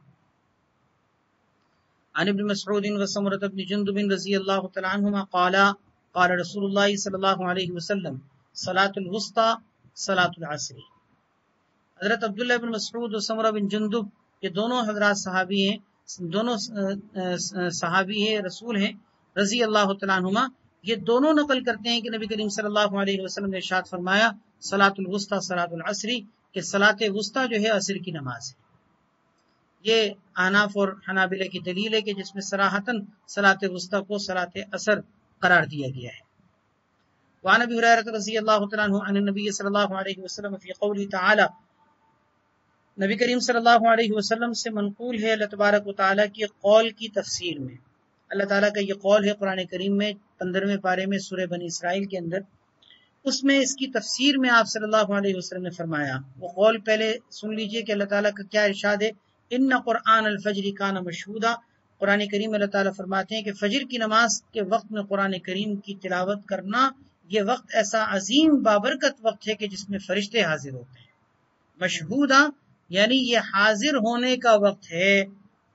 عن ابن مسعود وسمرة بن جندب رضی اللہ تعالی عنہما قال رسول اللہ صلی اللہ علیہ وسلم صلاۃ الوسطی صلاۃ العصر. حضرت عبداللہ بن مسعود اور سمرہ بن جندب یہ دونوں حضرات صحابی ہیں رسول ہیں رضی اللہ تعالیٰ عنہما. یہ دونوں نقل کرتے ہیں کہ نبی کریم صلی اللہ علیہ وسلم نے ارشاد فرمایا صلاۃ الوسطی صلاۃ العصر، کہ صلاۃ وسطی جو ہے عصر کی نماز ہے. یہ احناف اور حنابلہ کی دلیل ہے کہ جس میں صراحتاً صلاۃ وسطی کو صلاۃ عصر قرار دیا گیا ہے. وعن ابی ہریرہ رضی اللہ تعالیٰ عنہ عن النبی صلی اللہ علیہ وسلم فی قوله تعالی، نبی کریم صلی اللہ علیہ وسلم سے منقول ہے اللہ تبارک و تعالیٰ کی قول کی تفسیر میں. اللہ تعالیٰ کا یہ قول ہے قرآن کریم میں 15ویں پارے میں سورہ بنی اسرائیل کے اندر. اس میں اس کی تفسیر میں آپ صلی اللہ علیہ وسلم نے فرمایا، وہ قول پہلے سن لیجئے کہ اللہ تعالیٰ کا کیا ارشاد ہے. ان قرآن الفجر کان مشہودا. قرآن کریم میں اللہ تعالیٰ فرماتے ہیں کہ فجر کی نماز کے وقت میں قرآن کریم کی تلاوت کرنا یہ وقت ایسا عظیم بابرکت وقت ہے کہ جس میں فرشتے حاضر ہوتے ہیں. مشہودا یعنی یہ حاضر ہونے کا وقت ہے.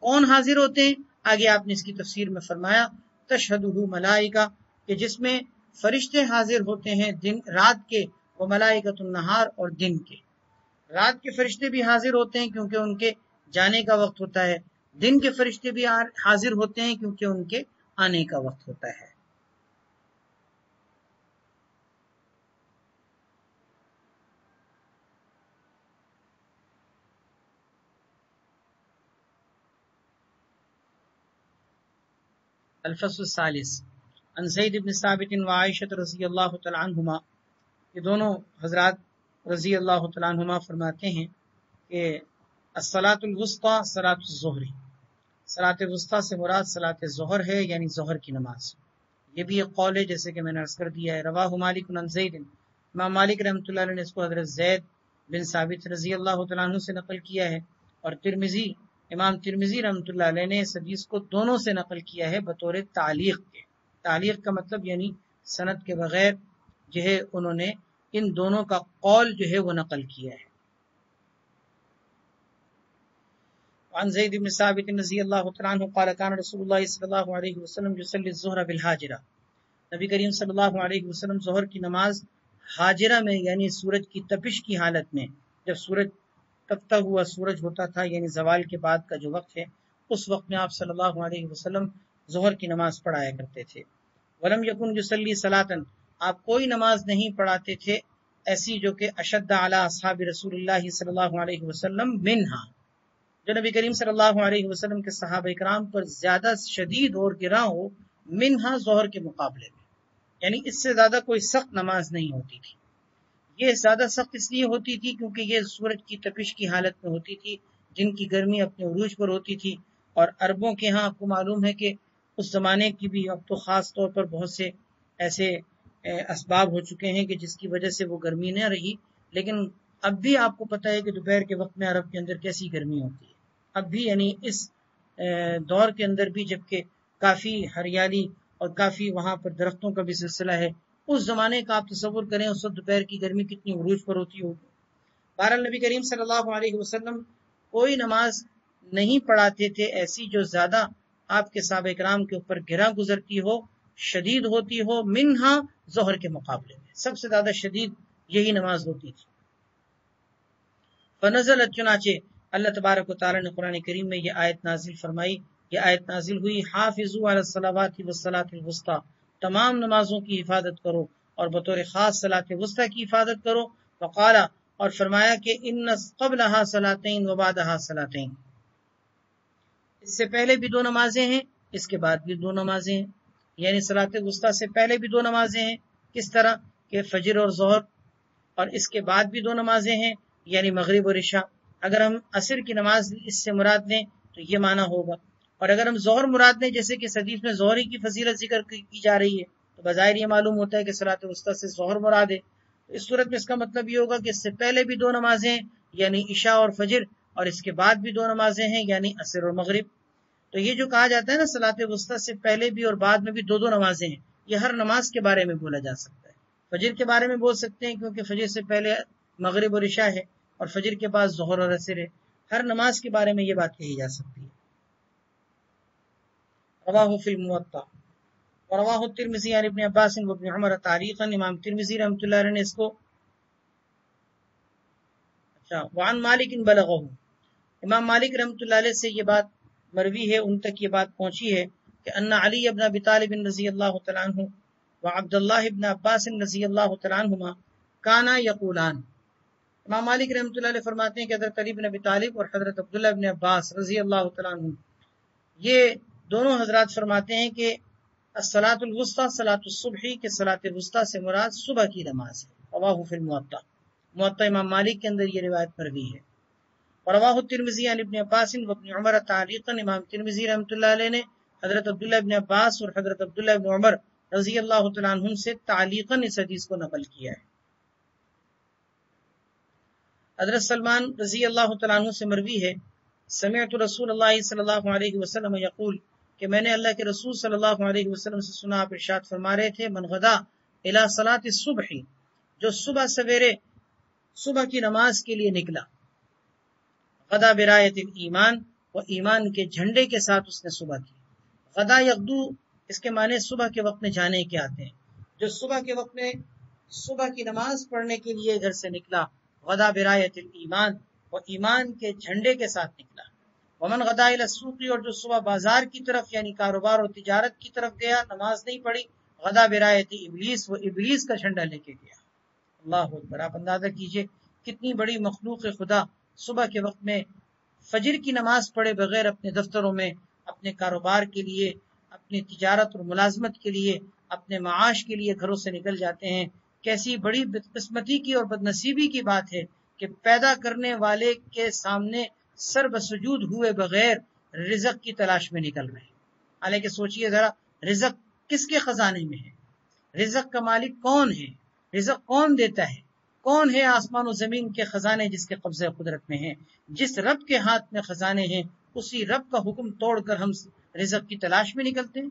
کون حاضر ہوتے ہیں؟ آگے آپ نے اس کی تفسیر میں فرمایا تشہدہ ملائکہ، کہ جس میں فرشتے حاضر ہوتے ہیں رات کے، وہ ملائکۃ النہار اور دن کے. رات کے فرشتے بھی حاضر ہوتے ہیں کیونکہ ان کے جانے کا وقت ہوتا ہے، دن کے فرشتے بھی حاضر ہوتے ہیں کیونکہ ان کے آنے کا وقت ہوتا ہے. الفصل الثالث عن زید بن ثابت وعائشہ رضی اللہ تعالی عنہما. یہ دونوں حضرات رضی اللہ تعالی عنہما فرماتے ہیں کہ الصلاۃ الوسطی صلاۃ الظہر، صلاۃ وسطی سے مراد صلاۃ ظہر ہے یعنی ظہر کی نماز. یہ بھی ایک قول ہے جیسے کہ میں نے عرض کر دیا ہے. رواہ مالک عن زید، امام مالک رحمۃ اللہ علیہ نے اس کو حضرت زید بن ثابت رضی اللہ تعالیٰ عنہ سے نقل کیا ہے، اور امام ترمذی رحمۃ اللہ علیہ نے اس حدیث کو دونوں سے نقل کیا ہے بطور تعلیق کے. تعلیق کا مطلب یعنی سند کے بغیر جو ہے انہوں نے ان دونوں کا قول جو ہے وہ نقل کیا ہے. عن زید بن ثابت رضی اللہ تعالیٰ عنہ قال كان رسول اللہ صلی اللہ علیہ وسلم يصلي الظہر بالحاجرہ، نبی کریم صلی اللہ علیہ وسلم ظہر کی نماز حاجرہ میں یعنی سورج کی تپش کی حالت میں، جب سورج تپتا ہوا سورج ہوتا تھا یعنی زوال کے بعد کا جو وقت ہے، اس وقت میں آپ صلی اللہ علیہ وسلم ظہر کی نماز پڑھایا کرتے تھے۔ ولم یکن یصلی صلاۃ، آپ کوئی نماز نہیں پڑھاتے تھے ایسی جو کہ اشد علی اصحاب رسول اللہ صلی اللہ علیہ وسلم منہا، جو نبی کریم صلی اللہ علیہ وسلم کے صحابہ کرام پر زیادہ شدید اور گراں ہو، منہا ظہر کے مقابلے میں، یعنی اس سے زیادہ کوئی سخت نماز نہیں ہوتی تھی۔ یہ زیادہ سخت اس لیے ہوتی تھی کیونکہ یہ سورج کی تپش کی حالت میں ہوتی تھی، جن کی گرمی اپنے عروج پر ہوتی تھی، اور عربوں کے ہاں آپ کو معلوم ہے کہ اس زمانے کی بھی اب تو خاص طور پر بہت سے ایسے اسباب ہو چکے ہیں کہ جس کی وجہ سے وہ گرمی نہ رہی، لیکن اب بھی آپ کو پتہ ہے کہ دوپہر کے وقت میں عرب کے اندر کیسی گرمی ہوتی ہے اب بھی، یعنی اس دور کے اندر بھی جبکہ کافی ہریالی اور کافی وہاں پر درختوں کا بھی سلسلہ ہے، اس زمانے کا آپ تصور کریں اس وقت دوپہر کی گرمی کتنی عروج پر ہوتی ہوگی۔ بہرحال نبی کریم صلی اللہ علیہ وسلم کوئی نماز نہیں پڑھاتے تھے ایسی جو زیادہ آپ کے صحابہ کرام کے اوپر گراں گزرتی ہو، شدید ہوتی ہو، منہا ظہر کے مقابلے میں سب سے زیادہ شدید یہی نماز ہوتی تھی۔ فنزلت، چنانچہ اللہ تبارک و تعالی نے قرآن کریم میں یہ آیت نازل فرمائی، یہ آیت نازل ہوئی حافظوا علی الصلوات والصلاۃ الوسطی، تمام نمازوں کی حفاظت کرو اور بطور خاص صلاۃ وسطی کی حفاظت کرو۔ وقال، اور فرمایا کہ ان قبلها صلاتین وبعدها صلاتین، اس سے پہلے بھی دو نمازیں ہیں، اس کے بعد بھی دو نمازیں ہیں، یعنی صلاۃ وسطی سے پہلے بھی دو نمازیں ہیں، کس طرح کہ فجر اور ظہر، اور اس کے بعد بھی دو نمازیں ہیں یعنی مغرب اور عشاء۔ اگر ہم عصر کی نماز اس سے مراد لیں تو یہ معنی ہوگا، اور اگر ہم ظہر مراد لیں جیسے کہ حدیث میں ظہری کی فضیلت ذکر کی جا رہی ہے تو بظاہر یہ معلوم ہوتا ہے کہ صلاۃ وسطی سے ظہر مراد ہے، تو اس صورت میں اس کا مطلب یہ ہوگا کہ اس سے پہلے بھی دو نمازیں ہیں یعنی عشاء اور فجر، اور اس کے بعد بھی دو نمازیں ہیں یعنی عصر اور مغرب۔ تو یہ جو کہا جاتا ہے نا صلاۃ وسطی سے پہلے بھی اور بعد میں بھی دو دو نمازیں ہیں، یہ ہر نماز کے بارے میں بولا جا سکتا ہے۔ فجر کے بارے میں بول سکتے ہیں کیونکہ فجر سے پہلے مغرب اور عشاء ہے اور فجر کے بعد ظہر اور عصر ہے، ہر نماز کے بارے میں یہ بات کہی جا سکتی ہے۔ رواہ فی الموطا، ورواہ الترمذی عن ابن عباس وابن عمر تعلیقا، امام ترمذی رحمۃ اللہ علیہ نے اس کو وعن مالک بلغہ، امام مالک رحمۃ اللہ علیہ سے یہ بات مروی ہے، ان تک یہ بات پہنچی ہے کہ ان علی ابن ابی طالب رضی اللہ تعالیٰ عنہ وعبد اللہ ابن عباس رضی اللہ تعالیٰ عنہما کانا یقولان، امام مالک رحمۃ اللہ علیہ فرماتے ہیں کہ حضرت علی بن ابی طالب اور حضرت عبداللہ بن عباس رضی اللہ تعالیٰ عنہ یہ دونوں حضرات فرماتے ہیں کہ الصلاۃ الوسطی صلاۃ الصبح، کہ صلاۃ وسطی سے مراد صبح کی نماز ہے۔ رواہ فی الموطا، موطا امام مالک کے اندر یہ روایت مروی ہے۔ ورواہ الترمذی عن ابن عباس وابن عمر تعلیقا، امام ترمذی رحمۃ اللہ علیہ نے حضرت عبداللہ ابن عباس اور حضرت عبداللہ ابن عمر رضی اللہ تعالیٰ عنہم سے تعلیقاً اس حدیث کو نقل کیا ہے۔ حضرت سلمان رضی اللہ تعالیٰ عنہ سے مروی ہے سمعت رسول اللہ صلی اللہ علیہ وسلم یقول، کہ میں نے اللہ کے رسول صلی اللہ علیہ وسلم سے سنا، آپ ارشاد فرما رہے تھے من غدا الی صلاۃ الصبح، جو صبح سویرے صبح کی نماز کے لیے نکلا، غدا برایت الایمان، و ایمان کے جھنڈے کے ساتھ اس نے صبح کی۔ غدا یغدو اس کے معنی صبح کے وقت میں جانے کے آتے ہیں، جو صبح کے وقت میں صبح کی نماز پڑھنے کے لیے گھر سے نکلا، غدا برایت الایمان، و ایمان کے جھنڈے کے ساتھ نکلا۔ ومن غدا الی السوق، اور جو صبح بازار کی طرف یعنی کاروبار اور تجارت کی طرف گیا، نماز نہیں پڑھی، غدا برایت ابلیس، وہ ابلیس کا جھنڈا لے کے گیا۔ اللہ اکبر، آپ اندازہ کیجئے کتنی بڑی مخلوق خدا صبح کے وقت میں فجر کی نماز پڑھے بغیر اپنے دفتروں میں اپنے کاروبار کے لیے، اپنی تجارت اور ملازمت کے لیے، اپنے معاش کے لیے گھروں سے نکل جاتے ہیں۔ کیسی بڑی بدقسمتی کی اور بدنصیبی کی بات ہے کہ پیدا کرنے والے کے سامنے سر بسجود ہوئے بغیر رزق کی تلاش میں نکل رہے ہیں۔ حالانکہ سوچئے ذرا، رزق کس کے خزانے میں ہے؟ رزق کا مالک کون ہے؟ رزق کون دیتا ہے؟ کون ہے آسمان و زمین کے خزانے جس کے قبضہ قدرت میں ہیں؟ جس رب کے ہاتھ میں خزانے ہیں، اسی رب کا حکم توڑ کر ہم رزق کی تلاش میں نکلتے ہیں۔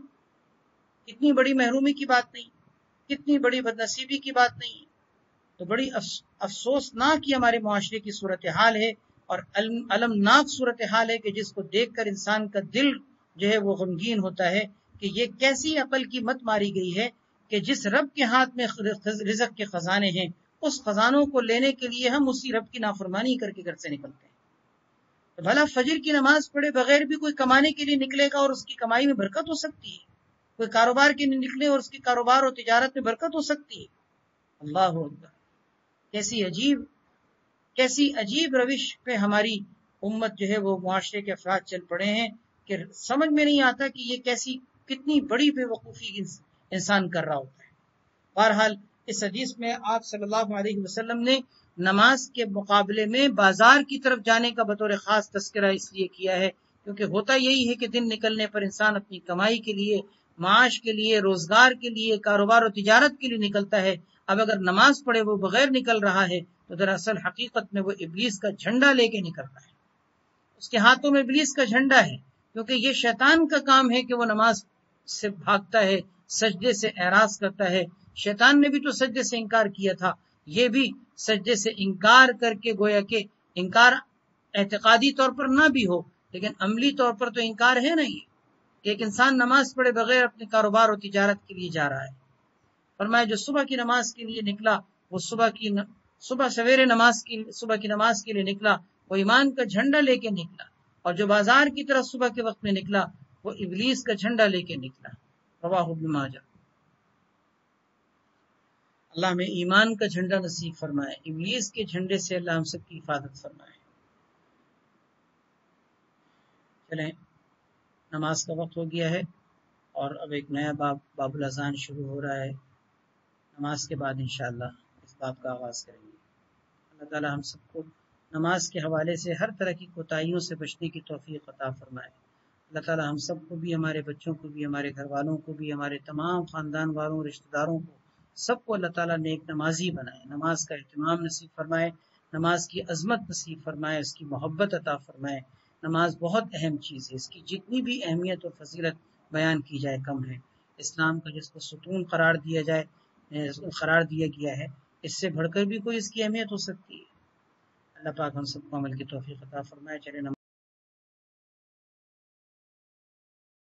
کتنی بڑی محرومی کی بات نہیں، کتنی بڑی بدنصیبی کی بات نہیں، تو بڑی افسوسناک ہی ہمارے معاشرے کی صورتحال ہے، اور المناک صورتحال ہے کہ جس کو دیکھ کر انسان کا دل جو ہے وہ غمگین ہوتا ہے کہ یہ کیسی عقل کی مت ماری گئی ہے کہ جس رب کے ہاتھ میں رزق کے خزانے ہیں اس خزانوں کو لینے کے لیے ہم اسی رب کی نافرمانی کر کے گھر سے نکلتے ہیں. تو بھلا فجر کی نماز پڑھے بغیر بھی کوئی کمانے کے لیے نکلے گا اور اس کی کمائی میں برکت ہو سکتی ہے. کوئی کاروبار کے لیے نکلے اور اس کی کاروبار اور تجارت میں برکت ہو سکتی ہے. اللہ اکبر. کیسی عجیب روش پہ ہماری امت جو ہے وہ معاشرے کے افراد چل پڑے ہیں کہ سمجھ میں نہیں آتا کہ یہ کتنی بڑی بے وقوفی انسان کر رہا ہوتا ہے. بہرحال اس حدیث میں آپ صلی اللہ علیہ وسلم نے نماز کے مقابلے میں بازار کی طرف جانے کا بطور خاص تذکرہ اس لیے کیا ہے کیونکہ ہوتا یہی ہے کہ دن نکلنے پر انسان اپنی کمائی کے لیے، معاش کے لیے، روزگار کے لیے، کاروبار و تجارت کے لیے نکلتا ہے. اب اگر نماز پڑھے وہ بغیر نکل رہا ہے تو دراصل حقیقت میں وہ ابلیس کا جھنڈا لے کے نکلتا ہے. اس کے ہاتھوں میں ابلیس کا جھنڈا ہے کیونکہ یہ شیطان کا کام ہے کہ وہ نماز سے بھاگتا ہے، سجدے سے اعراض کرتا ہے. شیطان نے بھی تو سجدے سے انکار کیا تھا، یہ بھی سجدے سے انکار کر کے گویا کہ انکار اعتقادی طور پر نہ بھی ہو لیکن عملی طور پر تو انکار ہے نہیں کہ ایک انسان نماز پڑھے بغیر اپنے کاروبار اور تجارت کے لیے جا رہا ہے. فرمایا جو صبح کی نماز کے لیے نکلا وہ صبح سویرے صبح کی نماز کے لیے نکلا وہ ایمان کا جھنڈا لے کے نکلا، اور جو بازار کی طرف صبح کے وقت میں نکلا وہ ابلیس کا جھنڈا لے کے نکلا. رواہ ابن ماجہ. اللہ میں ایمان کا جھنڈا نصیب فرمائے، ابلیس کے جھنڈے سے اللہ ہم سب کی حفاظت فرمائے. چلیں نماز کا وقت ہو گیا ہے اور اب ایک نیا باب الاذان شروع ہو رہا ہے. نماز کے بعد انشاءاللہ اس باب کا آغاز کریں گے. اللہ تعالی ہم سب کو نماز کے حوالے سے ہر طرح کی کوتاہیوں سے بچنے کی توفیق عطا فرمائے. اللہ تعالی ہم سب کو بھی، ہمارے بچوں کو بھی، ہمارے گھر والوں کو بھی، ہمارے تمام خاندان والوں، رشتہ داروں کو، سب کو اللہ تعالیٰ نیک نمازی بنائے، نماز کا اہتمام نصیب فرمائے، نماز کی عظمت نصیب فرمائے، اس کی محبت عطا فرمائے. نماز بہت اہم چیز ہے، اس کی جتنی بھی اہمیت اور فضیلت بیان کی جائے کم ہے. اسلام کا جس کو ستون قرار دیا گیا ہے اس سے بڑھ کر بھی کوئی اس کی اہمیت ہو سکتی ہے. اللہ پاک ہم سب کو عمل کی توفیق عطا فرمائے. چلے